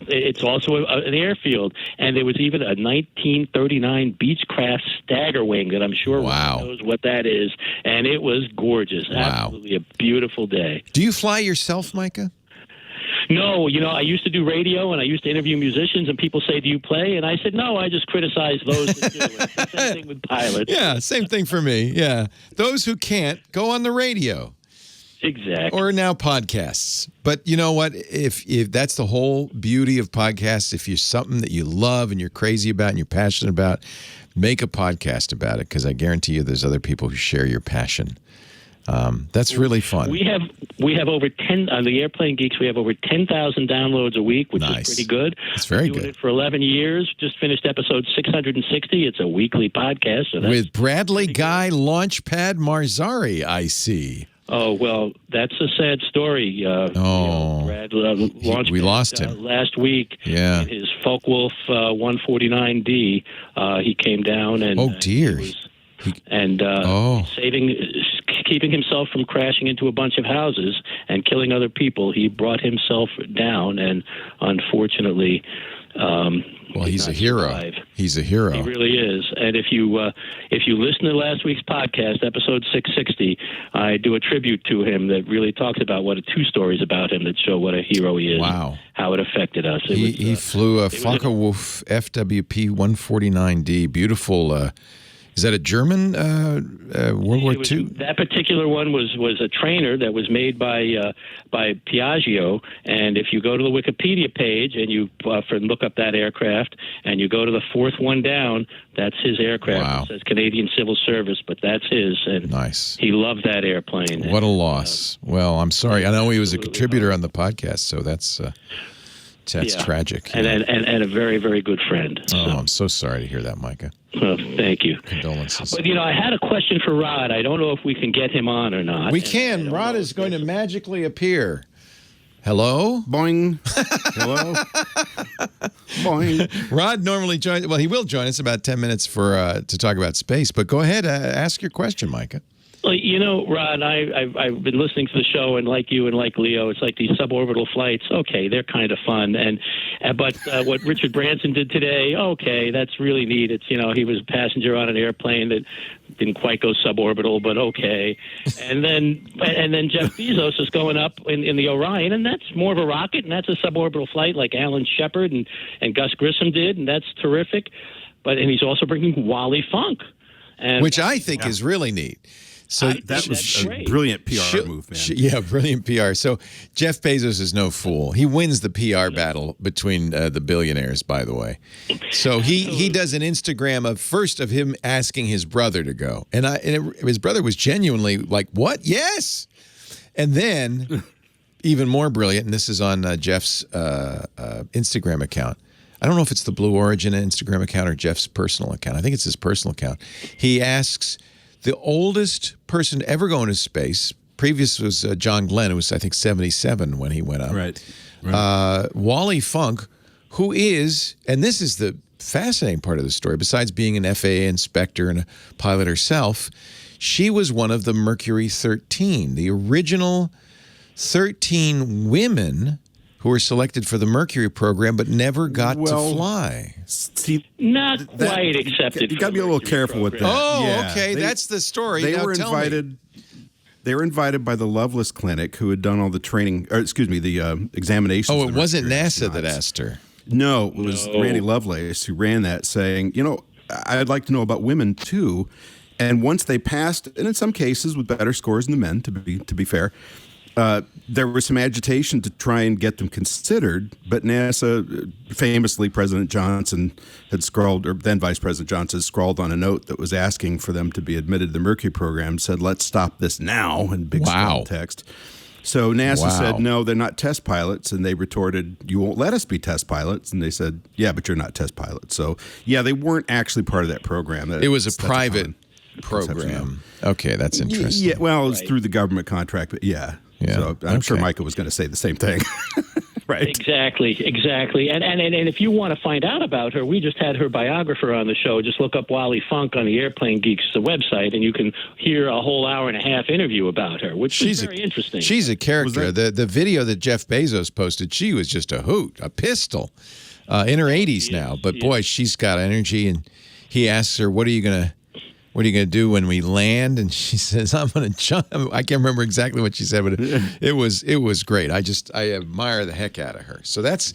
it's also an airfield. And there was even a 1939 Beechcraft Staggerwing that I'm sure knows what that is. And it was gorgeous. Wow. Absolutely a beautiful day. Do you fly yourself, Micah? No, I used to do radio and I used to interview musicians and people say, "Do you play?" And I said, "No, I just criticize those that do it." It's the same thing with pilots. Yeah, same thing for me. Yeah. Those who can't, go on the radio. Exactly. Or now podcasts. But you know what? If that's the whole beauty of podcasts, if you're something that you love and you're crazy about and you're passionate about, make a podcast about it, because I guarantee you there's other people who share your passion. That's really fun. We have over 10 on the Airplane Geeks. We have over 10,000 downloads a week, which is pretty good. It's very good. Doing it for 11 years. Just finished episode 660. It's a weekly podcast. So that's with Bradley Guy Launchpad Marzari, I see. Oh, well, that's a sad story. Brad launched we lost him last week. Yeah. In his Focke-Wulf 149D. He came down and keeping himself from crashing into a bunch of houses and killing other people. He brought himself down, and unfortunately, he's a hero. Survive. He's a hero. He really is. And if you listen to last week's podcast, episode 660, I do a tribute to him that really talks about two stories about him that show what a hero he is. Wow. How it affected us. He flew a Focke-Wulf FWP 149D. Beautiful Is that a German World War II? That particular one was a trainer that was made by Piaggio. And if you go to the Wikipedia page and you look up that aircraft and you go to the fourth one down, that's his aircraft. Wow. It says Canadian Civil Service, but that's his. And nice. He loved that airplane. What a loss. Well, I'm sorry. I know he was a contributor on the podcast, so that's tragic. And a very, very good friend. Oh, I'm so sorry to hear that, Micah. Thank you. Condolences. But, I had a question for Rod. I don't know if we can get him on or not. We can. Rod is going to magically appear. Hello? Boing. Hello? Boing. Rod normally joins. Well, he will join us about 10 minutes to talk about space. But go ahead. Ask your question, Micah. Well, Rod, I've been listening to the show, and like you and like Leo, it's like these suborbital flights. Okay, they're kind of fun, but what Richard Branson did today, okay, that's really neat. It's he was a passenger on an airplane that didn't quite go suborbital, but okay. And then Jeff Bezos is going up in the Orion, and that's more of a rocket, and that's a suborbital flight like Alan Shepard and Gus Grissom did, and that's terrific. And he's also bringing Wally Funk, which I think is really neat. So that was a brilliant PR move, man. Yeah, brilliant PR. So Jeff Bezos is no fool. He wins the PR battle between the billionaires, by the way. So he does an Instagram of him asking his brother to go. And his brother was genuinely like, what? Yes. And then, even more brilliant, and this is on Jeff's Instagram account. I don't know if it's the Blue Origin Instagram account or Jeff's personal account. I think it's his personal account. He asks the oldest person to ever go into space. Previous was John Glenn, who was, I think, 77 when he went up. Right. Wally Funk, who is, and this is the fascinating part of the story, besides being an FAA inspector and a pilot herself, she was one of the Mercury 13, the original 13 women who were selected for the Mercury program but never got to fly. Not quite accepted. You got to be a little careful with that. Oh, yeah. okay. That's the story. They now were invited. They were invited by the Loveless Clinic, who had done all the training, or excuse me, the examinations. Oh, it wasn't NASA that asked her. No, it was Randy Lovelace who ran that, saying, I'd like to know about women too. And once they passed, and in some cases with better scores than the men, to be fair, there was some agitation to try and get them considered, but NASA, famously, President Johnson had scrawled, or then Vice President Johnson had scrawled on a note that was asking for them to be admitted to the Mercury program, said, let's stop this now, in big scroll text. So NASA said, no, they're not test pilots, and they retorted, you won't let us be test pilots, and they said, yeah, but you're not test pilots. So, yeah, they weren't actually part of that program. It was a private program. Okay, that's interesting. Yeah, well, it was through the government contract, but yeah. So I'm sure Micah was going to say the same thing. Right. Exactly. And if you want to find out about her, we just had her biographer on the show. Just look up Wally Funk on the Airplane Geeks website, and you can hear a whole hour and a half interview about her, which is very interesting. She's a character. The video that Jeff Bezos posted, she was just a hoot, a pistol, in her 80s now. But boy, she's got energy. And he asks her, what are you going to do when we land? And she says, I'm going to jump. I can't remember exactly what she said, but it was great. I admire the heck out of her. So that's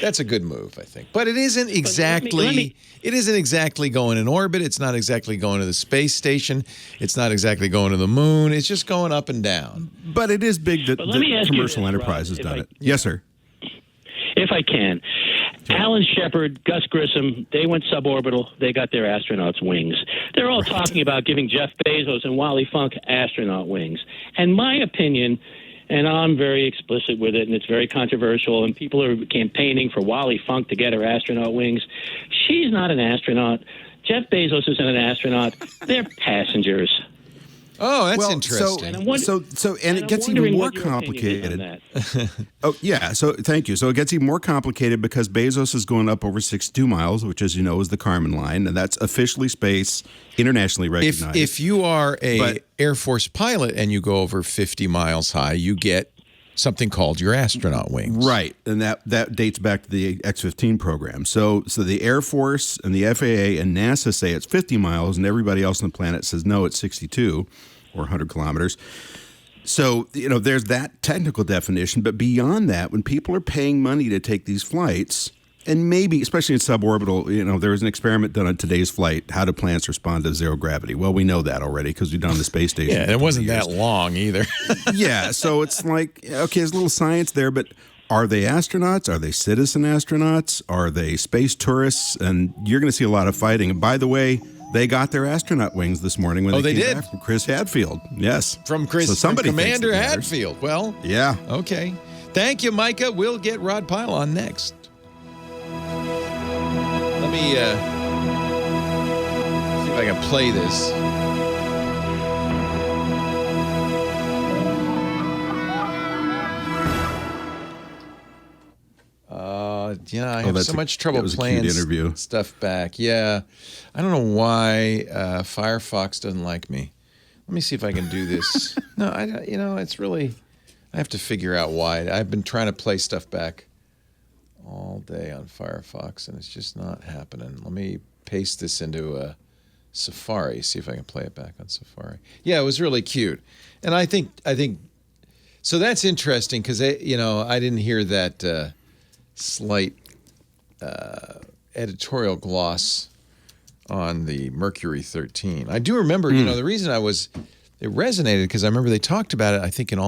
a good move, I think. But it isn't exactly it isn't exactly going in orbit. It's not exactly going to the space station. It's not exactly going to the moon. It's just going up and down. But it is big that commercial enterprise has done it. Yes, sir. If I can. Alan Shepard, Gus Grissom, they went suborbital. They got their astronauts' wings. They're all talking about giving Jeff Bezos and Wally Funk astronaut wings. And my opinion, and I'm very explicit with it, and it's very controversial, and people are campaigning for Wally Funk to get her astronaut wings. She's not an astronaut. Jeff Bezos isn't an astronaut. They're passengers. Oh, that's interesting. And it gets even more complicated. Oh, yeah. So thank you. So it gets even more complicated because Bezos is going up over 62 miles, which, as you know, is the Kármán line, and that's officially space, internationally recognized. If you are a Air Force pilot and you go over 50 miles high, you get something called your astronaut wings. Right, and that dates back to the X-15 program. So the Air Force and the FAA and NASA say it's 50 miles, and everybody else on the planet says, no, it's 62 or 100 kilometers. So, there's that technical definition. But beyond that, when people are paying money to take these flights, And maybe, especially in suborbital, there was an experiment done on today's flight, how do plants respond to zero gravity? Well, we know that already because we've done the space station. Yeah, and it wasn't that long either. Yeah, so it's like, okay, there's a little science there, but are they astronauts? Are they citizen astronauts? Are they space tourists? And you're going to see a lot of fighting. And by the way, they got their astronaut wings this morning when they came back from Chris Hadfield. Yes. From Commander Hadfield. Well, yeah. Okay. Thank you, Micah. We'll get Rod Pyle on next. Let me see if I can play this. I have so much trouble playing stuff back. Yeah. I don't know why Firefox doesn't like me. Let me see if I can do this. No, it's really, I have to figure out why. I've been trying to play stuff back all day on Firefox, and it's just not happening. Let me paste this into Safari, see if I can play it back on Safari. Yeah, it was really cute. And I think, so that's interesting because, I didn't hear that slight editorial gloss on the Mercury 13. I do remember, the reason it resonated because I remember they talked about it, I think, in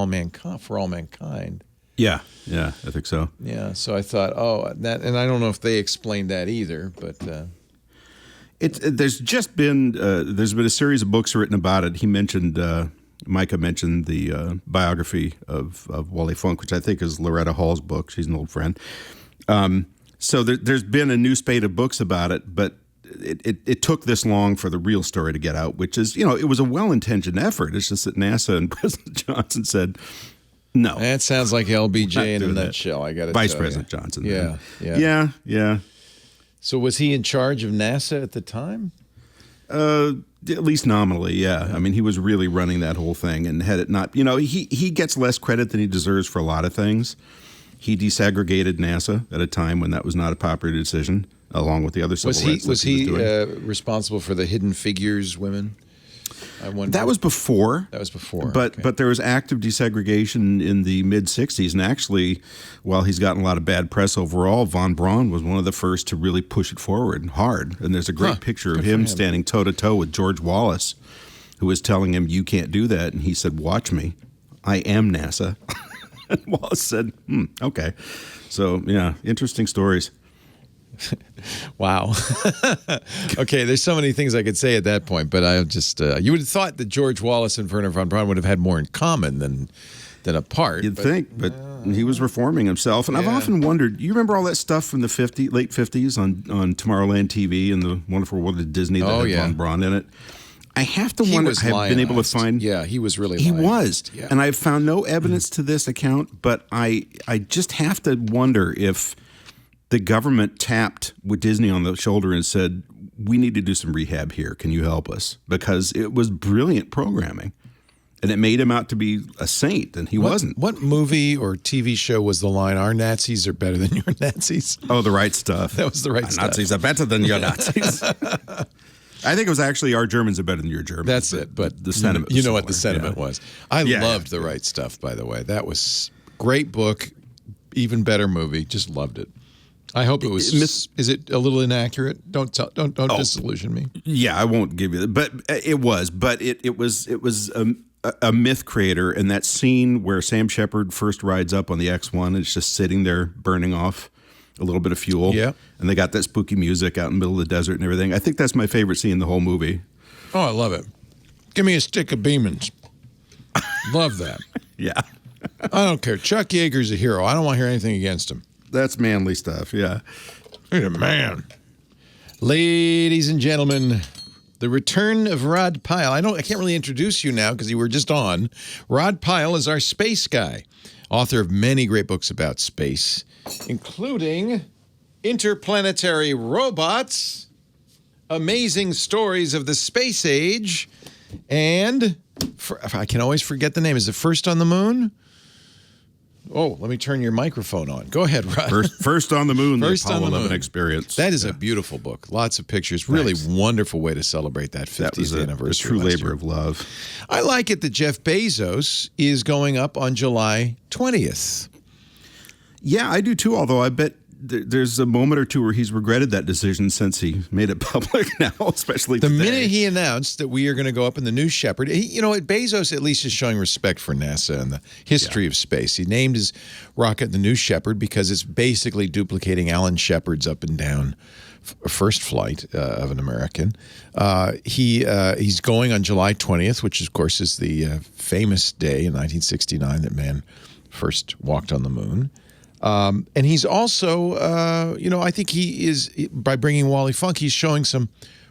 For All Mankind. Yeah, I think so. Yeah, so I thought, that, and I don't know if they explained that either, but there's been a series of books written about it. Micah mentioned the biography of Wally Funk, which I think is Loretta Hall's book. She's an old friend. So there's been a new spate of books about it, but it took this long for the real story to get out, which is, it was a well-intentioned effort. It's just that NASA and President Johnson said, no. That sounds like LBJ in a nutshell, I got to tell you. Vice President Johnson. Yeah. So was he in charge of NASA at the time? At least nominally, yeah. I mean, he was really running that whole thing, and had it not, he gets less credit than he deserves for a lot of things. He desegregated NASA at a time when that was not a popular decision, along with the other civil rights. Was he responsible for the Hidden Figures women? I wonder. That was before. But there was active desegregation in the mid-'60s, and actually, while he's gotten a lot of bad press overall, von Braun was one of the first to really push it forward hard. And there's a great picture of him standing toe-to-toe with George Wallace, who was telling him, you can't do that. And he said, watch me. I am NASA. And Wallace said, okay. So, yeah, interesting stories. Wow. Okay, there's so many things I could say at that point, but I just you would have thought that George Wallace and Wernher von Braun would have had more in common than apart. You'd think, but he was reforming himself. And I've often wondered, you remember all that stuff from the late 50s on Tomorrowland TV and the Wonderful World of Disney that had von Braun in it? I have to wonder, I've been able to find... Yeah, he was really He lionized. was. Yeah. And I've found no evidence to this account, but I just have to wonder if the government tapped with Disney on the shoulder and said, we need to do some rehab here. Can you help us? Because it was brilliant programming. And it made him out to be a saint, and he wasn't. What movie or TV show was the line, our Nazis are better than your Nazis? Oh, The Right Stuff. That was The Right Stuff. Nazis are better than your Nazis. I think it was actually our Germans are better than your Germans. That's it, but the sentiment you know what the sentiment was. I loved The Right Stuff, by the way. That was great book, even better movie. Just loved it. I hope it was. Is it a little inaccurate? Don't disillusion me. Yeah, I won't give you that. But it was. But it was a myth creator, and that scene where Sam Shepard first rides up on the X1 and it's just sitting there burning off a little bit of fuel. Yeah. And they got that spooky music out in the middle of the desert and everything. I think that's my favorite scene in the whole movie. Oh, I love it. Give me a stick of Beemans. Love that. Yeah. I don't care. Chuck Yeager's a hero. I don't want to hear anything against him. That's manly stuff, yeah. He's a man. Ladies and gentlemen, the return of Rod Pyle. I can't really introduce you now because you were just on. Rod Pyle is our space guy, author of many great books about space, including Interplanetary Robots, Amazing Stories of the Space Age, and I can always forget the name. Is it First on the Moon? Oh, let me turn your microphone on. Go ahead, Rod. First on the Moon, the Apollo 11 Experience. That is a beautiful book. Lots of pictures. Really wonderful way to celebrate that 50th anniversary. A true labor of love. I like it that Jeff Bezos is going up on July 20th. Yeah, I do too, although I bet there's a moment or two where he's regretted that decision since he made it public now, especially the today. minute he announced that we are going to go up in the New Shepard. Bezos at least is showing respect for NASA and the history of space. He named his rocket the New Shepard because it's basically duplicating Alan Shepard's up and down first flight of an American. He's going on July 20th, which of course is the famous day in 1969 that man first walked on the moon. And he's also, I think he is, by bringing Wally Funk, he's showing some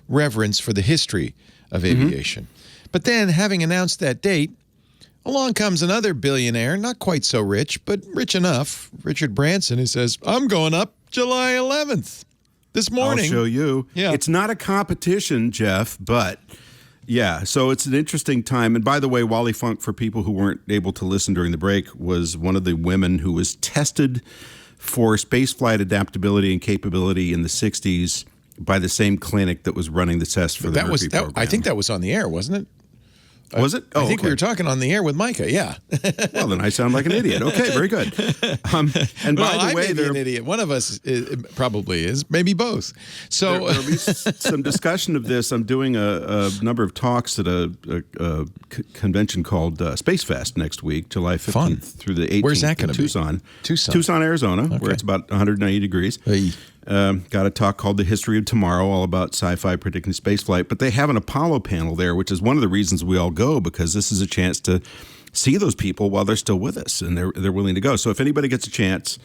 reverence for the history of aviation. But then, having announced that date, along comes another billionaire, not quite so rich, but rich enough, Richard Branson, who says, I'm going up July 11th this morning. I'll show you. Yeah. It's not a competition, Jeff, but... yeah, so it's an interesting time. And by the way, Wally Funk, for people who weren't able to listen during the break, was one of the women who was tested for spaceflight adaptability and capability in the 60s by the same clinic that was running the test for the Mercury program. I think that was on the air, wasn't it? Was it? I think we were talking on the air with Micah, yeah. Well, then I sound like an idiot. Okay, very good. And by the way, I may be an idiot. One of us probably is, maybe both. So there'll be some discussion of this. I'm doing a number of talks at a convention called Space Fest next week, July 15th through the 18th. Where's that going to be? Tucson, Arizona, where it's about 190 degrees. Hey. Got a talk called The History of Tomorrow, all about sci-fi predicting spaceflight. But they have an Apollo panel there, which is one of the reasons we all go, because this is a chance to see those people while they're still with us, and they're willing to go. So if anybody gets a chance,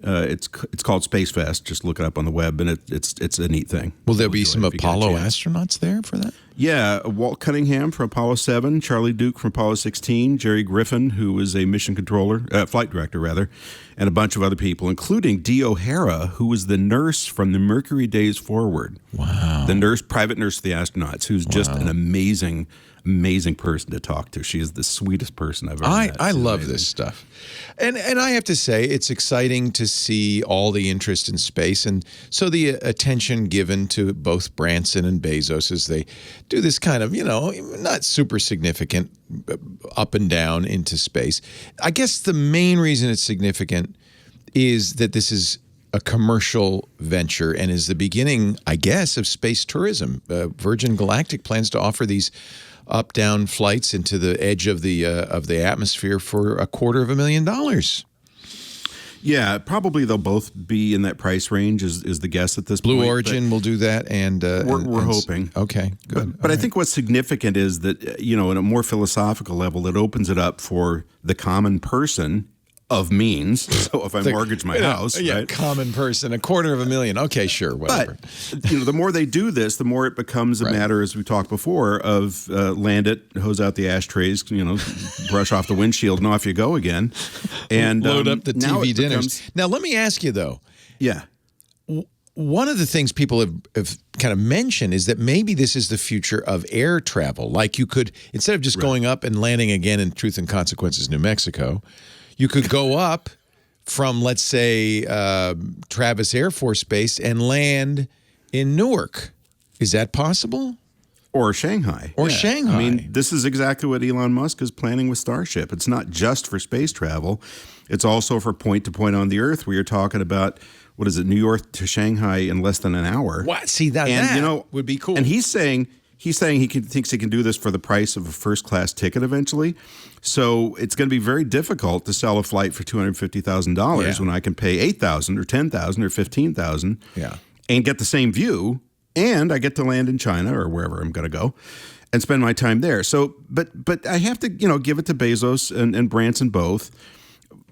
it's called Space Fest. Just look it up on the web, and it's a neat thing. Will there be some Apollo astronauts there for that? Yeah, Walt Cunningham from Apollo 7, Charlie Duke from Apollo 16, Jerry Griffin, who was a mission controller, flight director rather, and a bunch of other people, including Dee O'Hara, who was the nurse from the Mercury Days Forward. Wow. The private nurse for the astronauts, who's just an amazing person to talk to. She is the sweetest person I've ever met. I love this stuff. And I have to say, it's exciting to see all the interest in space. And so the attention given to both Branson and Bezos as they do this kind of, not super significant up and down into space. I guess the main reason it's significant is that this is a commercial venture and is the beginning, I guess, of space tourism. Virgin Galactic plans to offer these up-down flights into the edge of the atmosphere for $250,000. Yeah, probably they'll both be in that price range is the guess at this point. Blue Origin will do that, and we're hoping. Okay, good. But I think what's significant is that, in a more philosophical level, it opens it up for the common person of means. So if I mortgage my house, right? Common person, $250,000. Okay, sure, whatever. But the more they do this, the more it becomes a matter, as we talked before, of land it, hose out the ashtrays, brush off the windshield, and off you go again, and load up the TV dinners. Now, let me ask you though. Yeah. One of the things people have kind of mentioned is that maybe this is the future of air travel. Like you could, instead of just going up and landing again in Truth and Consequences, New Mexico, you could go up from, let's say, Travis Air Force Base and land in Newark. Is that possible? Or Shanghai. Shanghai. I mean, this is exactly what Elon Musk is planning with Starship. It's not just for space travel. It's also for point-to-point on the Earth, where you're talking about, what is it, New York to Shanghai in less than an hour. What? See, that would be cool. And he's saying he thinks he can do this for the price of a first-class ticket eventually. So it's going to be very difficult to sell a flight for $250,000 when I can pay $8,000 or $10,000 or $15,000 and get the same view, and I get to land in China or wherever I'm going to go and spend my time there. So, but I have to give it to Bezos and Branson both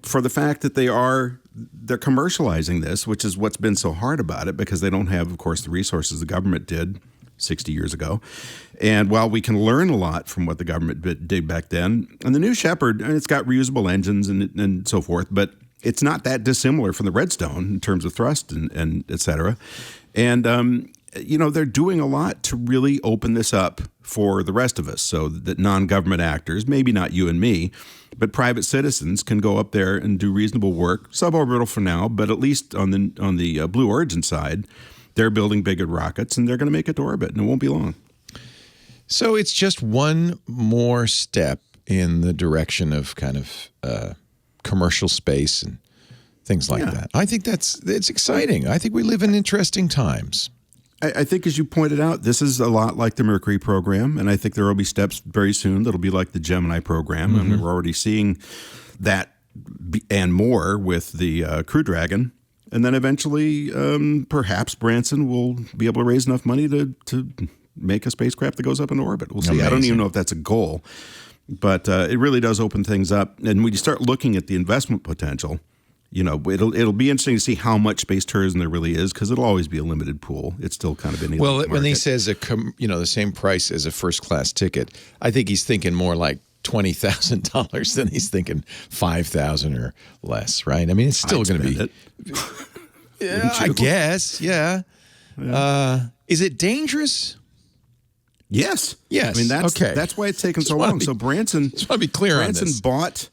for the fact that they're commercializing this, which is what's been so hard about it, because they don't have, of course, the resources the government did 60 years ago. And while we can learn a lot from what the government did back then, and the New Shepard, it's got reusable engines and so forth, but it's not that dissimilar from the Redstone in terms of thrust and et cetera. And, they're doing a lot to really open this up for the rest of us, so that non-government actors, maybe not you and me, but private citizens can go up there and do reasonable work, suborbital for now, but at least on the Blue Origin side, they're building bigger rockets, and they're going to make it to orbit, and it won't be long. So it's just one more step in the direction of kind of commercial space and things like that. I think it's exciting. I think we live in interesting times. I think, as you pointed out, this is a lot like the Mercury program, and I think there will be steps very soon that'll be like the Gemini program, and we're already seeing that and more with the Crew Dragon. And then eventually, perhaps Branson will be able to raise enough money to make a spacecraft that goes up in orbit. We'll see. Amazing. I don't even know if that's a goal, but it really does open things up. And when you start looking at the investment potential, it'll be interesting to see how much space tourism there really is, because it'll always be a limited pool. It's still kind of an elite market. When he says the same price as a first class ticket, I think he's thinking more like $20,000 than he's thinking $5,000 or less, right? I mean, it's still going to be. Yeah, I guess. Yeah. Is it dangerous? Yes. Yes. I mean, that's why it's taken so long. So Branson, just want to be clear on this. Branson bought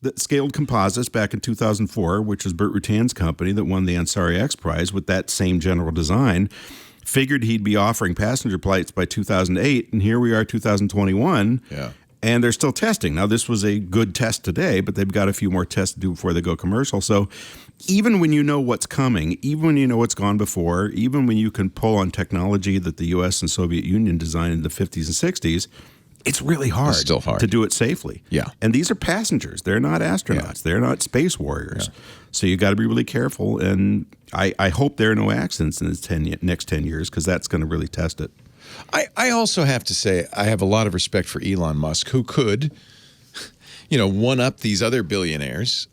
the Scaled Composites back in 2004, which was Burt Rutan's company that won the Ansari X Prize with that same general design. Figured he'd be offering passenger flights by 2008, and here we are, 2021. Yeah. And they're still testing. Now, this was a good test today, but they've got a few more tests to do before they go commercial. So even when you know what's coming, even when you know what's gone before, even when you can pull on technology that the U.S. and Soviet Union designed in the 50s and 60s, it's really hard, still hard to do it safely. Yeah. And these are passengers. They're not astronauts. They're not space warriors. Yeah. So you got to be really careful. And I hope there are no accidents in the next 10 years, because that's going to really test it. I also have to say I have a lot of respect for Elon Musk, who could, one-up these other billionaires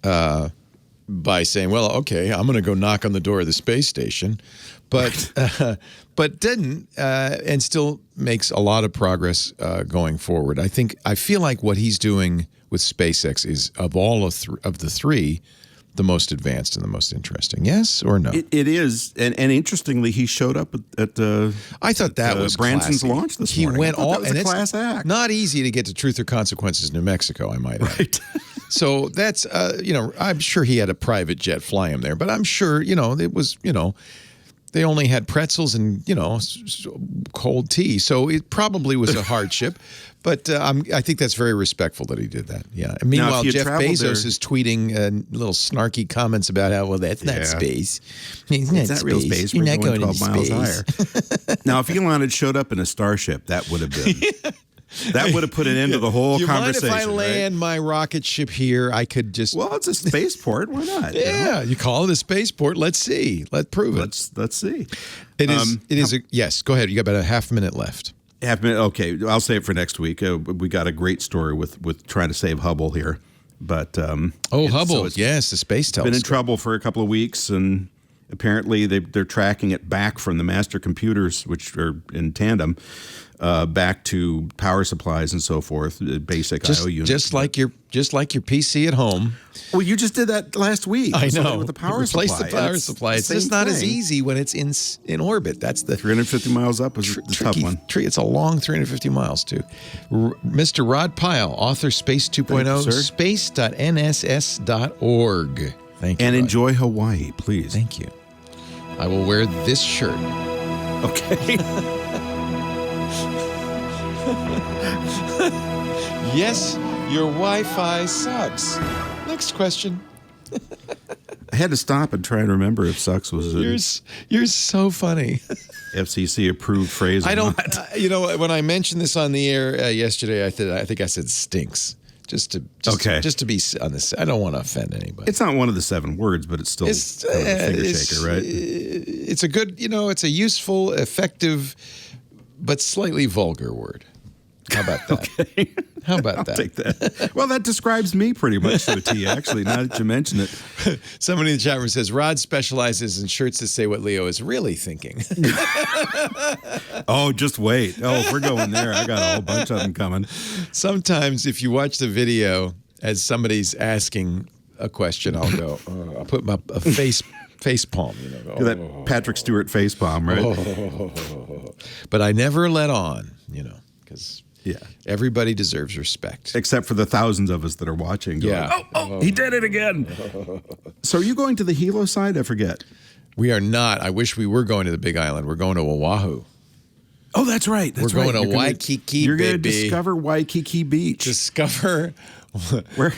by saying, well, okay, I'm going to go knock on the door of the space station, but didn't, and still makes a lot of progress going forward. I feel like what he's doing with SpaceX is, of all of the three, the most advanced and the most interesting. Yes or no? It is, and interestingly, he showed up at I thought that was Branson's classy. launch this he morning. Went all, that was and a class act. Not easy to get to Truth or Consequences, New Mexico, I might add. Right. So that's I'm sure he had a private jet fly him there, but I'm sure it was they only had pretzels and cold tea, so it probably was a hardship. But I think that's very respectful that he did that. Yeah. And meanwhile, Jeff Bezos is tweeting little snarky comments about how, that's not space. It's not real space. You're not going 12 into miles space. Higher. Now, if Elon had showed up in a starship, that would have been. That would have put an end to the whole conversation. Mind if I land my rocket ship here? I could just. Well, it's a spaceport. Why not? Yeah, you call it a spaceport. Let's see. Let's prove it. Let's see. It is. Yes. Go ahead. You got about a half minute left. Half minute. Okay, I'll save it for next week. We got a great story with trying to save Hubble here, but Hubble. Yes, the space telescope. Been in trouble for a couple of weeks, and apparently they're tracking it back from the master computers, which are in tandem. Back to power supplies and so forth, basic I/O units. Just like your PC at home. Well, you just did that last week. I know. With the power supply. Replace the power supply. It's just not as easy when it's in orbit. That's the 350 miles up is the tough one. It's a long 350 miles too. Mr. Rod Pyle, author Space 2.0, space.nss.org. Thank you. And enjoy Hawaii, please. Thank you. I will wear this shirt. Okay. Yes, your Wi-Fi sucks. Next question. I had to stop and try and remember if sucks was You're so funny. FCC approved phrase. I don't. When I mentioned this on the air yesterday, I think I said stinks. Just to be on this. I don't want to offend anybody. It's not one of the 7 words, but it's still a finger shaker, right? It's a good. It's a useful, effective, but slightly vulgar word. How about that? Okay. How about I'll that? Take that. Well, that describes me pretty much to a T, actually, now that you mention it. Somebody in the chat room says, Rod specializes in shirts that say what Leo is really thinking. Oh, just wait. Oh, if we're going there, I got a whole bunch of them coming. Sometimes if you watch the video as somebody's asking a question, I'll go, I'll put a face palm. That Patrick Stewart face palm, right? But I never let on, because... Yeah, everybody deserves respect, except for the thousands of us that are watching. Going, he did it again. So, are you going to the Hilo side? I forget. We are not. I wish we were going to the Big Island. We're going to Oahu. Oh, that's right. We're going to Waikiki. You're going to discover Waikiki Beach. Discover where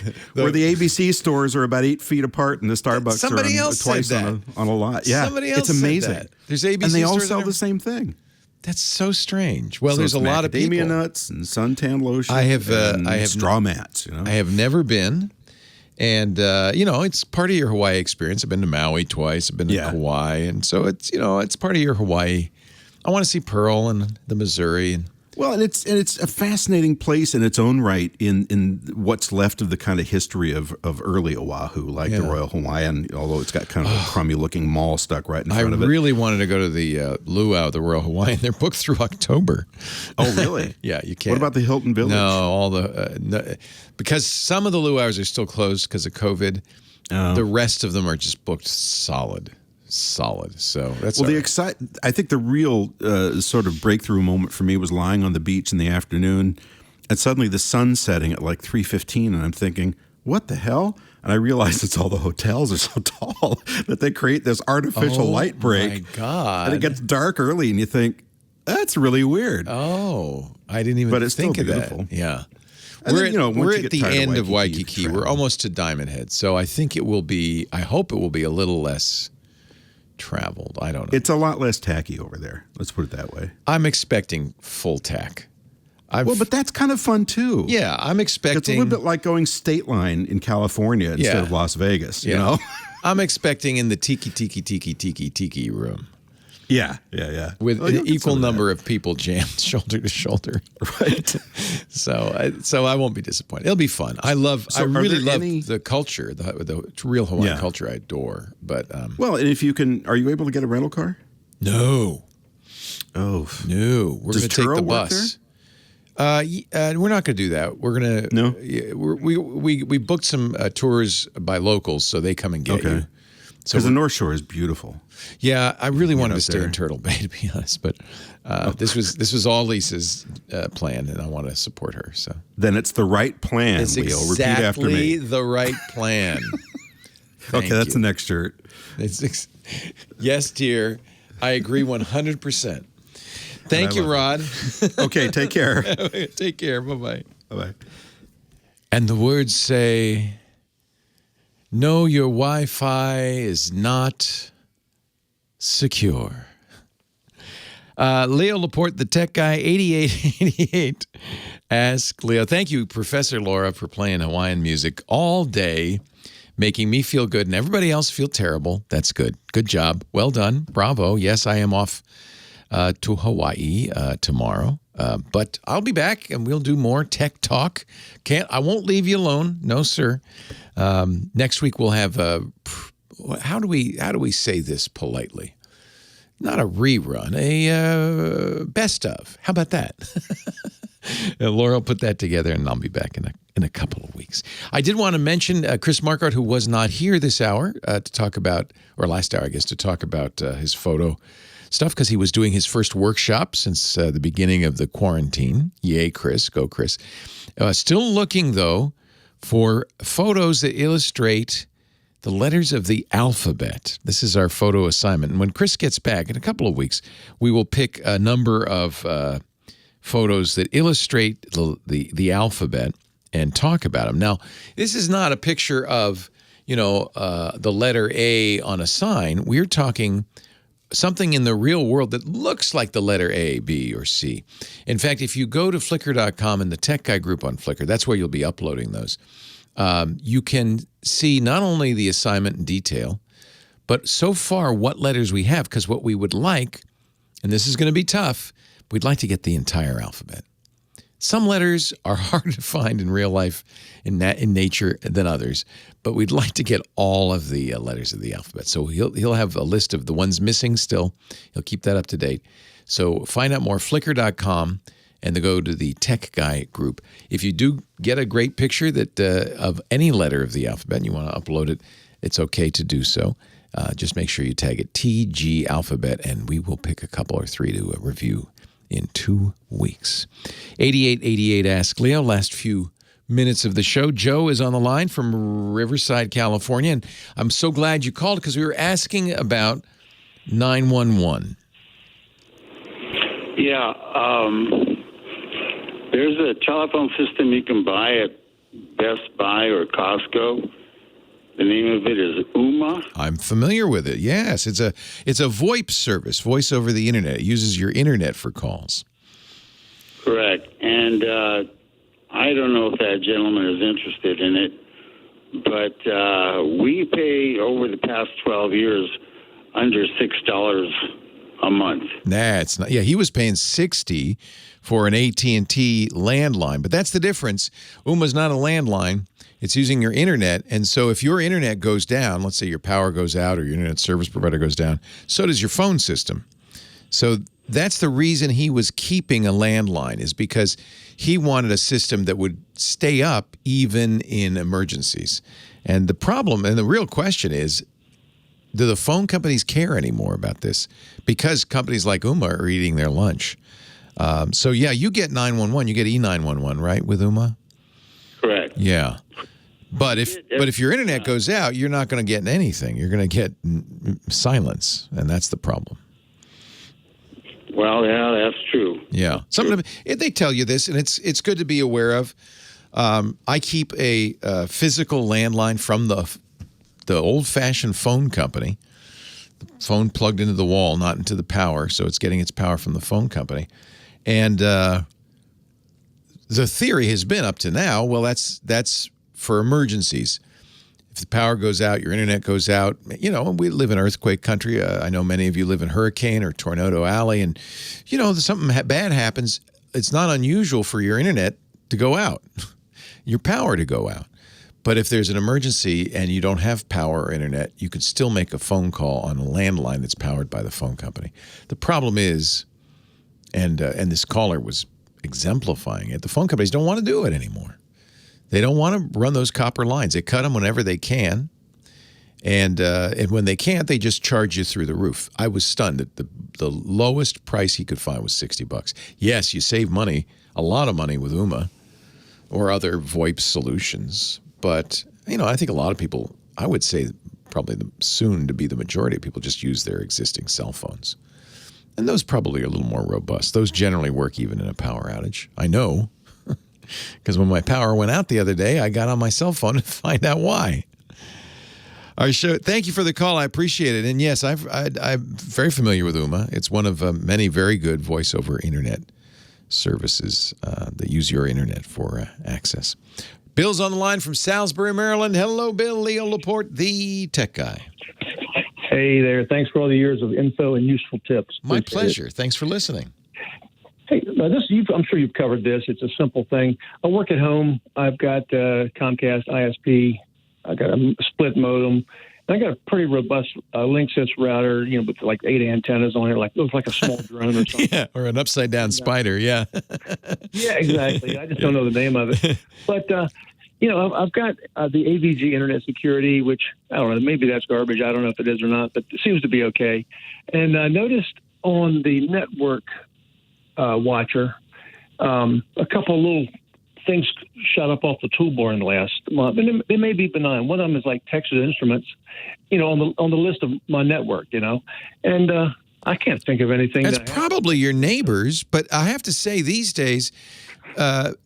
the ABC stores are about 8 feet apart and the Starbucks Somebody are else twice said on a lot. Yeah, Somebody else it's amazing. said that. There's ABC and they all stores sell there? the same thing. That's so strange. Well, So there's a it's lot of people. macadamia nuts and suntan lotion. I have straw mats. I have never been, and it's part of your Hawaii experience. I've been to Maui twice. I've been to Kauai, and so it's part of your Hawaii. I want to see Pearl and the Missouri and. Well, and it's a fascinating place in its own right in what's left of the kind of history of early Oahu, like the Royal Hawaiian, although it's got kind of a crummy-looking mall stuck right in front of it. I really wanted to go to the luau, the Royal Hawaiian. They're booked through October. Oh, really? Yeah, you can't. What about the Hilton Village? No, because some of the luau's are still closed because of COVID. The rest of them are just booked solid. So that's I think the real sort of breakthrough moment for me was lying on the beach in the afternoon, and suddenly the sun's setting at like 3:15, and I'm thinking, what the hell? And I realized it's all the hotels are so tall that they create this artificial light break. Oh my God! And it gets dark early, and you think that's really weird. Oh, I didn't even but it's think still of beautiful. that. Yeah. And We're then, at the end of Waikiki. We're almost to Diamond Head, so I think it will be. I hope it will be a little less traveled. I don't know. It's a lot less tacky over there. Let's put it that way. I'm expecting full tack. But that's kind of fun too. Yeah, I'm expecting. It's a little bit like going state line in California instead of Las Vegas. You know, I'm expecting in the tiki room. Yeah. With an equal number of people jammed shoulder to shoulder. Right. So I won't be disappointed. It'll be fun. I really love the culture, the real Hawaiian culture. I adore. But well, and if you can, are you able to get a rental car? No. Oh no. We're going to take the bus. We're not going to do that. We're going to. No. We booked some tours by locals, so they come and get you. Because the North Shore is beautiful. Yeah, I really wanted to stay in Turtle Bay, to be honest, but this was all Lisa's plan, and I want to support her. So then it's the right plan. It's Leo. Repeat after me. exactly the right plan. Okay, that's the next shirt. Yes, dear, I agree 100%. Thank you, Rod. Okay, take care. Take care. Bye-bye. Bye-bye. And the words say, no, your Wi-Fi is not secure. Leo Laporte, the tech guy, 8888. Ask Leo. Thank you, Professor Laura, for playing Hawaiian music all day, making me feel good and everybody else feel terrible. That's good. Good job. Well done. Bravo. Yes, I am off to Hawaii tomorrow. But I'll be back and we'll do more tech talk. I won't leave you alone. No, sir. Next week we'll have how do we say this politely? Not a rerun, a best of. How about that? Laura will put that together, and I'll be back in a couple of weeks. I did want to mention Chris Marquardt, who was not here this hour to talk about, or last hour, I guess, to talk about his photo stuff, because he was doing his first workshop since the beginning of the quarantine. Yay, Chris. Go, Chris. Still looking, though, for photos that illustrate the letters of the alphabet. This is our photo assignment. And when Chris gets back in a couple of weeks, we will pick a number of photos that illustrate the alphabet and talk about them. Now, this is not a picture of, the letter A on a sign. We're talking something in the real world that looks like the letter A, B, or C. In fact, if you go to Flickr.com and the Tech Guy group on Flickr, that's where you'll be uploading those. You can see not only the assignment in detail, but so far what letters we have, because what we would like, and this is going to be tough, we'd like to get the entire alphabet. Some letters are harder to find in real life, in nature, than others, but we'd like to get all of the letters of the alphabet. So he'll have a list of the ones missing still. He'll keep that up to date. So find out more, Flickr.com, and go to the Tech Guy group. If you do get a great picture that of any letter of the alphabet and you want to upload it, it's okay to do so. Just make sure you tag it TG Alphabet, and we will pick a couple or three to review in 2 weeks. 8888 Ask Leo, last few minutes of the show. Joe is on the line from Riverside, California, and I'm so glad you called because we were asking about 911. Yeah, there's a telephone system you can buy at Best Buy or Costco. The name of it is Ooma. I'm familiar with it. Yes, it's a VoIP service, voice over the internet. It uses your internet for calls. Correct. And I don't know if that gentleman is interested in it, but we pay over the past 12 years under $6 a month. Nah, it's not. Yeah, he was paying $60 for an AT&T landline, but that's the difference. Ooma's not a landline. It's using your internet, and so if your internet goes down, let's say your power goes out or your internet service provider goes down, so does your phone system. So that's the reason he was keeping a landline, is because he wanted a system that would stay up even in emergencies. And the problem, and the real question is, do the phone companies care anymore about this? Because companies like Ooma are eating their lunch. So yeah, you get 911, you get E911, right, with Ooma? Correct. Yeah. But if your internet goes out, you're not going to get anything. You're going to get silence, and that's the problem. Well, yeah, that's true. Yeah. They tell you this, and it's good to be aware of. I keep a physical landline from the old-fashioned phone company. The phone plugged into the wall, not into the power, so it's getting its power from the phone company. And the theory has been up to now, well, that's for emergencies. If the power goes out, your internet goes out. You know, we live in earthquake country. I know many of you live in Hurricane or Tornado Alley, and you know, something bad happens. It's not unusual for your internet to go out, your power to go out. But if there's an emergency and you don't have power or internet, you could still make a phone call on a landline that's powered by the phone company. The problem is, and this caller was exemplifying it, the phone companies don't want to do it anymore. They don't want to run those copper lines. They cut them whenever they can. And when they can't, they just charge you through the roof. I was stunned that the lowest price he could find was $60. Yes, you save money, a lot of money with Ooma or other VoIP solutions. But, you know, I think a lot of people, I would say probably soon to be the majority of people, just use their existing cell phones. And those probably are a little more robust. Those generally work even in a power outage. I know. Because when my power went out the other day, I got on my cell phone to find out why. All right, so thank you for the call. I appreciate it. And yes, I'm very familiar with Ooma. It's one of many very good voice over internet services that use your internet for access. Bill's on the line from Salisbury, Maryland. Hello, Bill. Leo Laporte, the tech guy. Hey there. Thanks for all the years of info and useful tips. My pleasure. Thanks for listening. Hey, I'm sure you've covered this. It's a simple thing. I work at home. I've got Comcast ISP. I got a split modem. And I got a pretty robust Linksys router, you know, with like 8 antennas on it, looks like a small drone or something. Yeah, or an upside down spider. Yeah. Yeah, exactly. I just don't know the name of it. But you know, I've got the AVG Internet Security, which I don't know, maybe that's garbage. I don't know if it is or not, but it seems to be okay. And I noticed on the network watcher, a couple of little things shot up off the toolbar in the last month, and they may be benign. One of them is like Texas Instruments, you know, on the list of my network, you know, and I can't think of anything. That's probably your neighbors, but I have to say these days,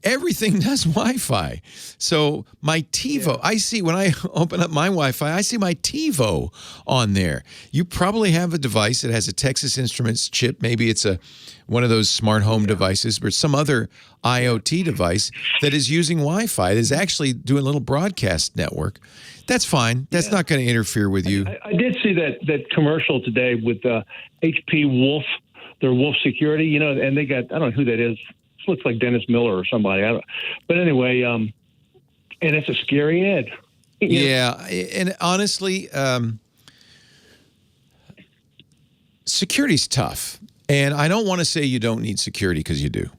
everything does Wi-Fi. So my TiVo, I see when I open up my Wi-Fi, I see my TiVo on there. You probably have a device that has a Texas Instruments chip. Maybe it's one of those smart home devices or some other IoT device that is using Wi-Fi. It is actually doing a little broadcast network. That's fine. That's not going to interfere with you. I did see that commercial today with HP Wolf, their Wolf Security, you know, and they got, I don't know who that is. It looks like Dennis Miller or somebody. But anyway, and it's a scary ad. Yeah, and honestly, security's tough. And I don't want to say you don't need security, because you do.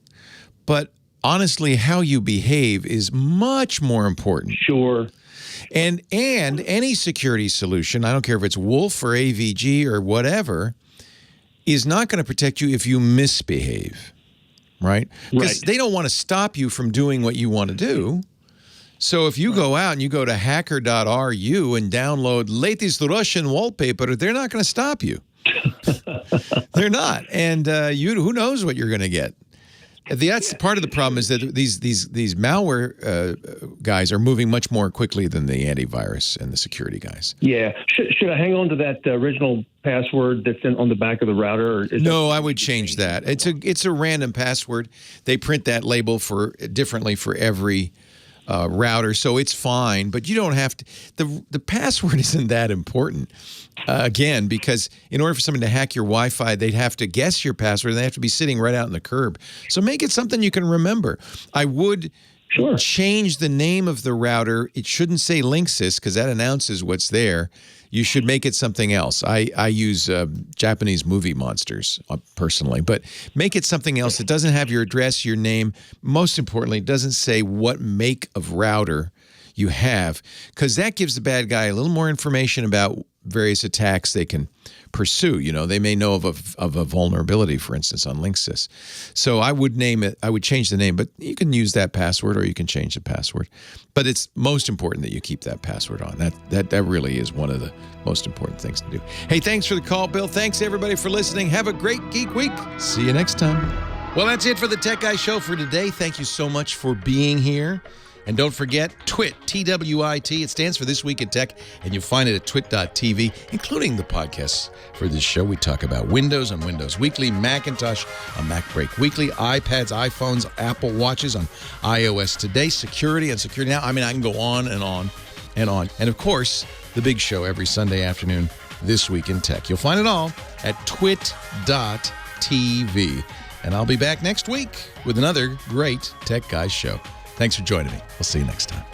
But honestly, how you behave is much more important. Sure. And any security solution, I don't care if it's Wolf or AVG or whatever, is not going to protect you if you misbehave, right? Because they don't want to stop you from doing what you want to do. So if you go out and you go to hacker.ru and download latest Russian wallpaper, they're not going to stop you. They're not. And who knows what you're going to get. That's part of the problem is that these malware guys are moving much more quickly than the antivirus and the security guys. Yeah. Should I hang on to that original password that's on the back of the router? No, I would change that. It's a random password. They print that label differently for every router, so it's fine. But you don't have to. The password isn't that important. Again, because in order for someone to hack your Wi-Fi, they'd have to guess your password, and they have to be sitting right out in the curb. So make it something you can remember. I would change the name of the router. It shouldn't say Linksys because that announces what's there. You should make it something else. I use Japanese movie monsters personally, but make it something else. It doesn't have your address, your name. Most importantly, it doesn't say what make of router you have, because that gives the bad guy a little more information about various attacks they can pursue. You know, they may know of a vulnerability, for instance, on Linksys. So I would name it. I would change the name, but you can use that password or you can change the password. But it's most important that you keep that password on. That really is one of the most important things to do. Hey, thanks for the call, Bill. Thanks everybody for listening. Have a great Geek Week. See you next time. Well, that's it for the Tech Guy Show for today. Thank you so much for being here. And don't forget, TWiT, T-W-I-T. It stands for This Week in Tech, and you'll find it at twit.tv, including the podcasts for this show. We talk about Windows on Windows Weekly, Macintosh on MacBreak Weekly, iPads, iPhones, Apple Watches on iOS Today, security on Security Now. I mean, I can go on and on and on. And, of course, the big show every Sunday afternoon, This Week in Tech. You'll find it all at twit.tv. And I'll be back next week with another great Tech Guys show. Thanks for joining me. We'll see you next time.